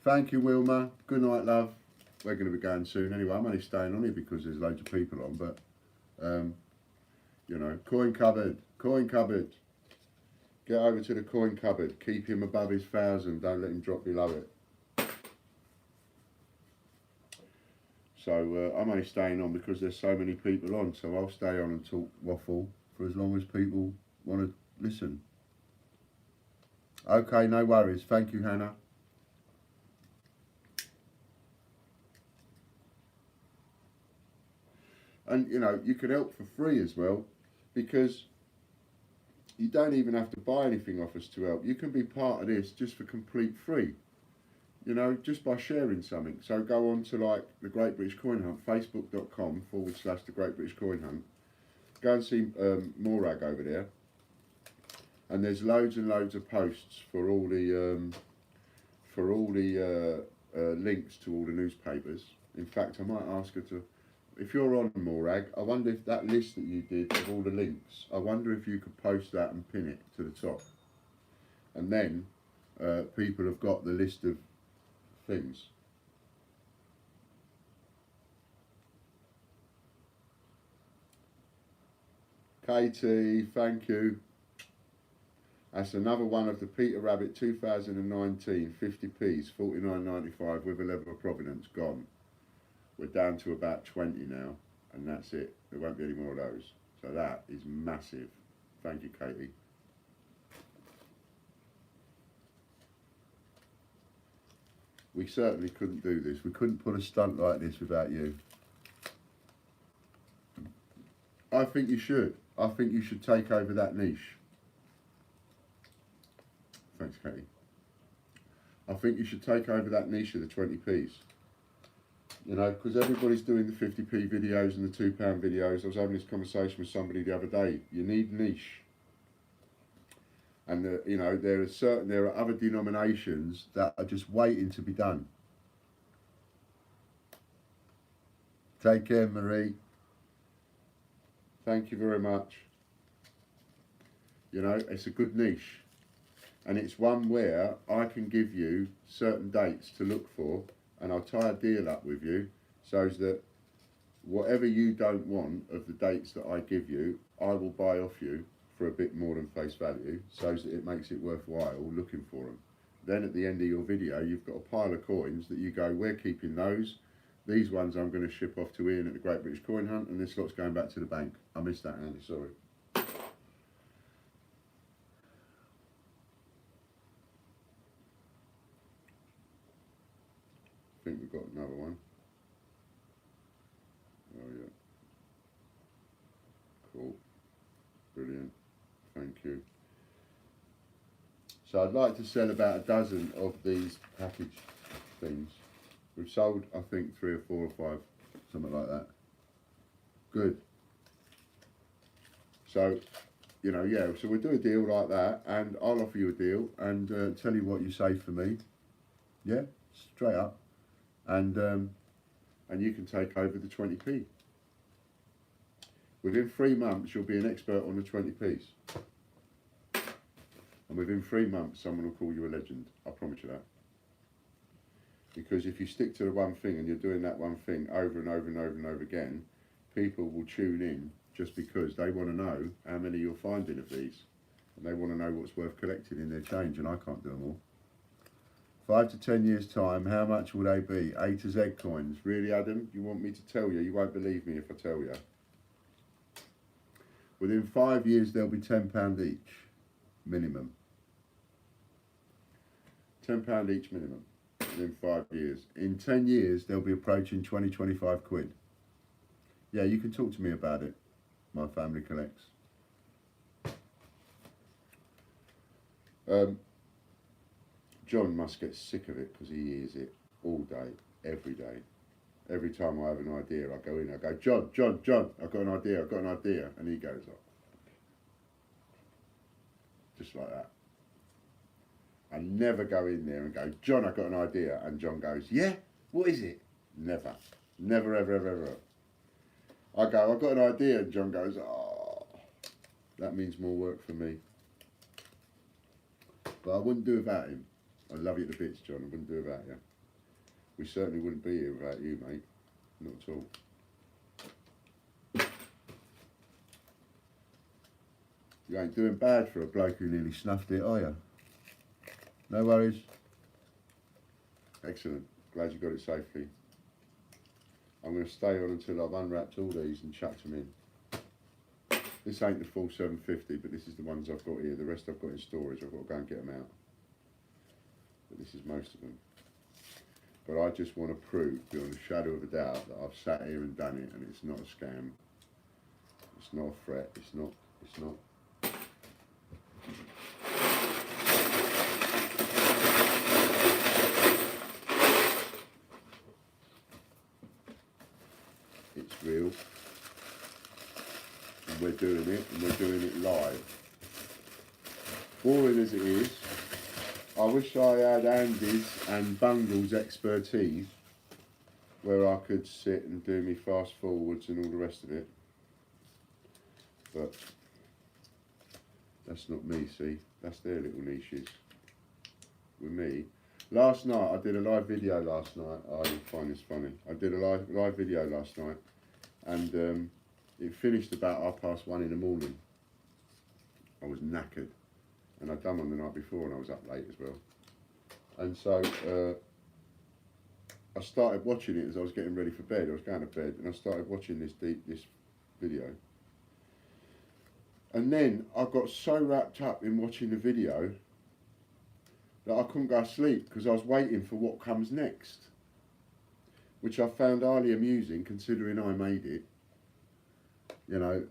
Thank you, Wilma. Good night, love. We're going to be going soon anyway. I'm only staying on here because there's loads of people on, but, you know, coin cupboard, coin cupboard. Get over to the coin cupboard. Keep him above his 1,000. Don't let him drop below it. So I'm only staying on because there's so many people on, so I'll stay on and talk waffle for as long as people want to listen. Okay, no worries. Thank you, Hannah. And, you know, you can help for free as well, because you don't even have to buy anything off us to help. You can be part of this just for complete free, you know, just by sharing something. So go on to like the Great British Coin Hunt, facebook.com/the Great British Coin Hunt. Go and see Morag over there. And there's loads and loads of posts for all the links to all the newspapers. In fact, I might ask her to, if you're on Morag, I wonder if that list that you did of all the links, I wonder if you could post that and pin it to the top. And then people have got the list of things. Katie, thank you. That's another one of the Peter Rabbit 2019 50p's, 49.95 with a level of provenance gone. We're down to about 20 now, and that's it. There won't be any more of those. So that is massive. Thank you, Katie. We certainly couldn't do this. We couldn't put a stunt like this without you. I think you should. I think you should take over that niche. Thanks, Katie. I think you should take over that niche of the 20p's. You know, because everybody's doing the 50p videos and the £2 videos. I was having this conversation with somebody the other day. You need niche. And, you know, there are other denominations that are just waiting to be done. Take care, Marie. Thank you very much. You know, it's a good niche. And it's one where I can give you certain dates to look for, and I'll tie a deal up with you so that whatever you don't want of the dates that I give you, I will buy off you for a bit more than face value, so that it makes it worthwhile looking for them. Then at the end of your video, you've got a pile of coins that you go, we're keeping those. These ones I'm going to ship off to Ian at the Great British Coin Hunt, and this lot's going back to the bank. I missed that, Andy, sorry. I think we've got another one. Oh yeah. Cool. Brilliant. Thank you. So I'd like to sell about a dozen of these package things. We've sold, I think, 3 or 4 or 5, something like that. Good. So, you know, yeah, so we'll do a deal like that, and I'll offer you a deal and tell you what you say for me. Yeah, straight up. And you can take over the 20p. Within 3 months, you'll be an expert on the 20p's. And within 3 months, someone will call you a legend. I promise you that. Because if you stick to the one thing and you're doing that one thing over and over and over and over again, people will tune in just because they want to know how many you're finding of these. And they want to know what's worth collecting in their change, and I can't do them all. 5 to 10 years time, how much will they be? A to Z coins. Really, Adam? You want me to tell you? You won't believe me if I tell you. Within 5 years, they'll be £10 each, minimum. £10 each minimum, within 5 years. In 10 years, they'll be approaching 20, 25 quid. Yeah, you can talk to me about it. My family collects. John must get sick of it because he hears it all day, every day. Every time I have an idea, I go in, I go, John, John, John, I've got an idea, I've got an idea. And he goes, oh. Just like that. I never go in there and go, John, I've got an idea. And John goes, yeah, what is it? Never. Never, ever, ever, ever. I go, I've got an idea. And John goes, oh, that means more work for me. But I wouldn't do without him. I love you to bits, John. I wouldn't do without you. We certainly wouldn't be here without you, mate. Not at all. You ain't doing bad for a bloke who nearly snuffed it, are you? No worries. Excellent. Glad you got it safely. I'm going to stay on until I've unwrapped all these and chucked them in. This ain't the full 750, but this is the ones I've got here. The rest I've got in storage. I've got to go and get them out. But this is most of them. But I just want to prove, beyond a shadow of a doubt, that I've sat here and done it, and it's not a scam. It's not a threat. It's not. It's real. And we're doing it, and we're doing it live. Boring as it is, I wish I had Andy's and Bungle's expertise, where I could sit and do me fast forwards and all the rest of it. But that's not me, see? That's their little niches. With me. Last night, I did a live video last night. Oh, you'll find this funny. I did a live video last night, and it finished about 1:30 in the morning. I was knackered. And I'd done one the night before and I was up late as well. And so I started watching it as I was getting ready for bed. I was going to bed and I started watching this video. And then I got so wrapped up in watching the video that I couldn't go to sleep because I was waiting for what comes next, which I found highly amusing considering I made it, you know.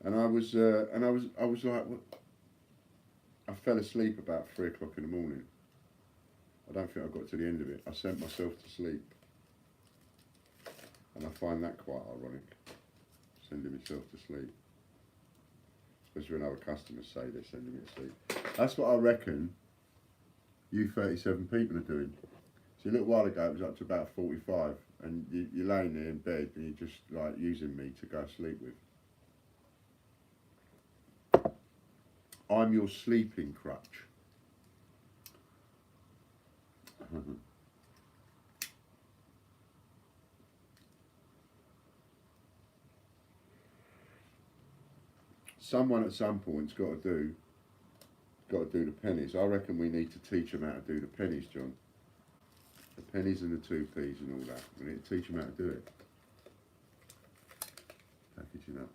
And I was like, what? I fell asleep about 3 o'clock in the morning. I don't think I got to the end of it. I sent myself to sleep. And I find that quite ironic, sending myself to sleep. Especially when other customers say they're sending me to sleep. That's what I reckon you 37 people are doing. See, a little while ago it was up to about 45 and you're laying there in bed and you're just like using me to go to sleep with. I'm your sleeping crutch. Someone at some point's got to do the pennies. I reckon we need to teach them how to do the pennies, John. The pennies and the 2p's and all that. We need to teach them how to do it. Packaging up.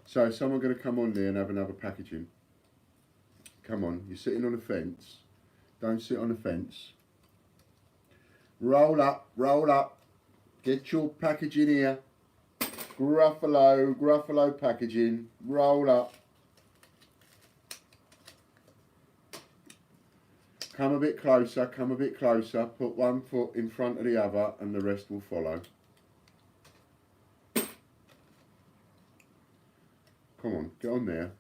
So is someone going to come on there and have another packaging? Come on, you're sitting on a fence. Don't sit on a fence. Roll up, roll up. Get your packaging here. Gruffalo packaging. Roll up. Come a bit closer, come a bit closer. Put one foot in front of the other and the rest will follow. Come on, get on there.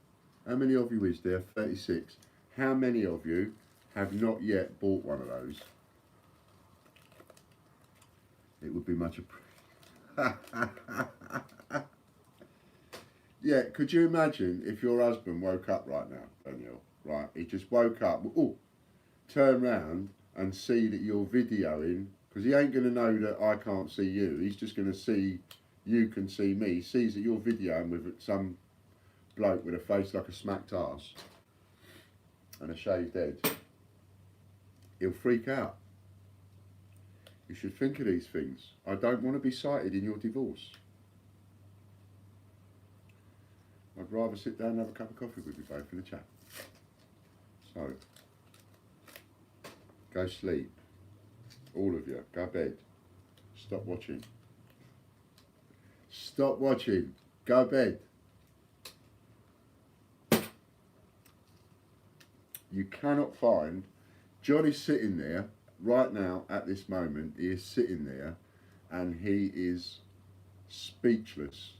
How many of you is there? 36. How many of you have not yet bought one of those? It would be much appreciated. Yeah, could you imagine if your husband woke up right now, Daniel? Right, he just woke up, turn round and see that you're videoing, because he ain't going to know that I can't see you. He's just going to see you can see me. He sees that you're videoing with some bloke with a face like a smacked arse and a shaved head. He'll freak out. You should think of these things. I don't want to be cited in your divorce. I'd rather sit down and have a cup of coffee with you both in a chat. So, go sleep. All of you, go bed. Stop watching. Stop watching. Go bed. You cannot find. John is sitting there right now at this moment. He is sitting there and he is speechless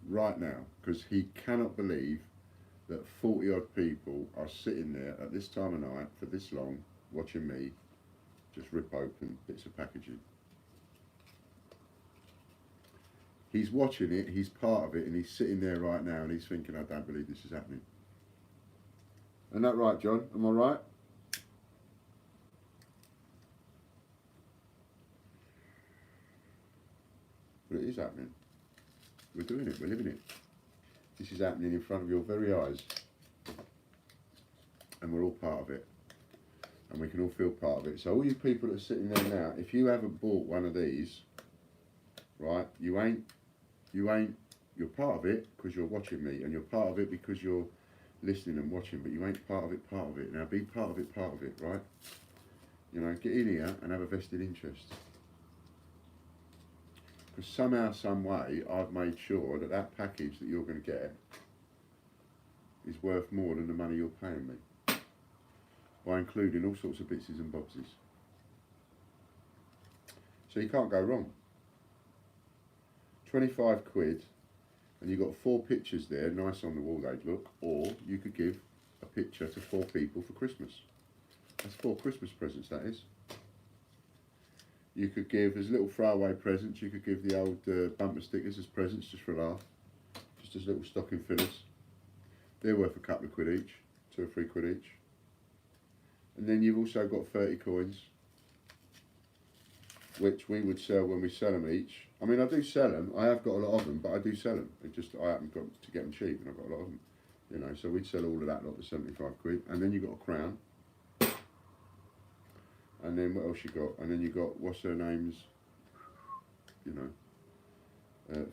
right now because he cannot believe that 40 odd people are sitting there at this time of night for this long watching me just rip open bits of packaging. He's watching it, he's part of it, and he's sitting there right now and he's thinking, I don't believe this is happening. Isn't that right, John? Am I right? But it is happening. We're doing it, we're living it. This is happening in front of your very eyes. And we're all part of it. And we can all feel part of it. So all you people that are sitting there now, if you haven't bought one of these, right, you're part of it because you're watching me, and you're part of it because you're listening and watching, but you ain't part of it. Now be part of it, right? You know, get in here and have a vested interest. Because somehow, some way, I've made sure that that package that you're going to get is worth more than the money you're paying me, by including all sorts of bitses and bobsies. So you can't go wrong. 25 quid, and you've got 4 pictures there, nice on the wall they'd look, or you could give a picture to 4 people for Christmas. That's 4 Christmas presents, that is. You could give, as little throwaway presents, you could give the old bumper stickers as presents, just for a laugh. Just as little stocking fillers. They're worth a couple of quid each, 2 or 3 quid each. And then you've also got 30 coins, which we would sell when we sell them each. I mean, I do sell them. I have got a lot of them, but I do sell them. It just, I haven't got to get them cheap, and I've got a lot of them. You know, so we'd sell all of that lot for 75 quid. And then you've got a crown. And then what else you got? And then you got, what's her name's, you know,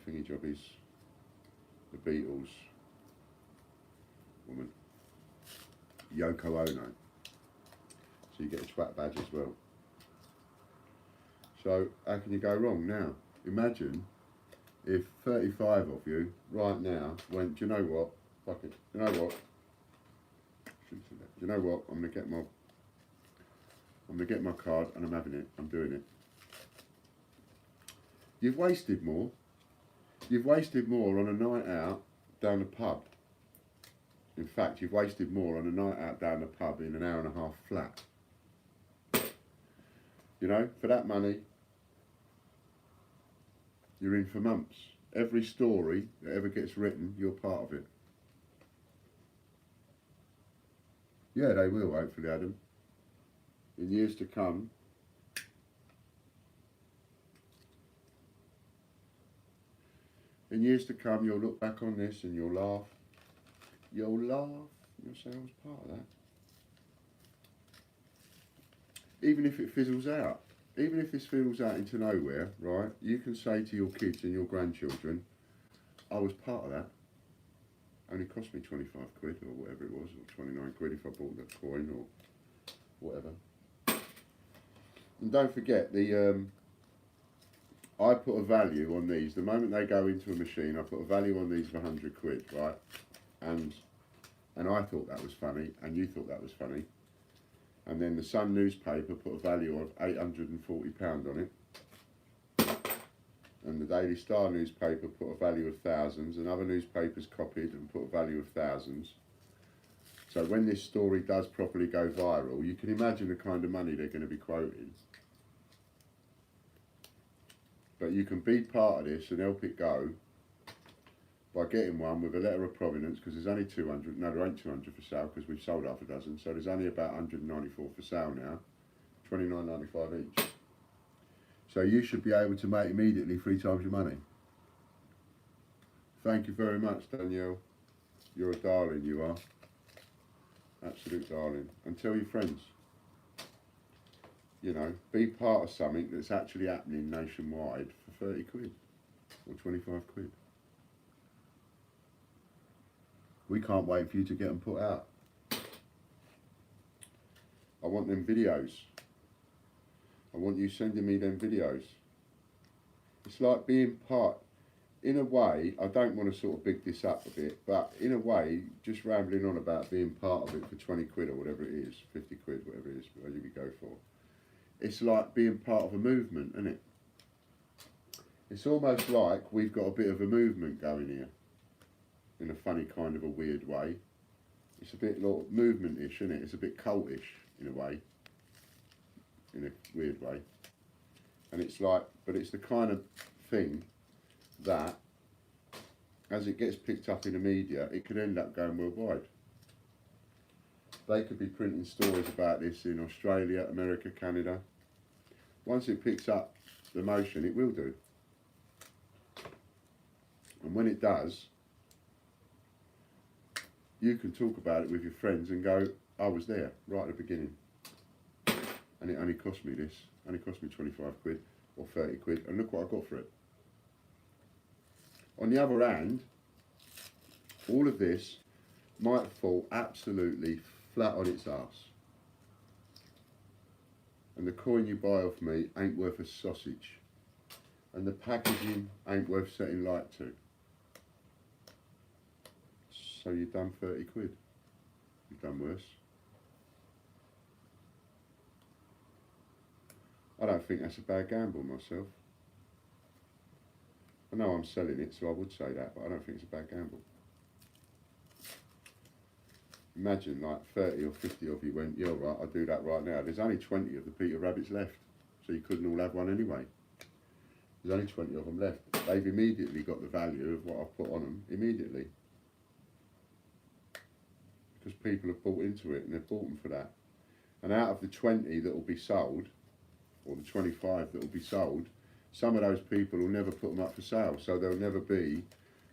thingy jobbies, the Beatles woman, Yoko Ono. So you get a twat badge as well. So how can you go wrong now? Imagine if 35 of you right now went, do you know what? Fuck it. Do you know what? Do you know what? I'm gonna get my card and I'm having it. I'm doing it. You've wasted more. You've wasted more on a night out down the pub. In fact, you've wasted more on a night out down the pub in an hour and a half flat. You know, for that money, you're in for months. Every story that ever gets written, you're part of it. Yeah, they will, hopefully, Adam. In years to come, you'll look back on this and you'll laugh. You'll laugh. You'll say, I was part of that. Even if it fizzles out. Even if this fizzles out into nowhere, right, you can say to your kids and your grandchildren, I was part of that. Only cost me 25 quid or whatever it was, or 29 quid if I bought that coin or whatever. And don't forget, I put a value on these. The moment they go into a machine, I put a value on these of 100 quid, right? And I thought that was funny, and you thought that was funny. And then the Sun newspaper put a value of £840 on it. And the Daily Star newspaper put a value of thousands, and other newspapers copied and put a value of thousands. So when this story does properly go viral, you can imagine the kind of money they're going to be quoting. But you can be part of this and help it go by getting one with a letter of provenance, because there's only 200, no there ain't 200 for sale because we've sold half a dozen, so there's only about 194 for sale now, $29.95 each. So you should be able to make immediately 3 times your money. Thank you very much, Danielle. You're a darling, you are. Absolute darling. And tell your friends. You know, be part of something that's actually happening nationwide for 30 quid or 25 quid. We can't wait for you to get them put out. I want them videos. I want you sending me them videos. It's like being part. in a way, I don't want to sort of big this up a bit, but in a way, just rambling on about being part of it for 20 quid or whatever it is, 50 quid, whatever it is, whatever you go for. It's like being part of a movement, isn't it? It's almost like we've got a bit of a movement going here, in a funny kind of a weird way. It's a bit like movement-ish, isn't it? It's a bit cultish in a way, in a weird way. And it's like, but it's the kind of thing that, as it gets picked up in the media, it could end up going worldwide. They could be printing stories about this in Australia, America, Canada. Once it picks up the motion, it will do. And when it does, you can talk about it with your friends and go, I was there right at the beginning. And it only cost me this. Only cost me 25 quid or 30 quid. And look what I got for it. On the other hand, all of this might fall absolutely flat on its arse. And the coin you buy off me ain't worth a sausage. And the packaging ain't worth setting light to. So you've done 30 quid. You've done worse. I don't think that's a bad gamble myself. I know I'm selling it, so I would say that, but I don't think it's a bad gamble. Imagine like 30 or 50 of you went, yeah, right, I'll do that right now. There's only 20 of the Peter Rabbits left, so you couldn't all have one anyway. There's only 20 of them left. They've immediately got the value of what I've put on them, immediately. Because people have bought into it and they've bought them for that. And out of the 20 that will be sold, or the 25 that will be sold, some of those people will never put them up for sale. So there'll never be,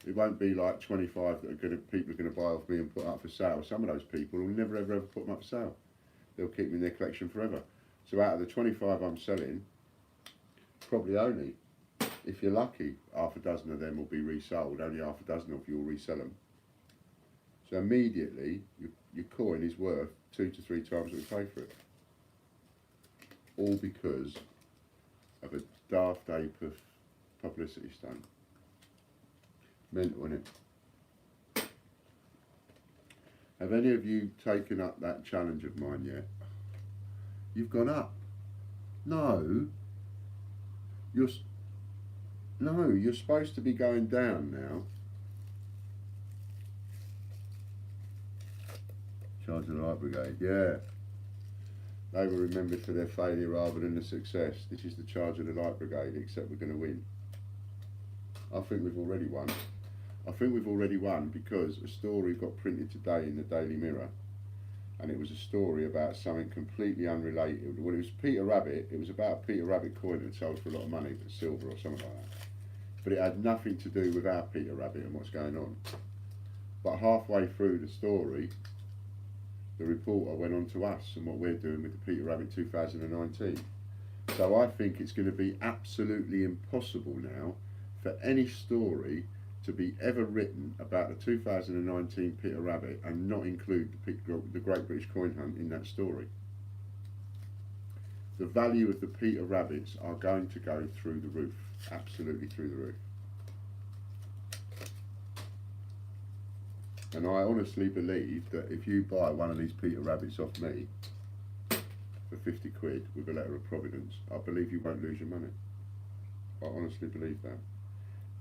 it won't be like 25 that people are going to buy off me and put up for sale. Some of those people will never ever put them up for sale. They'll keep them in their collection forever. So out of the 25 I'm selling, probably only, if you're lucky, half a dozen of them will be resold. Only half a dozen of you will resell them. So immediately, your coin is worth 2 to 3 times what you pay for it. All because of a daft ape of publicity stunt. Mental, isn't it? Have any of you taken up that challenge of mine yet? You've gone up. No. You're supposed to be going down now. Charge of the Light Brigade, yeah. They were remembered for their failure rather than the success. This is the Charge of the Light Brigade, except we're going to win. I think we've already won. I think we've already won because a story got printed today in the Daily Mirror, and it was a story about something completely unrelated. Well, it was Peter Rabbit. It was about a Peter Rabbit coin that sold for a lot of money, but silver or something like that. But it had nothing to do with our Peter Rabbit and what's going on. But halfway through the story, the reporter went on to us and what we're doing with the Peter Rabbit 2019. So I think it's going to be absolutely impossible now for any story to be ever written about the 2019 Peter Rabbit and not include the Great British Coin Hunt in that story. The value of the Peter Rabbits are going to go through the roof, absolutely through the roof. And I honestly believe that if you buy one of these Peter Rabbits off me for 50 quid with a letter of providence, I believe you won't lose your money. I honestly believe that.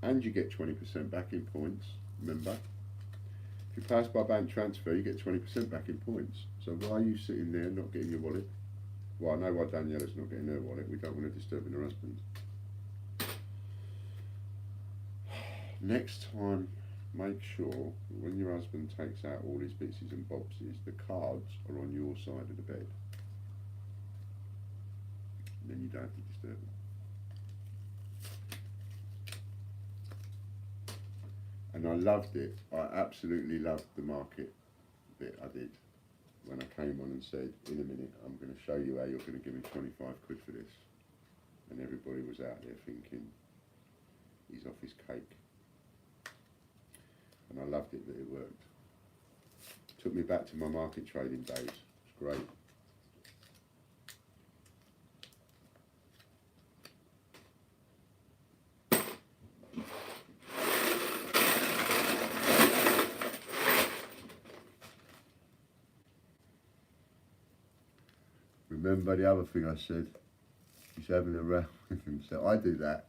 And you get 20% back in points, remember? If you pass by bank transfer, you get 20% back in points. So why are you sitting there not getting your wallet? Well, I know why Daniela's not getting her wallet. We don't want to disturb her husband. Next time, make sure when your husband takes out all his bitsies and bobsies, the cards are on your side of the bed. And then you don't have to disturb them. And I loved it. I absolutely loved the market bit I did when I came on and said, in a minute, I'm going to show you how you're going to give me 25 quid for this. And everybody was out there thinking, he's off his cake. And I loved it that it worked. Took me back to my market trading days. It's great. remember the other thing I said? He's having a row with himself. I do that.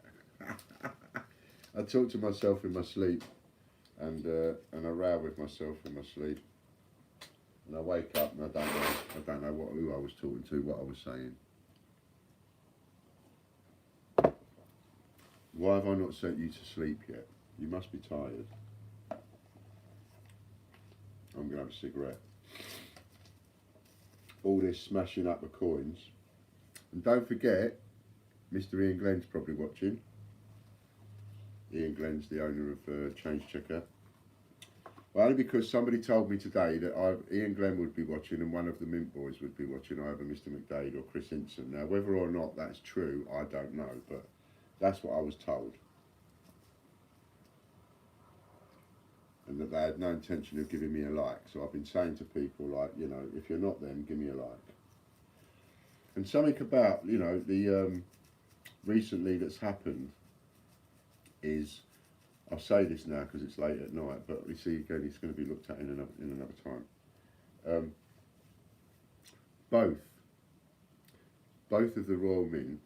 I talk to myself in my sleep, and I row with myself in my sleep. And I wake up and I don't know who I was talking to, what I was saying. Why have I not sent you to sleep yet? You must be tired. I'm going to have a cigarette. All this smashing up of coins. And don't forget, Mr. Ian Glenn's probably watching. Ian Glenn's the owner of Change Checker. Well, only because somebody told me today that Ian Glenn would be watching and one of the Mint Boys would be watching, either Mr. McDade or Chris Hinson. Now, whether or not that's true, I don't know, but that's what I was told. And that they had no intention of giving me a like. So I've been saying to people, like, you know, if you're not them, give me a like. And something about, you know, the recently that's happened is, I'll say this now because it's late at night, but we see again it's going to be looked at in another time. Both of the Royal Mint,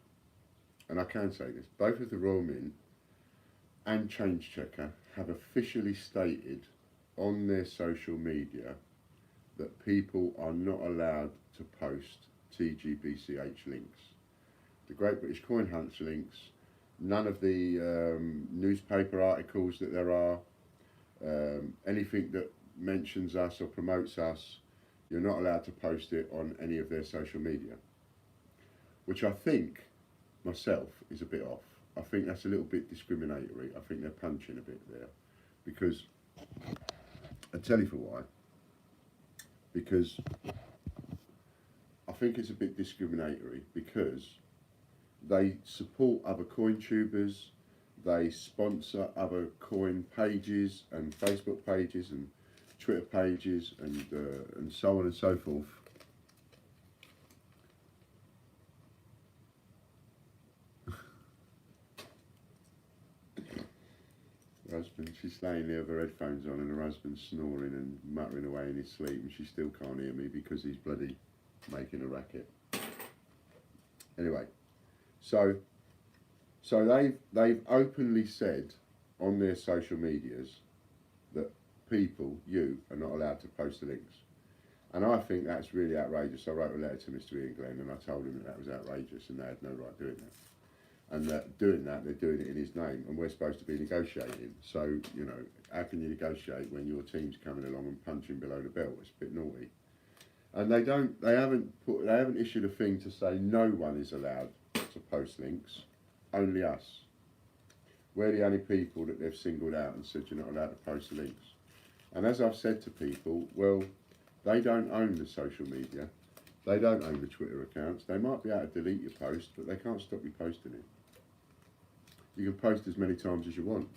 and I can say this, both of the Royal Mint and Change Checker have officially stated on their social media that people are not allowed to post TGBCH links. The Great British Coin Hunts links, none of the newspaper articles that there are, anything that mentions us or promotes us, you're not allowed to post it on any of their social media. Which I think, myself, is a bit off. I think that's a little bit discriminatory. I think they're punching a bit there. Because, I'll tell you for why. Because I think it's a bit discriminatory because they support other coin tubers, they sponsor other coin pages and Facebook pages and Twitter pages and so on and so forth. Her husband, she's laying there with her headphones on and her husband's snoring and muttering away in his sleep, and she still can't hear me because he's bloody making a racket. Anyway. So they've openly said on their social medias that people, you, are not allowed to post the links. And I think that's really outrageous. I wrote a letter to Mr. Ian Glenn and I told him that was outrageous and they had no right doing that. And that doing that, they're doing it in his name, and we're supposed to be negotiating. So, you know, how can you negotiate when your team's coming along and punching below the belt? It's a bit naughty. And they haven't issued a thing to say no one is allowed to post links, only us. We're the only people that they've singled out and said you're not allowed to post the links. And as I've said to people, well, they don't own the social media, they don't own the Twitter accounts. They might be able to delete your post, but they can't stop you posting it. You can post as many times as you want.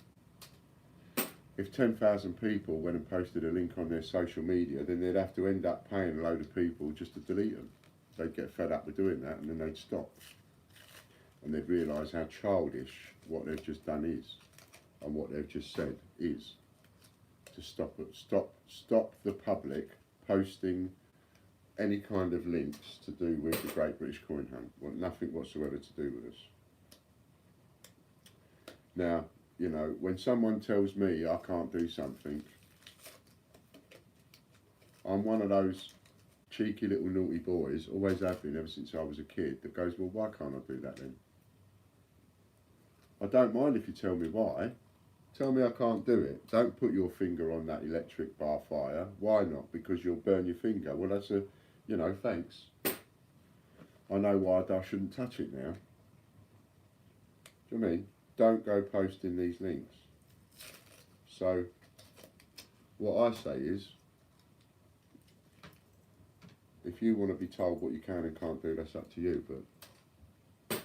If 10,000 people went and posted a link on their social media, then they'd have to end up paying a load of people just to delete them. They'd get fed up with doing that and then they'd stop. And they'd realise how childish what they've just done is, and what they've just said is. To stop the public posting any kind of links to do with the Great British Coin Hunt. Want nothing whatsoever to do with us. Now, you know, when someone tells me I can't do something, I'm one of those cheeky little naughty boys, always have been ever since I was a kid, that goes, well, why can't I do that then? I don't mind if you tell me why. Tell me I can't do it. Don't put your finger on that electric bar fire. Why not? Because you'll burn your finger. Well, that's you know, thanks. I know why I shouldn't touch it now. Do you know what I mean? Don't go posting these links. So, what I say is, if you want to be told what you can and can't do, that's up to you, but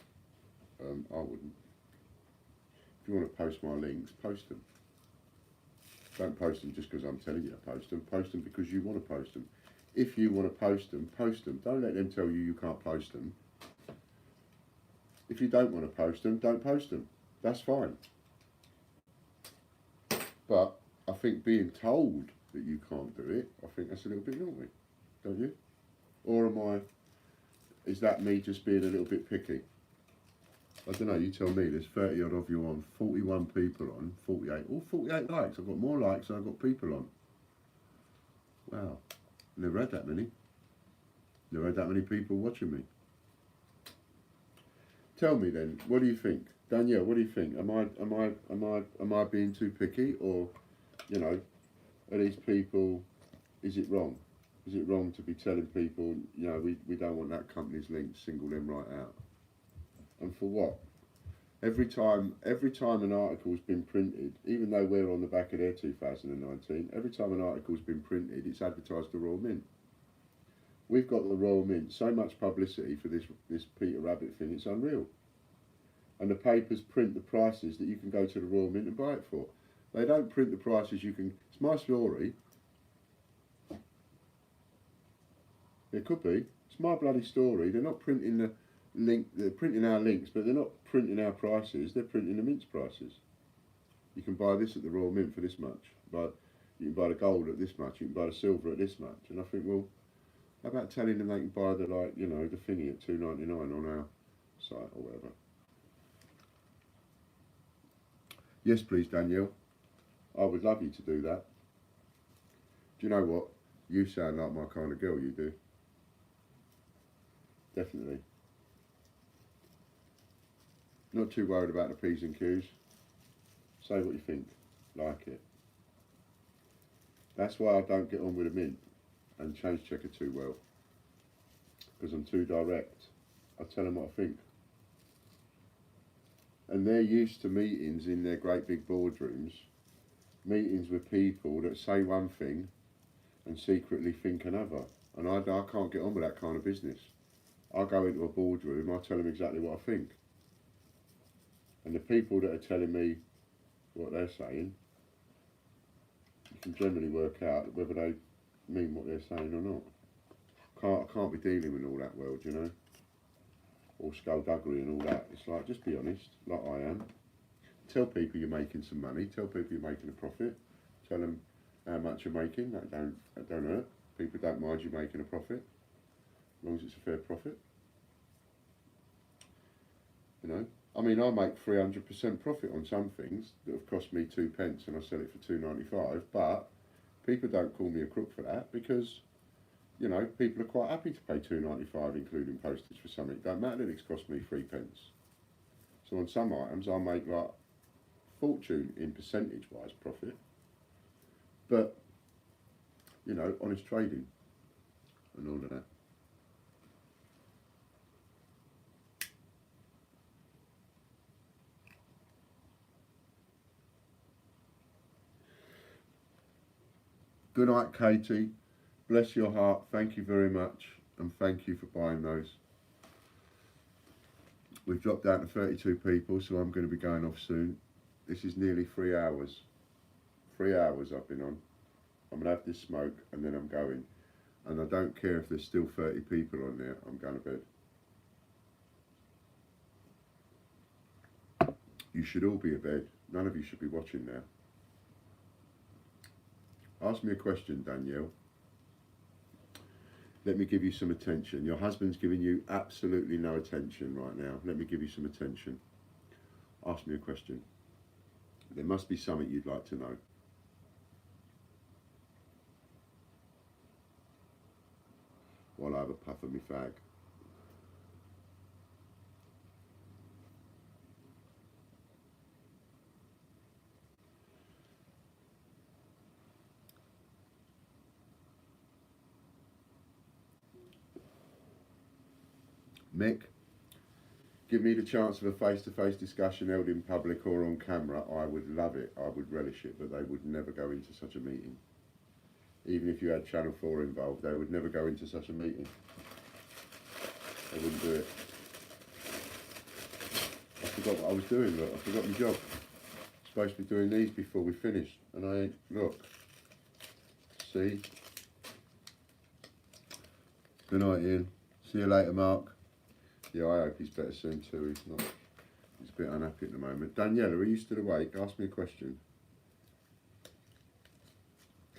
I wouldn't. If you want to post my links, post them. Don't post them just because I'm telling you to post them. Post them because you want to post them. If you want to post them, post them. Don't let them tell you you can't post them. If you don't want to post them, don't post them. That's fine. But I think being told that you can't do it, I think that's a little bit naughty, don't you? Or am I Is that me just being a little bit picky? I don't know, you tell me. There's 30 odd of you on, 41 people on, 48, all 48 likes. I've got more likes than I've got people on. Wow, never had that many. Never had that many people watching me. Tell me then, what do you think? Danielle, what do you think? Am I being too picky, or, you know, are these people, is it wrong? Is it wrong to be telling people, you know, we don't want that company's links, single them right out? And for what? Every time an article's been printed, even though we're on the back of their 2019, every time an article's been printed, it's advertised the Royal Mint. We've got the Royal Mint, so much publicity for this Peter Rabbit thing, it's unreal. And the papers print the prices that you can go to the Royal Mint and buy it for. They don't print the prices you can. It's my story. It could be. It's my bloody story. They're not printing the link. They're printing our links, but they're not printing our prices. They're printing the Mint's prices. You can buy this at the Royal Mint for this much. But you can buy the gold at this much. You can buy the silver at this much. And I think, well, how about telling them they can buy the, like, you know, the thingy at $2.99 on our site or whatever. Yes, please, Danielle. I would love you to do that. Do you know what? You sound like my kind of girl, you do. Definitely. Not too worried about the P's and Q's. Say what you think. Like it. That's why I don't get on with a Mint and change checker too well. Because I'm too direct. I tell them what I think. And they're used to meetings in their great big boardrooms, meetings with people that say one thing and secretly think another. And I can't get on with that kind of business. I go into a boardroom, I tell them exactly what I think. And the people that are telling me what they're saying, you can generally work out whether they mean what they're saying or not. I can't be dealing with all that world, you know. Or skullduggery and all that. It's like, just be honest, like I am. Tell people you're making some money. Tell people you're making a profit. Tell them how much you're making. That don't hurt. People don't mind you making a profit, as long as it's a fair profit. You know, I mean, I make 300% profit on some things that have cost me 2 pence, and I sell it for $2.95. But people don't call me a crook for that, because, you know, people are quite happy to pay $2.95, including postage, for something. It don't matter that it's cost me 3 pence. So on some items, I make like fortune in percentage-wise profit. But, you know, honest trading and all of that. Good night, Katie. Bless your heart. Thank you very much. And thank you for buying those. We've dropped down to 32 people, so I'm going to be going off soon. This is nearly 3 hours. 3 hours I've been on. I'm going to have this smoke and then I'm going. And I don't care if there's still 30 people on there. I'm going to bed. You should all be abed. None of you should be watching now. Ask me a question, Danielle. Let me give you some attention. Your husband's giving you absolutely no attention right now. Let me give you some attention. Ask me a question. There must be something you'd like to know. While I have a puff of my fag. Mick, give me the chance of a face-to-face discussion held in public or on camera. I would love it. I would relish it, but they would never go into such a meeting. Even if you had Channel 4 involved, they would never go into such a meeting. They wouldn't do it. I forgot what I was doing, look. I forgot my job. I'm supposed to be doing these before we finish, and I ain't. Look. See? Good night, Ian. See you later, Mark. Yeah, I hope he's better soon too. He's not. He's a bit unhappy at the moment. Daniela, are you still awake? Ask me a question.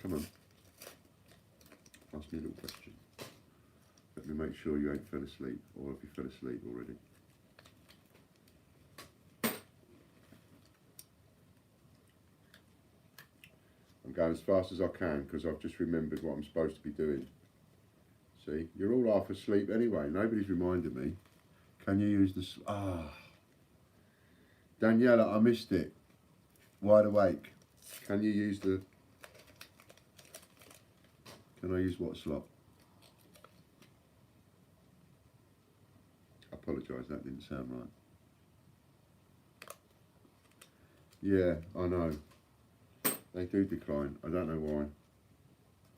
Come on. Ask me a little question. Let me make sure you ain't fell asleep, or if you fell asleep already. I'm going as fast as I can because I've just remembered what I'm supposed to be doing. See, you're all half asleep anyway. Nobody's reminded me. Can you use the... Daniela, I missed it. Wide awake. Can you use the... Can I use what slot? I apologise, that didn't sound right. Yeah, I know. They do decline. I don't know why.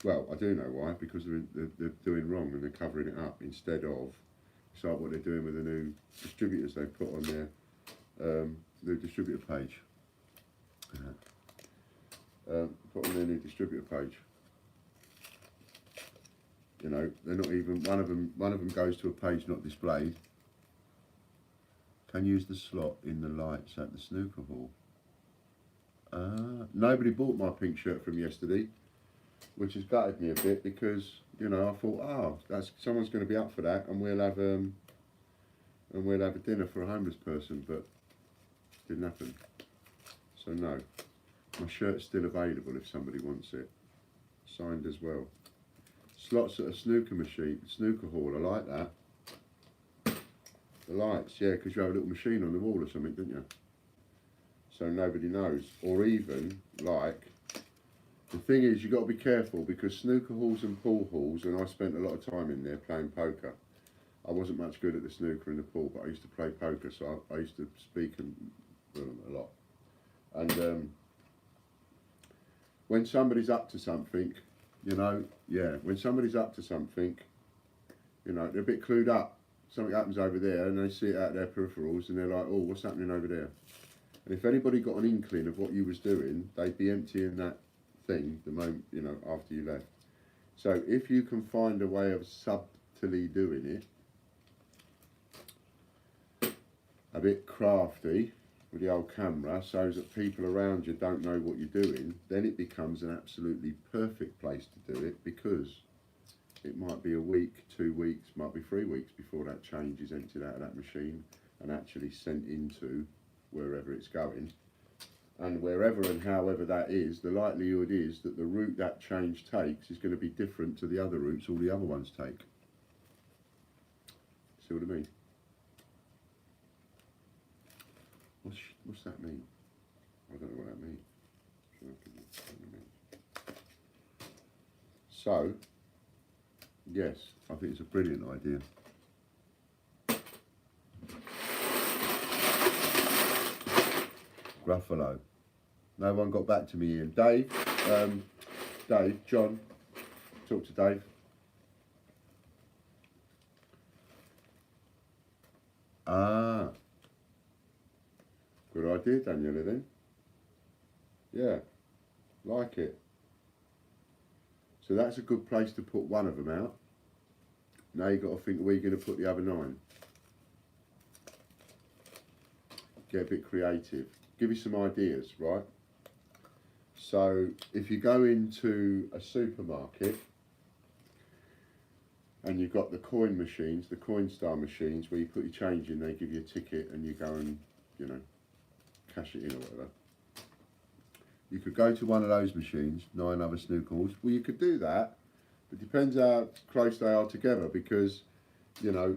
Well, I do know why, because they're doing wrong and they're covering it up instead of, it's like what they're doing with the new distributors they've put on their new distributor page. Put on their new distributor page. You know, they're not even, one of them goes to a page not displayed. Can use the slot in the lights at the snooker hall. Nobody bought my pink shirt from yesterday, which has gutted me a bit because, you know, I thought, oh, that's, someone's going to be up for that, and we'll have a dinner for a homeless person, but didn't happen. So no, my shirt's still available if somebody wants it, signed as well. Slots at a snooker machine, snooker hall. I like that. The lights, yeah, because you have a little machine on the wall or something, don't you? So nobody knows. Or even, like, the thing is, you've got to be careful because snooker halls and pool halls, and I spent a lot of time in there playing poker. I wasn't much good at the snooker and the pool, but I used to play poker, so I used to speak and a lot. And when somebody's up to something, you know, yeah, when somebody's up to something, you know, they're a bit clued up. Something happens over there and they see it out their peripherals and they're like, oh, what's happening over there? And if anybody got an inkling of what you was doing, they'd be emptying that thing the moment, you know, after you left. So if you can find a way of subtly doing it, a bit crafty with the old camera, so that people around you don't know what you're doing, then it becomes an absolutely perfect place to do it, because it might be a week, 2 weeks, might be 3 weeks before that change is emptied out of that machine and actually sent into wherever it's going. And wherever and however that is, the likelihood is that the route that change takes is going to be different to the other routes all the other ones take. See what I mean? What's that mean? I don't know what that means. So, yes, I think it's a brilliant idea. Gruffalo. No one got back to me, Ian. Dave, John, talk to Dave. Ah, good idea, Daniela, then. Yeah, like it. So that's a good place to put one of them out. Now you've got to think, where you're going to put the other 9. Get a bit creative. Give you some ideas, right? So if you go into a supermarket and you've got the coin machines, the Coinstar machines, where you put your change in, they give you a ticket and you go and, you know, cash it in or whatever. You could go to one of those machines, 9 other snooker halls. Well, you could do that, but it depends how close they are together, because, you know,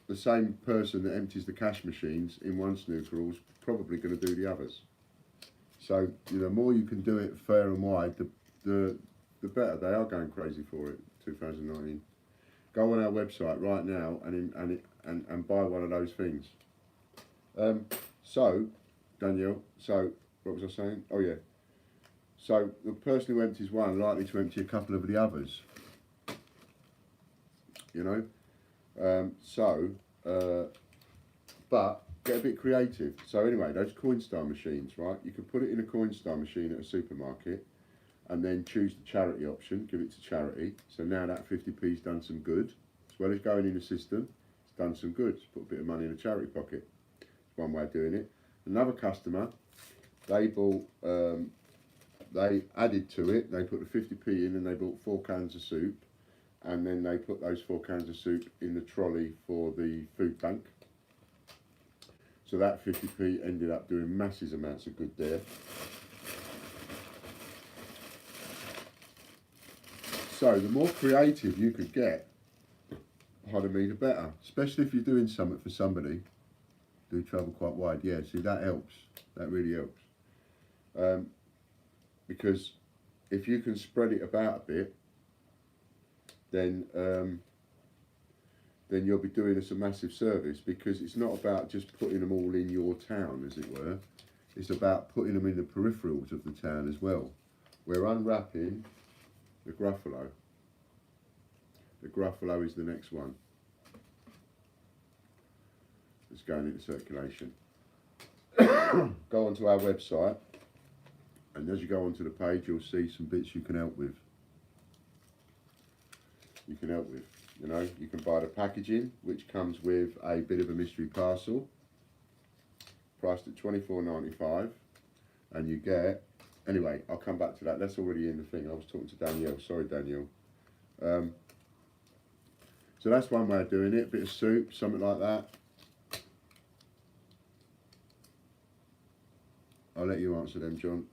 the same person that empties the cash machines in one snooker hall is probably going to do the others. So, you know, the more you can do it fair and wide, the better. They are going crazy for it, 2019. Go on our website right now and buy one of those things. So, Danielle, so what was I saying? Oh yeah. So the person who empties one likely to empty a couple of the others. You know, but get a bit creative. So anyway, those Coinstar machines, right? You can put it in a Coinstar machine at a supermarket, and then choose the charity option. Give it to charity. So now that 50p's done some good, as well as going in the system. It's done some good. It's put a bit of money in the charity pocket. It's one way of doing it. Another customer, they bought, they added to it. They put the 50p in, and they bought 4 cans of soup. and then they put those 4 cans of soup in the trolley for the food bank. So that 50p ended up doing massive amounts of good there. So the more creative you could get, pardon me, the better. Especially if you're doing something for somebody. Do travel quite wide. Yeah, see, that helps. That really helps. Because if you can spread it about a bit, then you'll be doing us a massive service, because it's not about just putting them all in your town, as it were. It's about putting them in the peripherals of the town as well. We're unwrapping the Gruffalo. The Gruffalo is the next one. It's going into circulation. Go onto our website, and as you go onto the page, you'll see some bits you can help with. You can help with. You know, you can buy the packaging, which comes with a bit of a mystery parcel, priced at $24.95, and you get, anyway, I'll come back to that. That's already in the thing. I was talking to Danielle. Sorry, Danielle. So that's one way of doing it. A bit of soup, something like that. I'll let you answer them, John.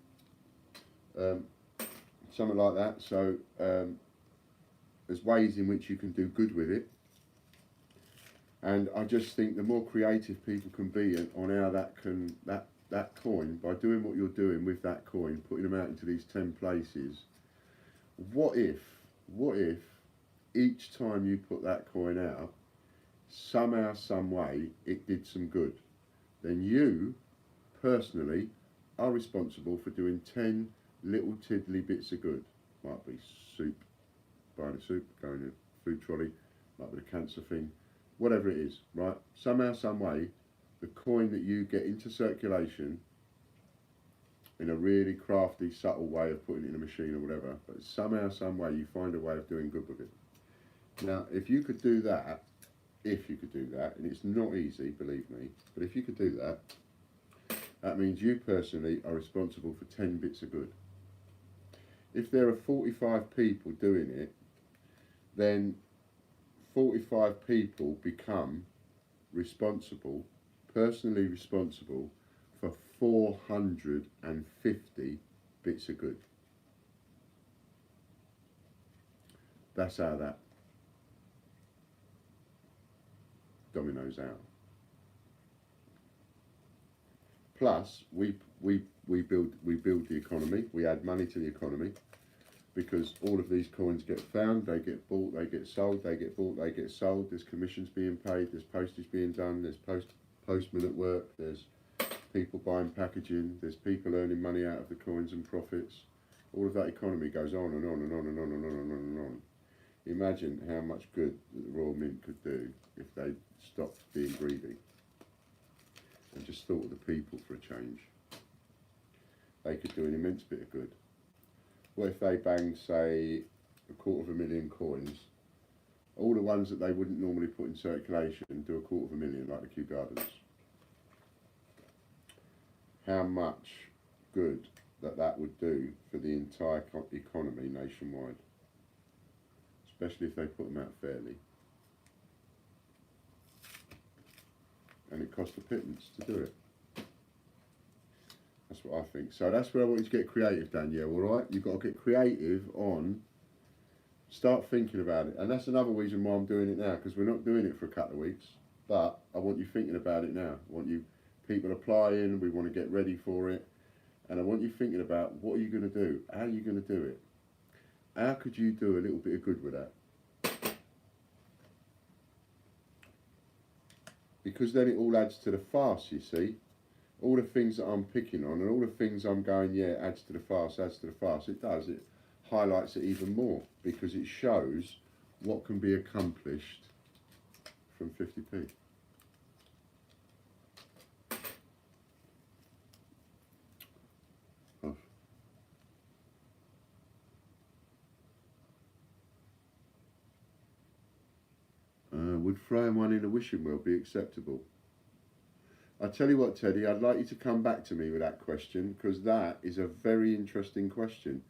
Something like that. So there's ways in which you can do good with it. And I just think the more creative people can be on how that coin, by doing what you're doing with that coin, putting them out into these 10 places, what if each time you put that coin out, somehow, some way, it did some good? Then you, personally, are responsible for doing 10 little tiddly bits of good. Might be soup, buying a soup, going in a food trolley, might be the cancer thing, whatever it is, right? Somehow, some way, the coin that you get into circulation in a really crafty, subtle way of putting it in a machine or whatever, but somehow, some way, you find a way of doing good with it. Now, if you could do that, and it's not easy, believe me, but if you could do that, that means you personally are responsible for 10 bits of good. If there are 45 people doing it, then 45 people become responsible, personally responsible, for 450 bits of good. That's how that dominoes out. Plus, we build the economy. We add money to the economy, because all of these coins get found, they get bought, they get sold, they get bought, they get sold. There's commissions being paid, there's postage being done, there's postmen at work, there's people buying packaging, there's people earning money out of the coins and profits. All of that economy goes on and on and on and on and on and on and on. Imagine how much good the Royal Mint could do if they stopped being greedy and just thought of the people for a change. They could do an immense bit of good. What if they banged, say, 250,000 coins, all the ones that they wouldn't normally put in circulation, do 250,000 like the Kew Gardens? How much good that would do for the entire economy nationwide, especially if they put them out fairly. And it costs a pittance to do it. That's what I think. So that's where I want you to get creative, Danielle, all right? You've got to get creative on, start thinking about it. And that's another reason why I'm doing it now, because we're not doing it for a couple of weeks, but I want you thinking about it now. I want you, people applying, we want to get ready for it. And I want you thinking about, what are you going to do? How are you going to do it? How could you do a little bit of good with that? Because then it all adds to the farce, you see. All the things that I'm picking on and all the things I'm going, yeah, adds to the farce, adds to the farce. It does. It highlights it even more, because it shows what can be accomplished from 50p. Oh. Would throwing one in a wishing well be acceptable? I tell you what, Teddy, I'd like you to come back to me with that question, because that is a very interesting question.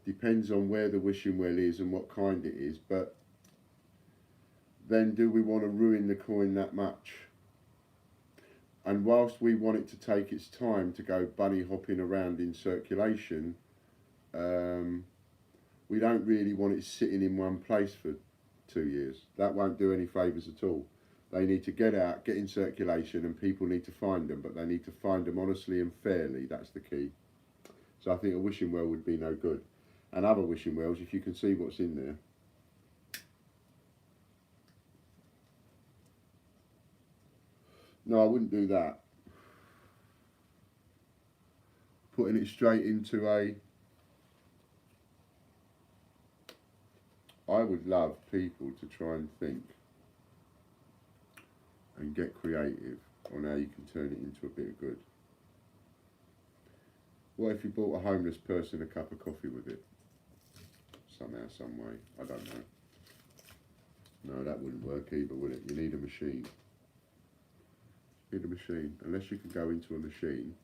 Depends on where the wishing well is and what kind it is, but then do we want to ruin the coin that much? And whilst we want it to take its time to go bunny hopping around in circulation, we don't really want it sitting in one place for 2 years. That won't do any favours at all. They need to get out, get in circulation, and people need to find them, but they need to find them honestly and fairly. That's the key. So I think a wishing well would be no good. And other wishing wells, if you can see what's in there. No, I wouldn't do that. Putting it straight into a... I would love people to try and think and get creative on how you can turn it into a bit of good. What if you bought a homeless person a cup of coffee with it? Somehow, some way. I don't know. No, that wouldn't work either, would it? You need a machine. You need a machine. Unless you can go into a machine.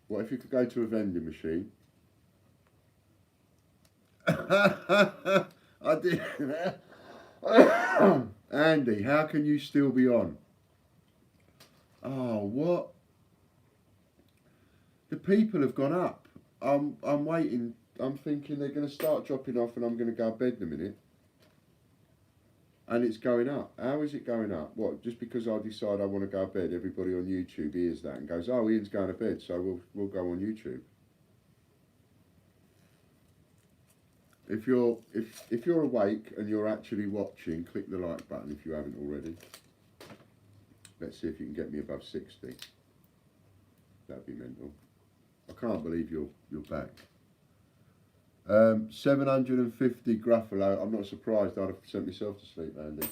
What if you could go to a vending machine? I did. Andy, how can you still be on? Oh, what? The people have gone up. I'm waiting. I'm thinking they're going to start dropping off and I'm going to go to bed in a minute. And it's going up. How is it going up? What? Just because I decide I want to go to bed, everybody on YouTube hears that and goes, oh, Ian's going to bed, so we'll go on YouTube. If you're awake and you're actually watching, click the like button if you haven't already. Let's see if you can get me above 60. That'd be mental. I can't believe you're back. 750 Gruffalo. I'm not surprised. I'd have sent myself to sleep, Andy.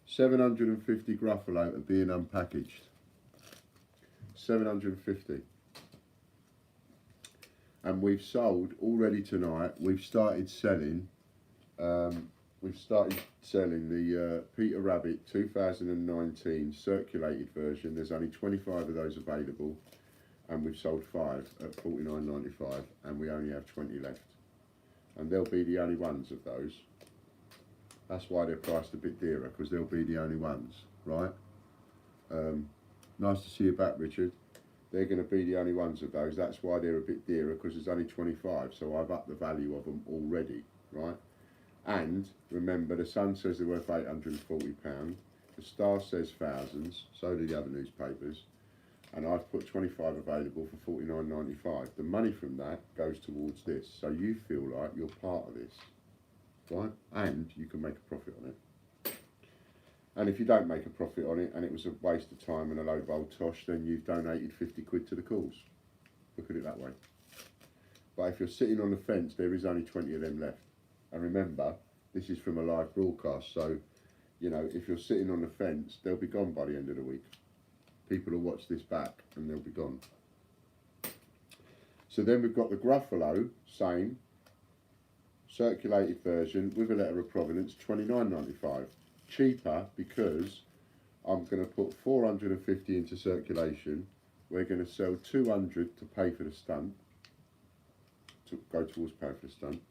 750 Gruffalo are being unpackaged. 750. And we've sold already tonight. We've started selling. We've started selling the Peter Rabbit 2019 circulated version. There's only 25 of those available, and we've sold 5 at $49.95, and we only have 20 left. And they'll be the only ones of those. That's why they're priced a bit dearer, because they'll be the only ones, right? Nice to see you back, Richard. They're going to be the only ones of those. That's why they're a bit dearer, because there's only 25. So I've upped the value of them already, right? And remember, the Sun says they're worth £840. The Star says thousands. So do the other newspapers. And I've put 25 available for $49.95. The money from that goes towards this. So you feel like you're part of this, right? And you can make a profit on it. And if you don't make a profit on it and it was a waste of time and a load of old tosh, then you've donated 50 quid to the cause. Look at it that way. But if you're sitting on the fence, there is only 20 of them left. And remember, this is from a live broadcast. So, you know, if you're sitting on the fence, they'll be gone by the end of the week. People will watch this back and they'll be gone. So then we've got the Gruffalo, same, circulated version with a letter of provenance, $29.95. Cheaper because I'm going to put 450 into circulation. We're going to sell 200 to pay for the stunt, to go towards pay for the stunt.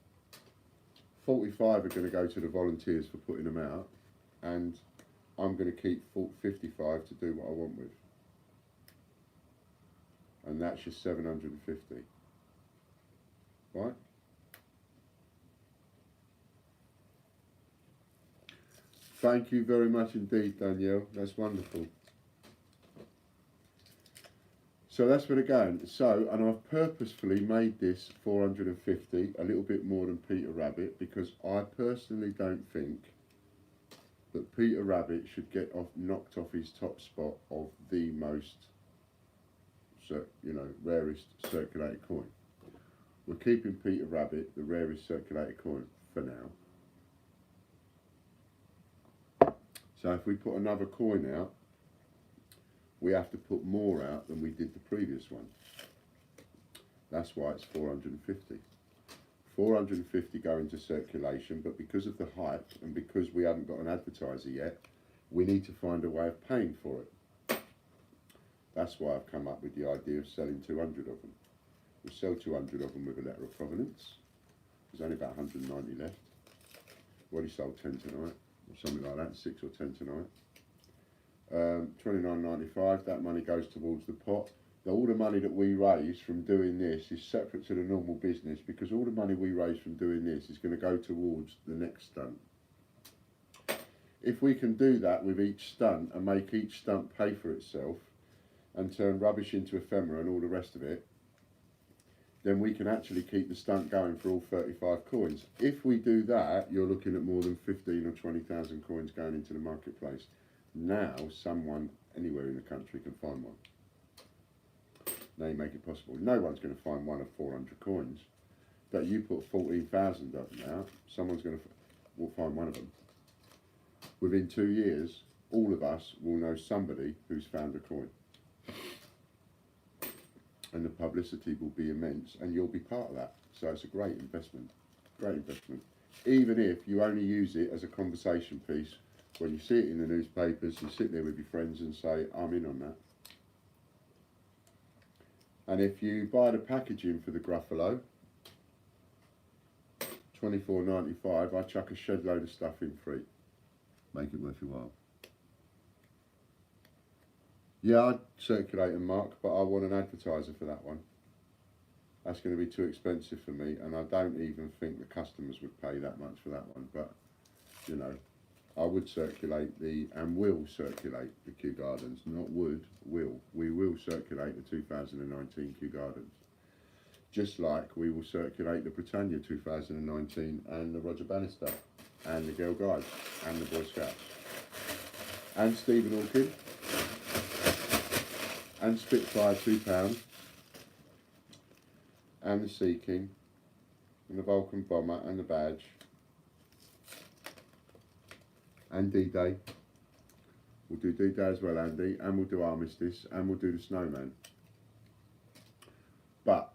45 are going to go to the volunteers for putting them out, and I'm going to keep 55 to do what I want with. And that's your 750. Right? Thank you very much indeed, Danielle. That's wonderful. So that's where they're going. So, and I've purposefully made this 450, a little bit more than Peter Rabbit, because I personally don't think that Peter Rabbit should get knocked off his top spot of the most, rarest circulated coin. We're keeping Peter Rabbit the rarest circulated coin for now. So if we put another coin out, we have to put more out than we did the previous one. That's why it's 450. 450 go into circulation, but because of the hype and because we haven't got an advertiser yet, we need to find a way of paying for it. That's why I've come up with the idea of selling 200 of them. We'll sell 200 of them with a letter of provenance. There's only about 190 left. Already sold 10 tonight. or something like that, 6 or 10 tonight. £29.95, that money goes towards the pot. Now, all the money that we raise from doing this is separate to the normal business, because all the money we raise from doing this is going to go towards the next stunt. If we can do that with each stunt and make each stunt pay for itself and turn rubbish into ephemera and all the rest of it, then we can actually keep the stunt going for all 35 coins. If we do that, you're looking at more than 15 or 20,000 coins going into the marketplace. Now someone anywhere in the country can find one. Now you make it possible. No one's going to find one of 400 coins. But you put 14,000 up now, someone's going to find one of them. Within 2 years, all of us will know somebody who's found a coin. And the publicity will be immense, and you'll be part of that. So it's a great investment. Great investment. Even if you only use it as a conversation piece, when you see it in the newspapers, you sit there with your friends and say, I'm in on that. And if you buy the packaging for the Gruffalo, $24.95, I chuck a shed load of stuff in free. Make it worth your while. Yeah, I'd circulate and mark, but I want an advertiser for that one. That's going to be too expensive for me, and I don't even think the customers would pay that much for that one. But, you know, I would circulate and will circulate the Kew Gardens. Not would, will. We will circulate the 2019 Kew Gardens. Just like we will circulate the Britannia 2019 and the Roger Bannister and the Girl Guides and the Boy Scouts and Stephen Hawking and Spitfire £2 and the Sea King and the Vulcan Bomber and the Badge and D-Day. We'll do D-Day as well, Andy, and we'll do Armistice, and we'll do the Snowman. But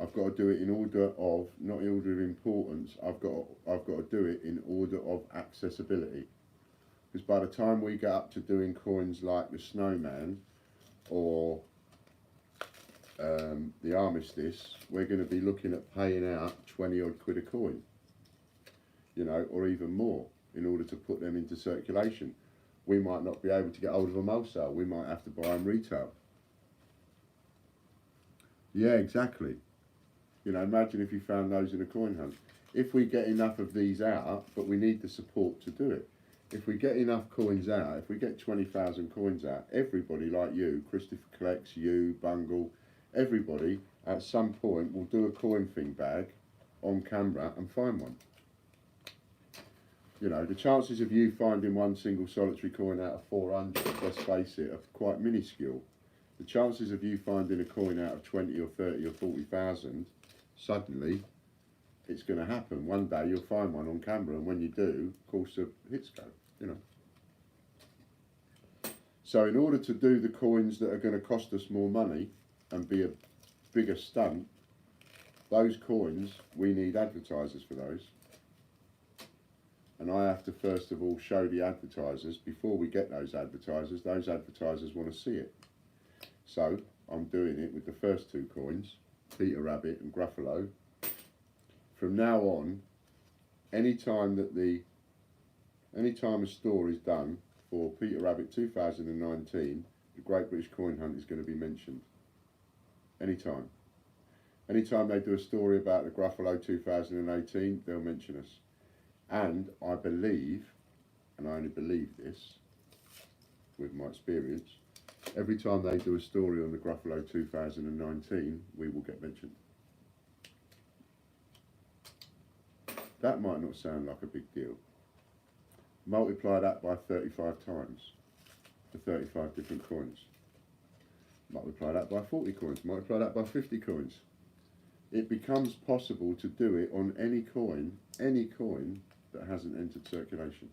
I've got to do it in order of, not in order of importance, I've got to do it in order of accessibility. Because by the time we get up to doing coins like the Snowman or the Armistice, we're going to be looking at paying out 20 odd quid a coin, you know, or even more, in order to put them into circulation. We might not be able to get hold of them wholesale, we might have to buy them retail. Yeah, exactly. You know, imagine if you found those in a coin hunt. If we get enough of these out, but we need the support to do it. If we get enough coins out, if we get 20,000 coins out, everybody like you, Christopher Collects, you, Bungle, everybody at some point will do a coin thing bag on camera and find one. You know, the chances of you finding one single solitary coin out of 400, let's face it, are quite minuscule. The chances of you finding a coin out of 20 or 30 or 40,000, suddenly it's going to happen. One day you'll find one on camera, and when you do, of course the hits go, you know. So in order to do the coins that are going to cost us more money and be a bigger stunt, those coins, we need advertisers for those. And I have to first of all show the advertisers, before we get those advertisers want to see it. So I'm doing it with the first two coins, Peter Rabbit and Gruffalo. From now on, any time a store is done for Peter Rabbit 2019, the Great British Coin Hunt is going to be mentioned. Anytime. Anytime they do a story about the Gruffalo 2018, they'll mention us. And I believe, and I only believe this with my experience, every time they do a story on the Gruffalo 2019, we will get mentioned. That might not sound like a big deal. Multiply that by 35 times for 35 different coins. Multiply that by 40 coins, multiply that by 50 coins. It becomes possible to do it on any coin that hasn't entered circulation.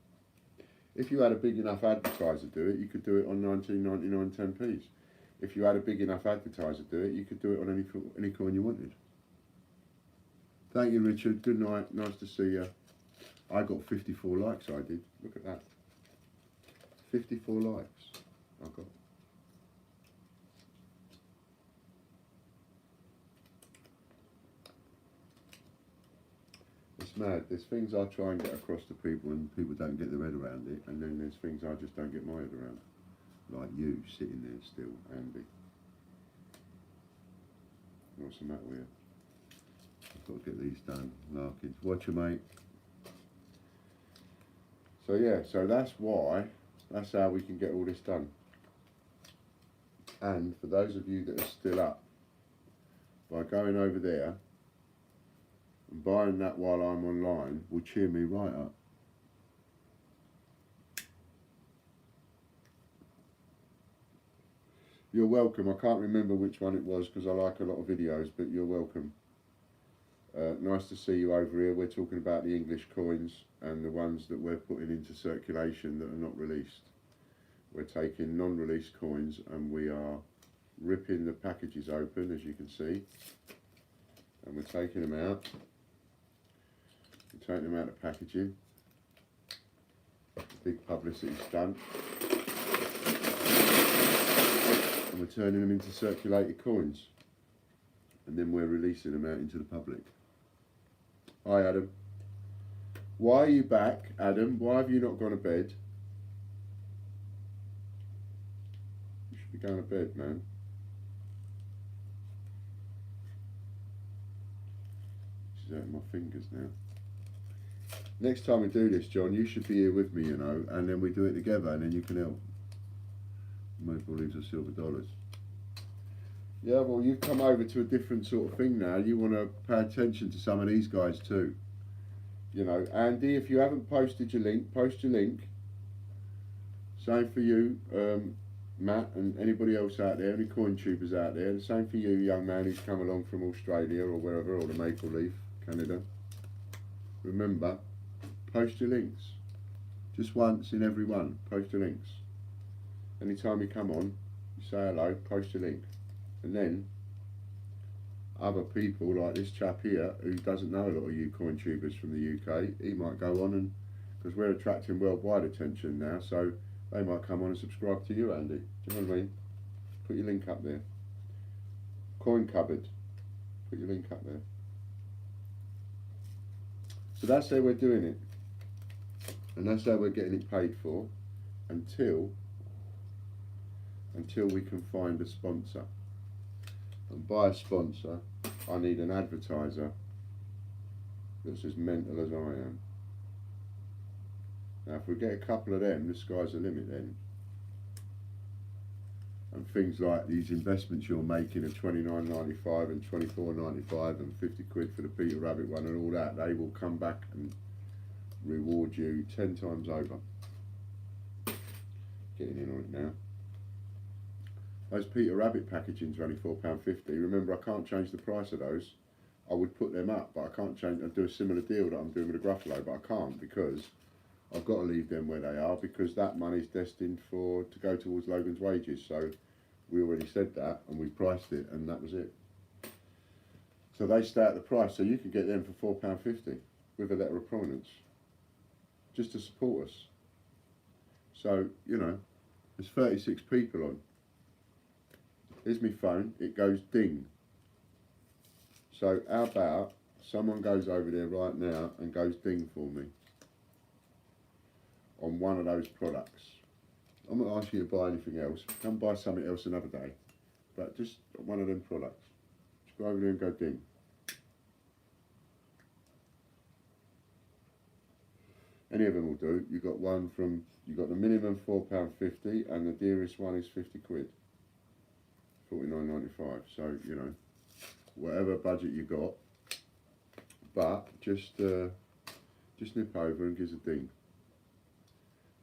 If you had a big enough advertiser do it, you could do it on 19.99 10p's. If you had a big enough advertiser do it, you could do it on any coin you wanted. Thank you, Richard. Good night. Nice to see you. I got 54 likes, I did. Look at that. 54 likes I got. Let's It's mad. There's things I try and get across to people and people don't get their head around it, and then there's things I just don't get my head around. Like you sitting there still, Andy. What's the matter with you? I've got to get these done. Larkins. Watch you, mate. So yeah, so that's how we can get all this done. And for those of you that are still up, by going over there and buying that while I'm online will cheer me right up. You're welcome. I can't remember which one it was because I like a lot of videos, but you're welcome. Nice to see you over here. We're talking about the English coins and the ones that we're putting into circulation that are not released. We're taking non-released coins and we are ripping the packages open, as you can see, and we're taking them out. We're taking them out of packaging. Big publicity stunt. And we're turning them into circulated coins. And then we're releasing them out into the public. Hi, Adam. Why are you back, Adam? Why have you not gone to bed? You should be going to bed, man. She's hurting my fingers now. Next time we do this, John, you should be here with me, you know, and then we do it together, and then you can help. Maple leaves are silver dollars. Yeah, well, you've come over to a different sort of thing now. You want to pay attention to some of these guys too. You know, Andy, if you haven't posted your link, post your link. Same for you, Matt, and anybody else out there, any coin tubers out there. And same for you, young man who's come along from Australia or wherever, or the Maple Leaf, Canada. Remember, post your links. Just once in every one, post your links. Anytime you come on, you say hello, post your link. And then other people like this chap here who doesn't know a lot of you coin tubers from the UK, he might go on and, because we're attracting worldwide attention now, so they might come on and subscribe to you, Andy. Do you know what I mean? Put your link up there. Coin cupboard. Put your link up there. So that's how we're doing it. And that's how we're getting it paid for until we can find a sponsor. And by a sponsor, I need an advertiser that's as mental as I am. Now, if we get a couple of them, the sky's the limit then. And things like these investments you're making of $29.95 and $24.95 and 50 quid for the Peter Rabbit one and all that, they will come back and reward you 10 times over. Getting in on it now. Those Peter Rabbit packagings are only £4.50. Remember, I can't change the price of those. I would put them up, but I can't change. I'd do a similar deal that I'm doing with the Gruffalo, but I can't because I've got to leave them where they are because that money's destined to go towards Logan's wages. So we already said that and we priced it, and that was it. So they stay at the price, so you can get them for £4.50 with a letter of provenance, just to support us. So you know, there's 36 people on. Here's my phone, it goes ding. So how about someone goes over there right now and goes ding for me on one of those products. I'm not asking you to buy anything else. Come buy something else another day. But just one of them products. Just go over there and go ding. Any of them will do. You got the minimum £4.50 and the dearest one is 50 quid. $49.95. So, you know, whatever budget you got, but just nip over and give us a ding.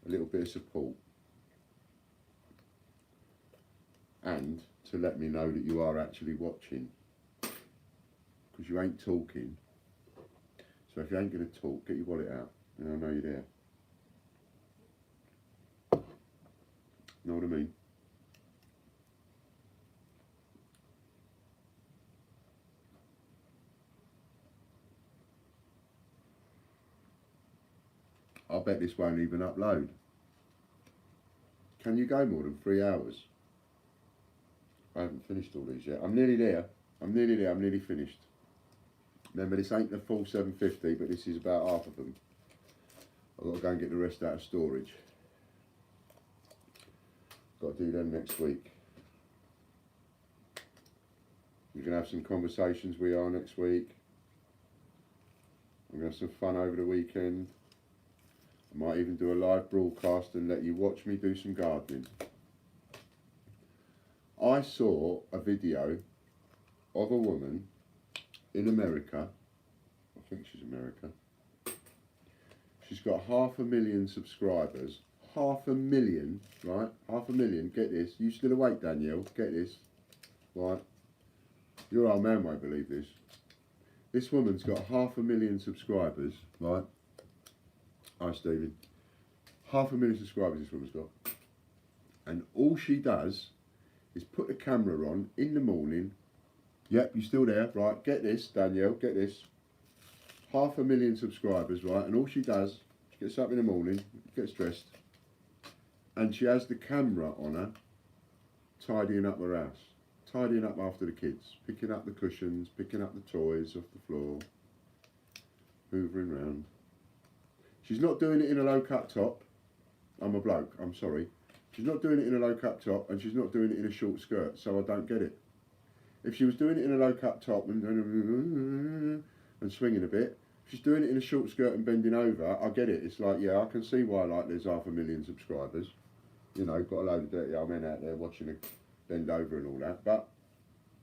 A little bit of support. And to let me know that you are actually watching. Because you ain't talking. So if you ain't going to talk, get your wallet out and I know you're there. Know what I mean? I bet this won't even upload. Can you go more than 3 hours? I haven't finished all these yet. I'm nearly there. I'm nearly finished. Remember, this ain't the full 750, but this is about half of them. I've got to go and get the rest out of storage. Got to do them next week. We're going to have some conversations we are next week. I'm going to have some fun over the weekend. I might even do a live broadcast and let you watch me do some gardening. I saw a video of a woman in America. I think she's America. She's got 500,000 subscribers. 500,000, right? 500,000, get this. You still awake, Danielle? Get this, right? Your old man won't believe this. This woman's got 500,000 subscribers, right? Hi, Stephen. 500,000 subscribers this woman's got. And all she does is put the camera on in the morning. Yep, you still there, right? Get this, Danielle, get this. 500,000 subscribers, right? And all she does, she gets up in the morning, gets dressed, and she has the camera on her, tidying up her house. Tidying up after the kids, picking up the cushions, picking up the toys off the floor, hoovering round. She's not doing it in a low cut top. I'm a bloke, I'm sorry. She's not doing it in a low cut top, and she's not doing it in a short skirt, so I don't get it. If she was doing it in a low cut top and swinging a bit, if she's doing it in a short skirt and bending over, I get it. It's like, yeah, I can see why like there's 500,000 subscribers. You know, got a load of dirty old men out there watching her bend over and all that, but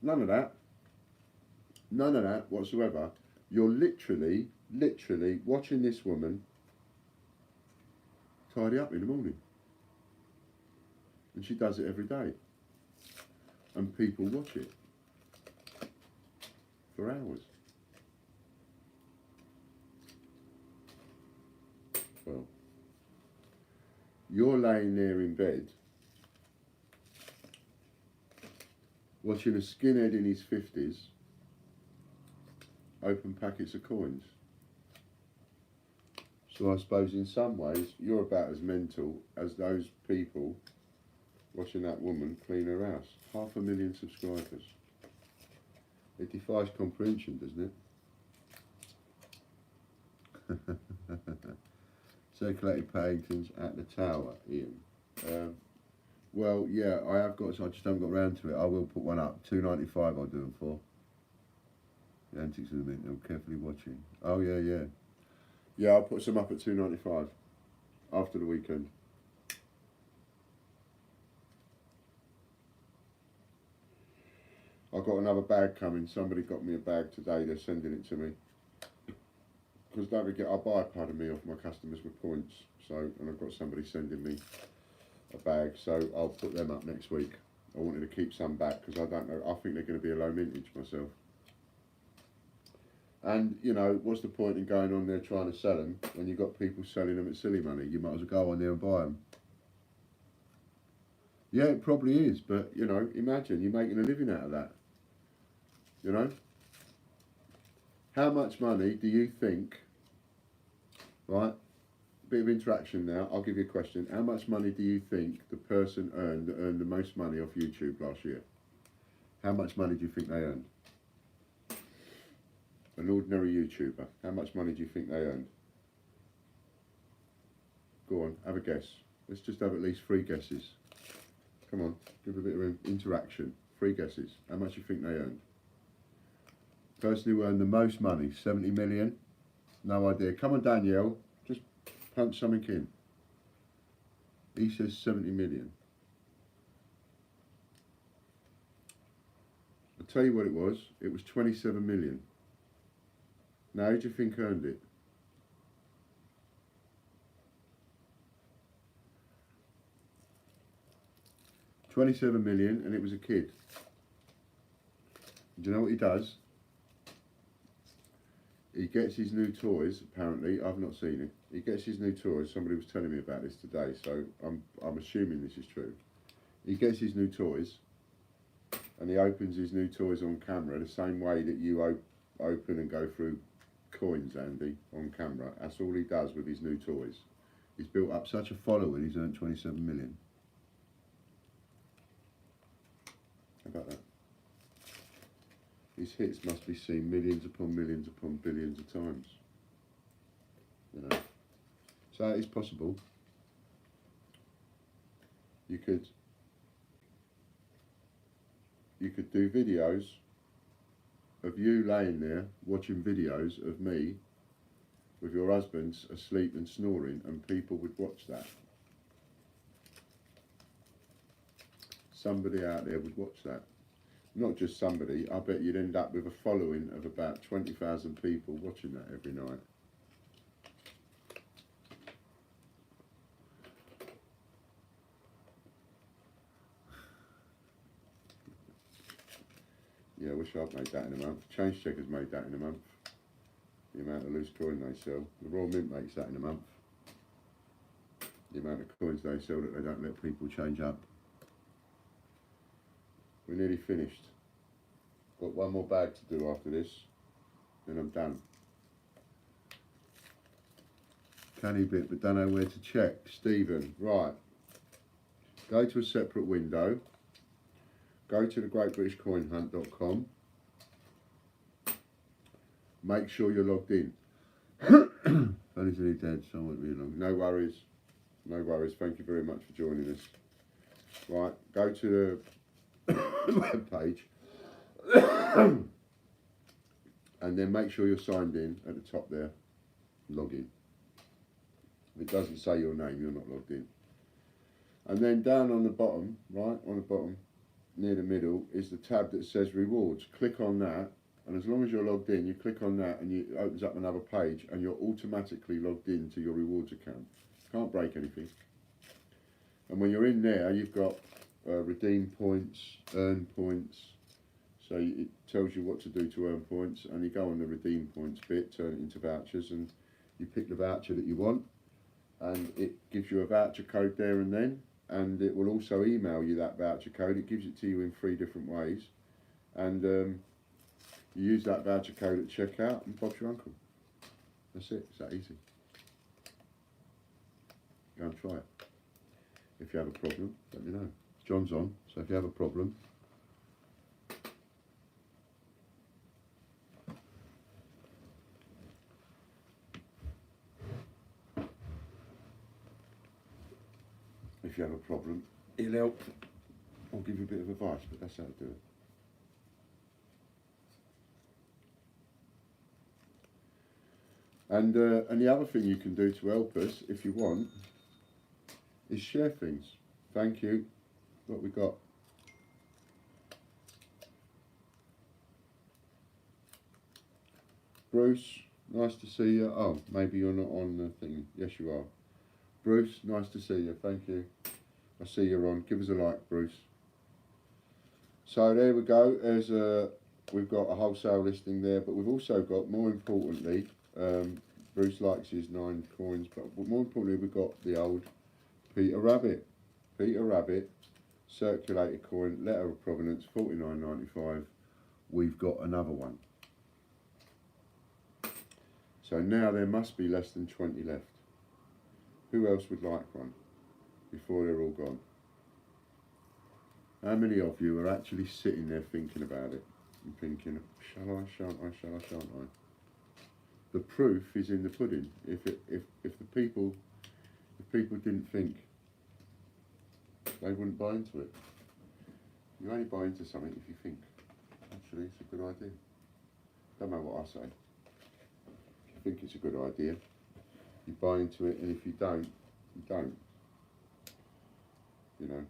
none of that whatsoever. You're literally watching this woman tidy up in the morning. And she does it every day. And people watch it for hours. Well, you're laying there in bed watching a skinhead in his 50s open packets of coins. So I suppose in some ways you're about as mental as those people watching that woman clean her house. 500,000 subscribers. It defies comprehension, doesn't it? Circulated paintings at the tower, Ian. Well, yeah, I have got, so I just haven't got round to it. I will put one up. $2.95 I'll do them for. The antics of the mint, I'm carefully watching. Oh, yeah, yeah. Yeah, I'll put some up at $2.95 after the weekend. I've got another bag coming. Somebody got me a bag today. They're sending it to me. Because don't forget, I buy, pardon me, off my customers with points. So, and I've got somebody sending me a bag. So I'll put them up next week. I wanted to keep some back because I don't know. I think they're going to be a low mintage myself. And, you know, what's the point in going on there trying to sell them when you've got people selling them at silly money? You might as well go on there and buy them. Yeah, it probably is. But, you know, imagine you're making a living out of that. You know? How much money do you think, right, bit of interaction now, I'll give you a question. How much money do you think the person earned that earned the most money off YouTube last year? How much money do you think they earned? An ordinary YouTuber, how much money do you think they earned? Go on, have a guess. Let's just have at least 3 guesses. Come on, give a bit of interaction. 3 guesses. How much do you think they earned? Person who earned the most money, 70 million? No idea. Come on, Danielle, just punch something in. He says 70 million. I'll tell you what it was. It was 27 million. Now, who do you think earned it? $27 million, and it was a kid. Do you know what he does? He gets his new toys, apparently. I've not seen it. He gets his new toys. Somebody was telling me about this today, so I'm assuming this is true. He gets his new toys, and he opens his new toys on camera the same way that you open and go through coins, Andy, on camera. That's all he does with his new toys. He's built up such a following, he's earned 27 million. How about that? his hits must be seen millions upon millions upon billions of times. You know, so it is possible. You could do videos of you laying there watching videos of me with your husbands asleep and snoring, and people would watch that. Somebody out there would watch that. Not just somebody, I bet you'd end up with a following of about 20,000 people watching that every night. Yeah, I wish I'd made that in a month. Change Checkers made that in a month. The amount of loose coin they sell. The Royal Mint makes that in a month. The amount of coins they sell that they don't let people change up. We're nearly finished. Got one more bag to do after this, then I'm done. Canny bit, but don't know where to check. Stephen, right. Go to a separate window. Go to the greatbritishcoinhunt.com. Make sure you're logged in. Funny's nearly dead, so I won't be long. No worries. No worries. Thank you very much for joining us. Right, go to the web page. And then make sure you're signed in at the top there. Log in. If it doesn't say your name, you're not logged in. And then down on the bottom, right, on the bottom, near the middle, is the tab that says rewards. Click on that, and as long as you're logged in, you click on that and it opens up another page, and you're automatically logged into your rewards account. Can't break anything. And when you're in there, you've got redeem points, earn points. So it tells you what to do to earn points, and you go on the redeem points bit, turn it into vouchers, and you pick the voucher that you want, and it gives you a voucher code there and then, and it will also email you that voucher code. It gives it to you in 3 different ways, and you use that voucher code at checkout, and Bob's your uncle. That's it. It's that easy. Go and try it. If you have a problem, let me know. John's on, so if you have a problem, he'll help. I'll give you a bit of advice, but that's how to do it. And the other thing you can do to help us, if you want, is share things. Thank you. What we got? Bruce, nice to see you. Oh, maybe you're not on the thing. Yes, you are. Bruce, nice to see you. Thank you. I see you're on. Give us a like, Bruce. So there we go. We've got a wholesale listing there, but we've also got, more importantly, Bruce likes his 9 coins, but more importantly, we've got the old Peter Rabbit. Peter Rabbit, circulated coin, letter of provenance, $49.95. We've got another one. So now there must be less than 20 left. Who else would like one before they're all gone? How many of you are actually sitting there thinking about it and thinking, shall I, shan't I, shall I, shan't I? The proof is in the pudding. If people didn't think, they wouldn't buy into it. You only buy into something if you think, actually, it's a good idea. Don't know what I say. If you think it's a good idea, you buy into it, and if you don't, you don't. You know.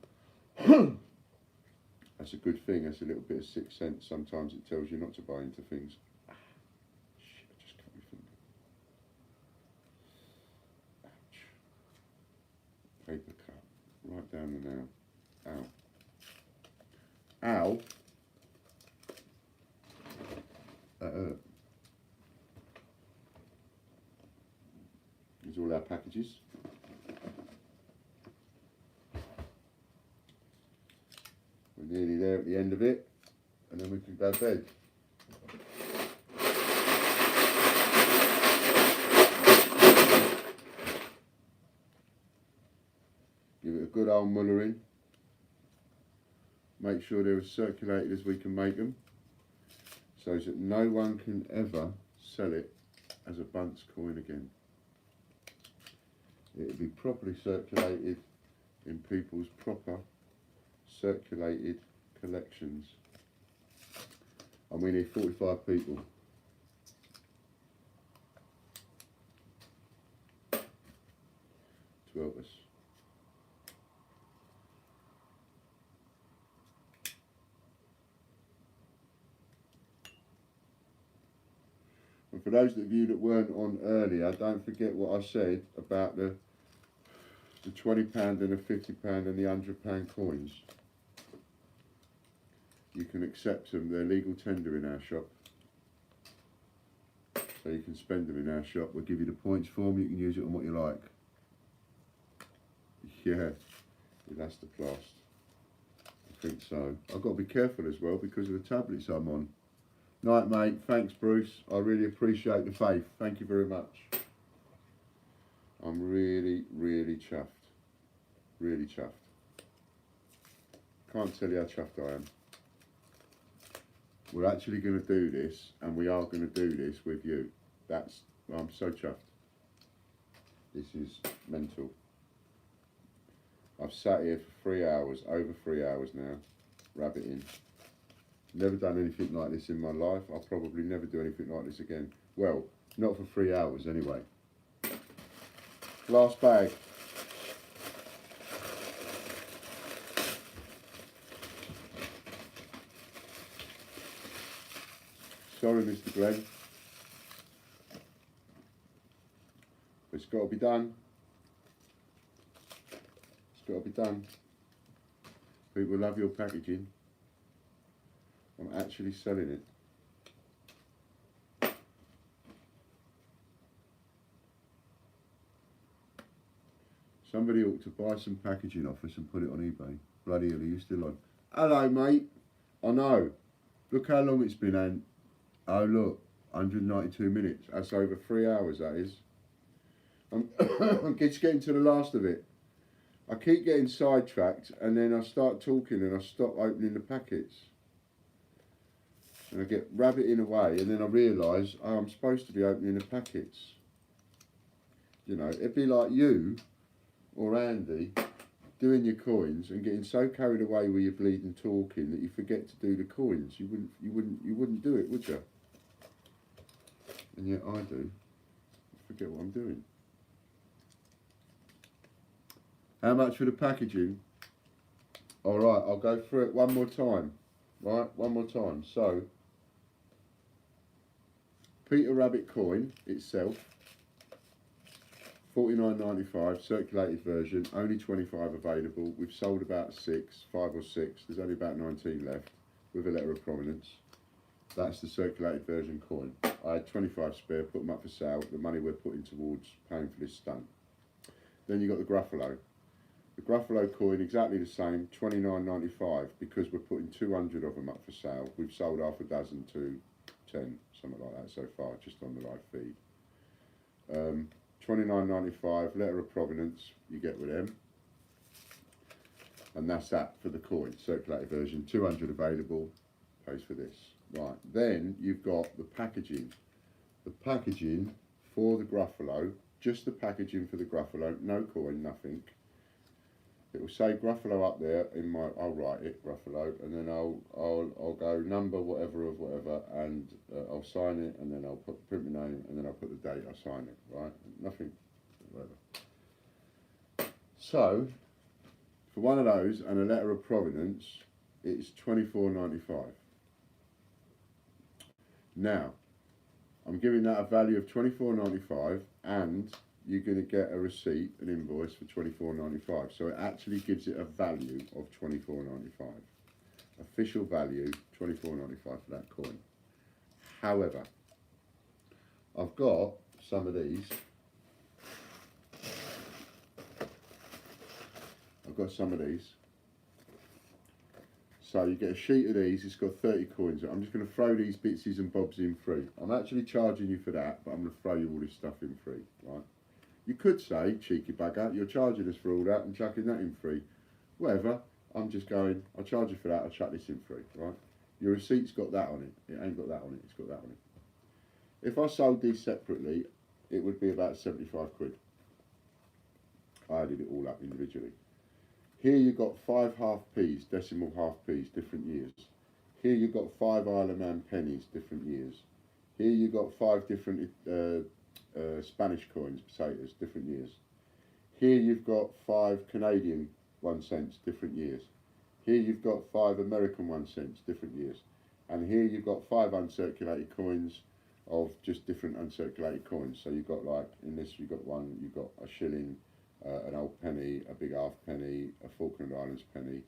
That's a good thing. That's a little bit of sixth sense. Sometimes it tells you not to buy into things. Shit, I just cut my finger. Ouch. Paper cut. Right down the nail. Ow. Ow. That hurt. These are all our packages. We're nearly there at the end of it, and then we can go to bed. Give it a good old mullering. Make sure they're as circulated as we can make them. so that no one can ever sell it as a Bunce coin again. It will be properly circulated in people's proper circulated collections. And we need 45 people. To help us. And for those of you that weren't on earlier, don't forget what I said about the £20 and the £50 and the £100 coins. You can accept them, they're legal tender in our shop. So you can spend them in our shop. We'll give you the points form, you can use it on what you like. Yeah, elastoplast. I think so. I've got to be careful as well because of the tablets I'm on. Night, mate. Thanks, Bruce. I really appreciate the faith. Thank you very much. I'm really, really chuffed. Really chuffed. Can't tell you how chuffed I am. We're actually going to do this, and we are going to do this with you. I'm so chuffed. This is mental. I've sat here for 3 hours, over 3 hours now, rabbiting. Never done anything like this in my life. I'll probably never do anything like this again. Well, not for 3 hours anyway. Last bag. Sorry, Mr. Glenn. It's got to be done. It's got to be done. People love your packaging. I'm actually selling it. Somebody ought to buy some packaging off us and put it on eBay. Bloody hell, are you still on? Hello, mate. I know. Look how long it's been, and oh look, 192 minutes. That's over 3 hours, that is. I'm just getting to the last of it. I keep getting sidetracked, and then I start talking and I stop opening the packets. And I get rabbiting away, and then I realise, oh, I'm supposed to be opening the packets. You know, it'd be like you or Andy doing your coins and getting so carried away with your bleeding talking that you forget to do the coins. You wouldn't do it, would you? And yet I do. I forget what I'm doing. How much for the packaging? All right, I'll go through it one more time. Right, one more time. So, Peter Rabbit coin itself, $49.95, circulated version, only 25 available. We've sold about 5 or 6. There's only about 19 left with a letter of provenance. That's the circulated version coin. I had 25 spare, put them up for sale. The money we're putting towards paying for this stunt. Then you've got the Gruffalo. The Gruffalo coin, exactly the same, $29.95, because we're putting 200 of them up for sale. We've sold half a dozen to 10, something like that so far, just on the live feed. $29.95, letter of provenance, you get with them. And that's that for the coin, circulated version, 200 available, pays for this. Right, then you've got the packaging. The packaging for the Gruffalo, just the packaging for the Gruffalo, no coin, nothing. It will say Gruffalo up there in my. I'll write it Gruffalo, and then I'll go number whatever of whatever, and I'll sign it, and then I'll print my name, and then I'll put the date. I sign it, right? Nothing, whatever. So, for one of those and a letter of provenance, it's $24.95. Now, I'm giving that a value of $24.95, and you're going to get a receipt, an invoice for $24.95. So it actually gives it a value of $24.95. Official value, $24.95 for that coin. However, I've got some of these. So you get a sheet of these, it's got 30 coins. I'm just going to throw these bitsies and bobs in free. I'm actually charging you for that, but I'm going to throw you all this stuff in free, right? You could say, cheeky bugger, you're charging us for all that and chucking that in free. Whatever, I'm just going, I'll charge you for that, I'll chuck this in free, right? Your receipt's got that on it. It ain't got that on it. It's got that on it. If I sold these separately, it would be about 75 quid. I added it all up individually. Here you've got 5 half P's, decimal half P's, different years. Here you've got 5 Isle of Man pennies, different years. Here you've got 5 different Spanish coins, pesetas, different years. Here you've got 5 Canadian 1 cents, different years. Here you've got 5 American 1 cents, different years. And here you've got 5 uncirculated coins of just different uncirculated coins. So you've got, like, in this you've got one, you've got a shilling, an old penny, a big half penny, a Falkland Islands penny,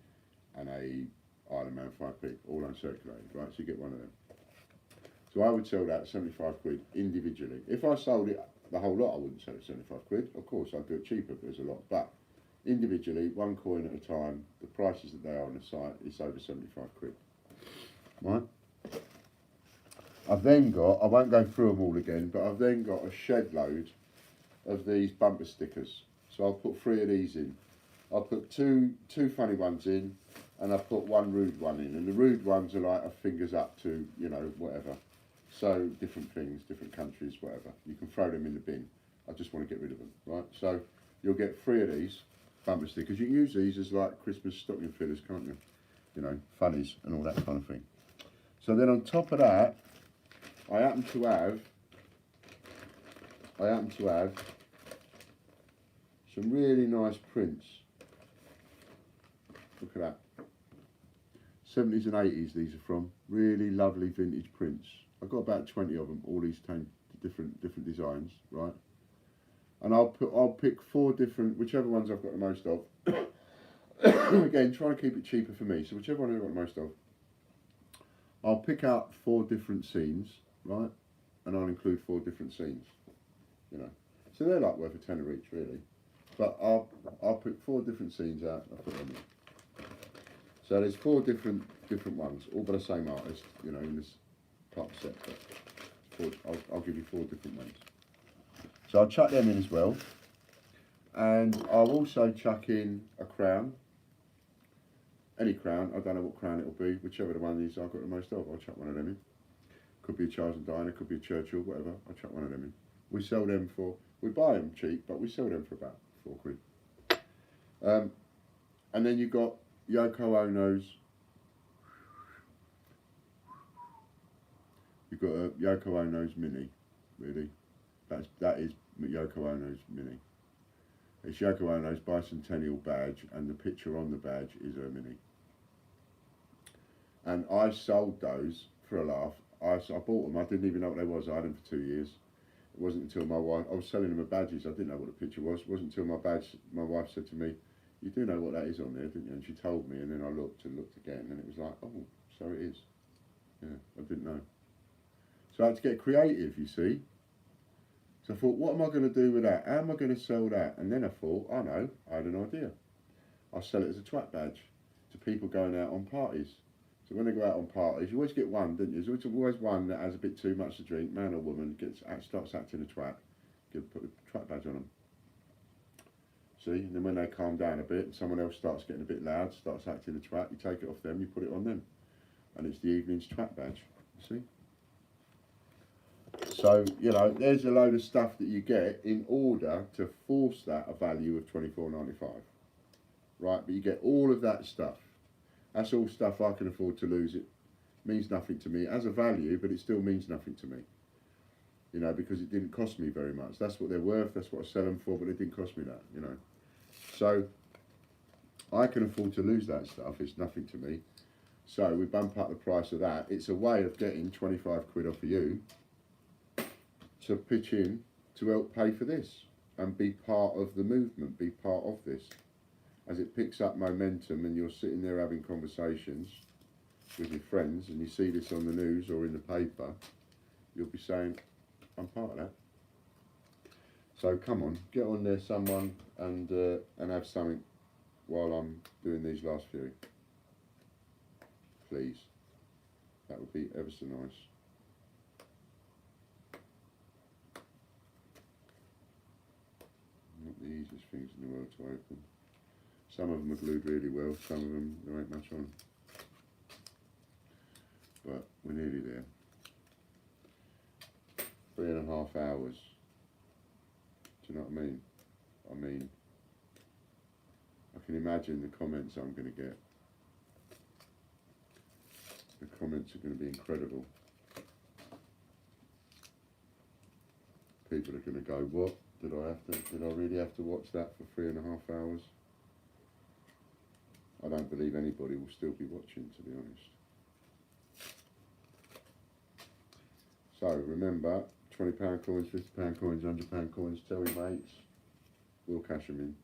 and a Isle of Man 5p, all uncirculated, right? So you get one of them. So I would sell that at 75 quid individually. If I sold it the whole lot, I wouldn't sell it at 75 quid. Of course, I'd do it cheaper, but there's a lot. But individually, 1 coin at a time, the prices that they are on the site, it's over 75 quid. Right? I've then got, I won't go through them all again, but I've then got a shed load of these bumper stickers. So I'll put 3 of these in. I'll put two funny ones in, and I'll put 1 rude one in. And the rude ones are like a fingers up to, you know, whatever. So different things, different countries, whatever. You can throw them in the bin. I just want to get rid of them, right? So you'll get 3 of these bumper stickers. You can use these as like Christmas stocking fillers, can't you? You know, funnies and all that kind of thing. So then on top of that, I happen to have some really nice prints. Look at that. 70s and 80s these are from. Really lovely vintage prints. I've got about 20 of them, all these different designs, right? And I'll pick 4 different, whichever ones I've got the most of. Again, try and keep it cheaper for me. So whichever one I've got the most of, I'll pick out 4 different scenes, right? And I'll include 4 different scenes, you know. So they're like worth a tenner each, really. But I'll pick 4 different scenes out and I'll put them in. So there's 4 different ones, all by the same artist, you know, in this type of set. But I'll give you 4 different ones. So I'll chuck them in as well. And I'll also chuck in a crown. Any crown, I don't know what crown it'll be, whichever the one is I've got the most of, I'll chuck one of them in. Could be a Charles and Diana, could be a Churchill, whatever, I'll chuck one of them in. We sell them for, we buy them cheap, but we sell them for about 4 quid. And then you've got Yoko Ono's, you've got a Yoko Ono's Mini, really. That is Yoko Ono's Mini. It's Yoko Ono's bicentennial badge, and the picture on the badge is her Mini. And I sold those for a laugh. I bought them, I didn't even know what they was. I had them for 2 years. It wasn't until my wife, I was selling them as badges, I didn't know what the picture was. It wasn't until my wife said to me, "You do know what that is on there, didn't you?" And she told me, and then I looked and looked again, and it was like, oh, so it is. Yeah, I didn't know. So I had to get creative, you see. So I thought, what am I going to do with that? How am I going to sell that? And then I thought, I know, I had an idea. I'll sell it as a twat badge to people going out on parties. So when they go out on parties, you always get one, don't you? There's always one that has a bit too much to drink, man or woman, starts acting a twat. Put a twat badge on them. See, and then when they calm down a bit, someone else starts getting a bit loud, starts acting a twat, you take it off them, you put it on them. And it's the evening's twat badge, you see? So, you know, there's a load of stuff that you get in order to force that a value of $24.95. Right, but you get all of that stuff. That's all stuff I can afford to lose. It means nothing to me as a value, but it still means nothing to me. You know, because it didn't cost me very much. That's what they're worth, that's what I sell them for, but it didn't cost me that, you know. So, I can afford to lose that stuff, it's nothing to me. So, we bump up the price of that. It's a way of getting 25 quid off of you to pitch in to help pay for this and be part of the movement, be part of this. As it picks up momentum and you're sitting there having conversations with your friends and you see this on the news or in the paper, you'll be saying, I'm part of that. So come on, get on there someone and have something while I'm doing these last few. Please. That would be ever so nice. Not the easiest things in the world to open. Some of them are glued really well, some of them there ain't much on. we're nearly there. 3.5 hours. Do you know what I mean? I mean, I can imagine the comments I'm going to get. The comments are going to be incredible. People are going to go, what? Did I really have to watch that for 3.5 hours? I don't believe anybody will still be watching, to be honest. So remember, £20 coins, £50 coins, £100 coins, tell your mates, we'll cash them in.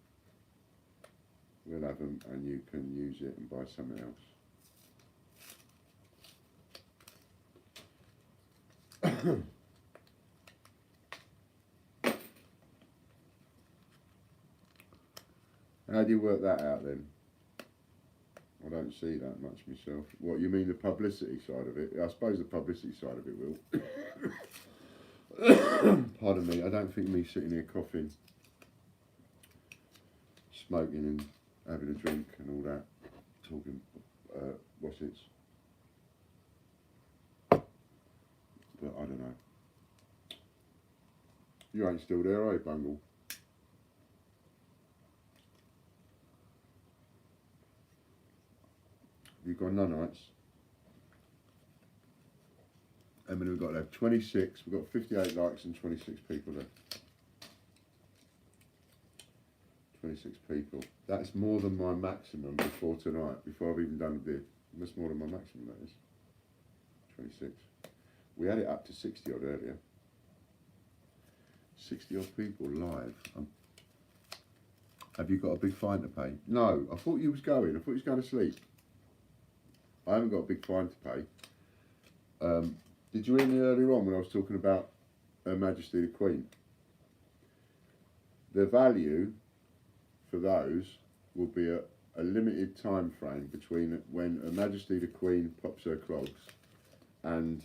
We'll have them and you can use it and buy something else. How do you work that out then? I don't see that much myself. What, you mean the publicity side of it? I suppose the publicity side of it will. Pardon me, I don't think me sitting here coughing, smoking and having a drink and all that, talking, what's it? But I don't know. You ain't still there, are you, Bungle? You've got nanites. How many we've got left? 26. We've got 58 likes and 26 people left. 26 people. That's more than my maximum before tonight, before I've even done a bid. That's more than my maximum, that is. 26. We had it up to 60 odd earlier. 60 odd people live. Have you got a big fine to pay? No, I thought you was going. I thought you was going to sleep. I haven't got a big fine to pay. Did you hear me earlier on when I was talking about Her Majesty the Queen? The value for those will be a limited time frame between when Her Majesty the Queen pops her clogs and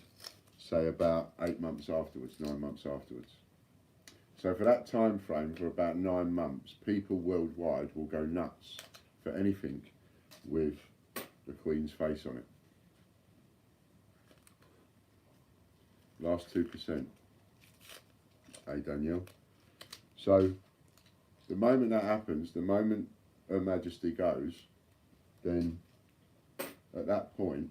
say about 8 months afterwards, 9 months afterwards. So for that time frame, for about 9 months, people worldwide will go nuts for anything with the Queen's face on it. Last 2%. Hey Danielle. So the moment that happens, the moment Her Majesty goes, then at that point,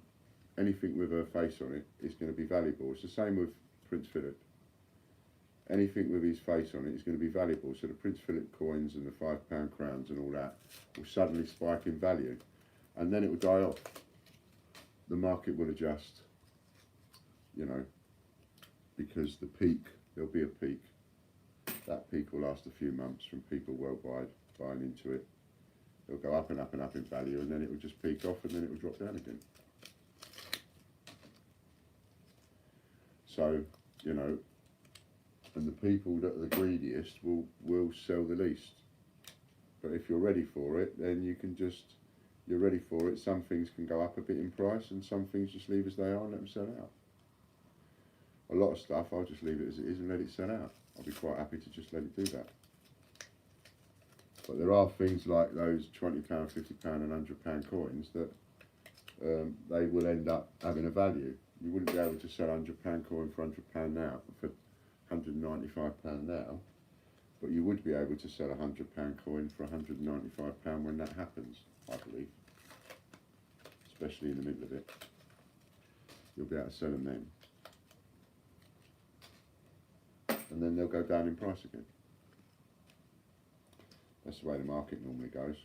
anything with her face on it is going to be valuable. It's the same with Prince Philip. Anything with his face on it is going to be valuable. So the Prince Philip coins and the £5 crowns and all that will suddenly spike in value. And then it will die off. The market will adjust, you know, because the peak, there'll be a peak. That peak will last a few months from people worldwide buying into it. It'll go up and up and up in value, and then it will just peak off and then it will drop down again. So, you know, and the people that are the greediest will sell the least. But if you're ready for it, then you can just, you're ready for it. Some things can go up a bit in price and some things just leave as they are and let them sell out. A lot of stuff I'll just leave it as it is and let it sell out. I'll be quite happy to just let it do that. But there are things like those £20, £50 and £100 coins that they will end up having a value. You wouldn't be able to sell a £100 coin for £100 now, for £195 now, but you would be able to sell a £100 coin for £195 when that happens, I believe. Especially in the middle of it. You'll be able to sell them then. And then they'll go down in price again. That's the way the market normally goes.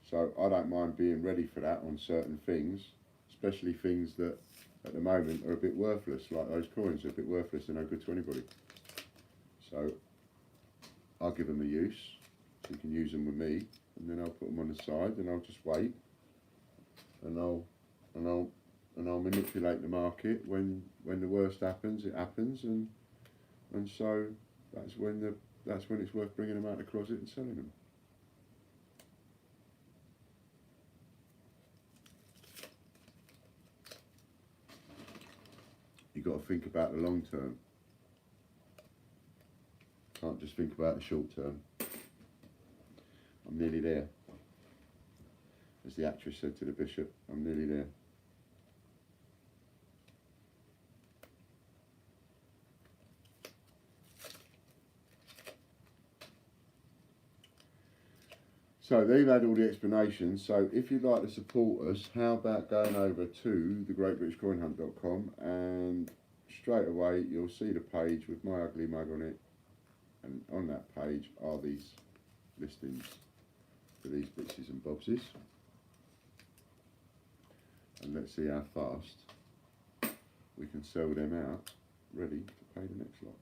So I don't mind being ready for that on certain things, especially things that at the moment are a bit worthless, like those coins are a bit worthless, they're no good to anybody. So I'll give them a use, so you can use them with me, and then I'll put them on the side and I'll just wait, and I'll manipulate the market when the worst happens, it happens, and so that's when it's worth bringing them out of the closet and selling them. You've got to think about the long term. Can't just think about the short term. I'm nearly there. As the actress said to the bishop, I'm nearly there. So they've had all the explanations. So if you'd like to support us, how about going over to thegreatbritishcoinhunt.com, and straight away you'll see the page with my ugly mug on it, and on that page are these listings for these bitches and bobsies. And let's see how fast we can sell them out, ready to pay the next lot.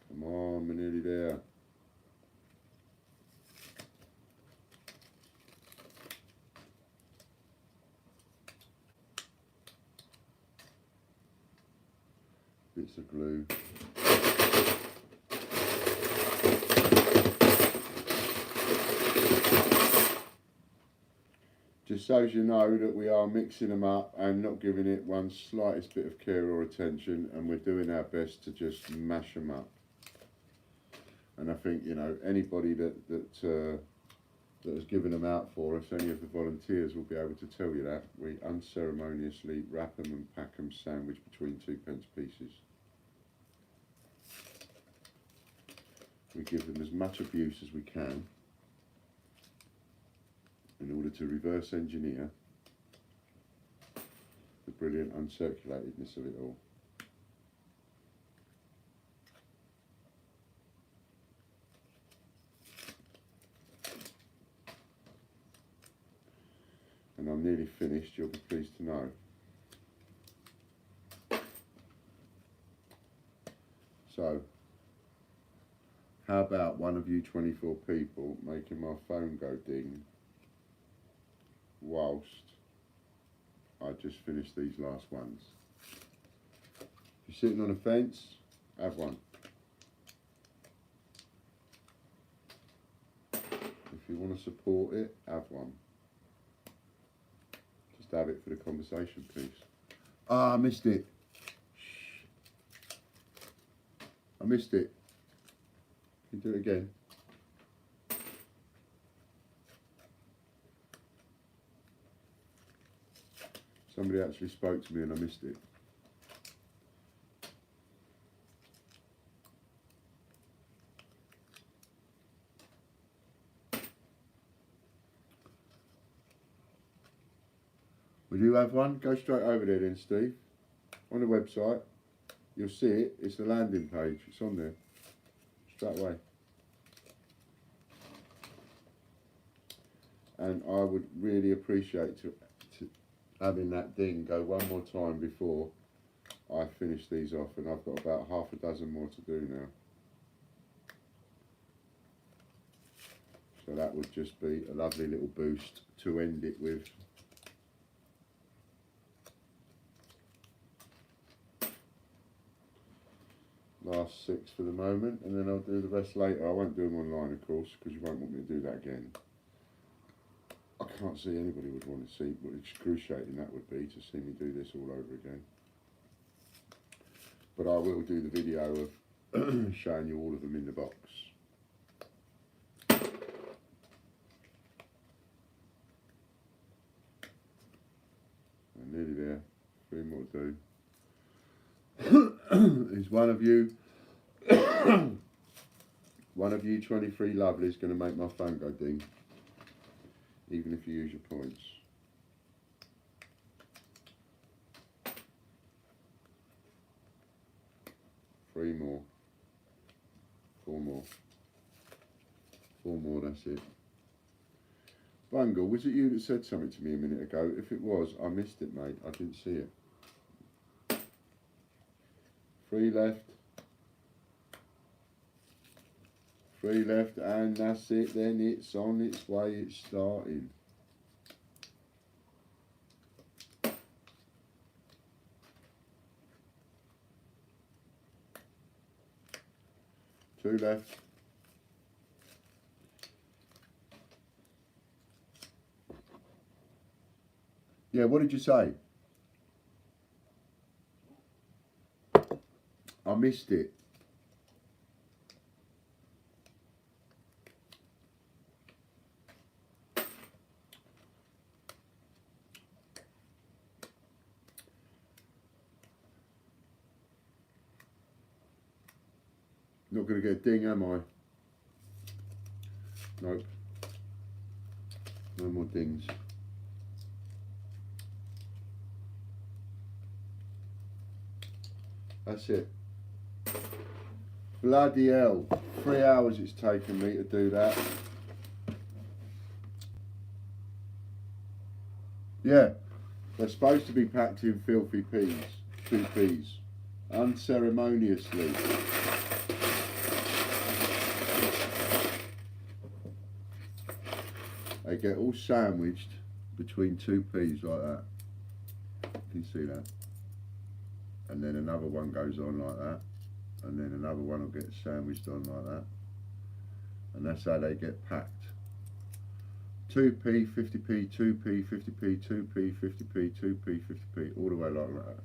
Come on, we're nearly there. Bits of glue. Just so as you know that we are mixing them up and not giving it one slightest bit of care or attention, and we're doing our best to just mash them up. And I think, you know, anybody that has given them out for us, any of the volunteers will be able to tell you that. We unceremoniously wrap them and pack them sandwiched between 2p pieces. We give them as much abuse as we can in order to reverse engineer the brilliant uncirculatedness of it all. And I'm nearly finished, you'll be pleased to know. So, how about one of you 24 people making my phone go ding whilst I just finish these last ones? If you're sitting on a fence, have one. If you want to support it, have one. Just have it for the conversation piece. Ah, I missed it. I missed it. Can you do it again? Somebody actually spoke to me and I missed it. Will you have one? Go straight over there then, Steve. On the website, you'll see it. It's the landing page. It's on there. Straight away. And I would really appreciate to having that ding go one more time before I finish these off, and I've got about half a dozen more to do now. So that would just be a lovely little boost to end it with. Last 6 for the moment, and then I'll do the rest later. I won't do them online, of course, because you won't want me to do that again. I can't see anybody would want to see what excruciating that would be, to see me do this all over again. But I will do the video of showing you all of them in the box. I'm nearly there. 3 more to do. Is one of you 23 lovelies going to make my phone go ding, even if you use your points? Three more, 4 more, 4 more, that's it. Bungle, was it you that said something to me a minute ago? If it was, I missed it, mate. I didn't see it. 3 left. 3 left, and that's it then. It's on its way. It's starting. Two left. Yeah, what did you say? I missed it. Not going to get a ding, am I? Nope. No more dings. That's it. Bloody hell. 3 hours it's taken me to do that. Yeah, they're supposed to be packed in filthy peas, 2Ps, unceremoniously. They get all sandwiched between 2Ps like that. You can see that. And then another one goes on like that. And then another one will get sandwiched on like that. And that's how they get packed. 2P, 50P, 2P, 50P, 2P, 50P, 2P, 50P, all the way like that.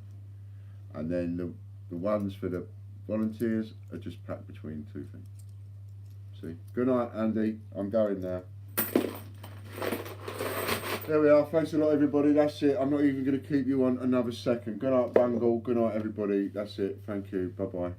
And then the ones for the volunteers are just packed between 2 things. See? Good night, Andy. I'm going now. There we are. Thanks a lot, everybody. That's it. I'm not even going to keep you on another second. Good night, Bungle. Good night, everybody. That's it. Thank you. Bye-bye.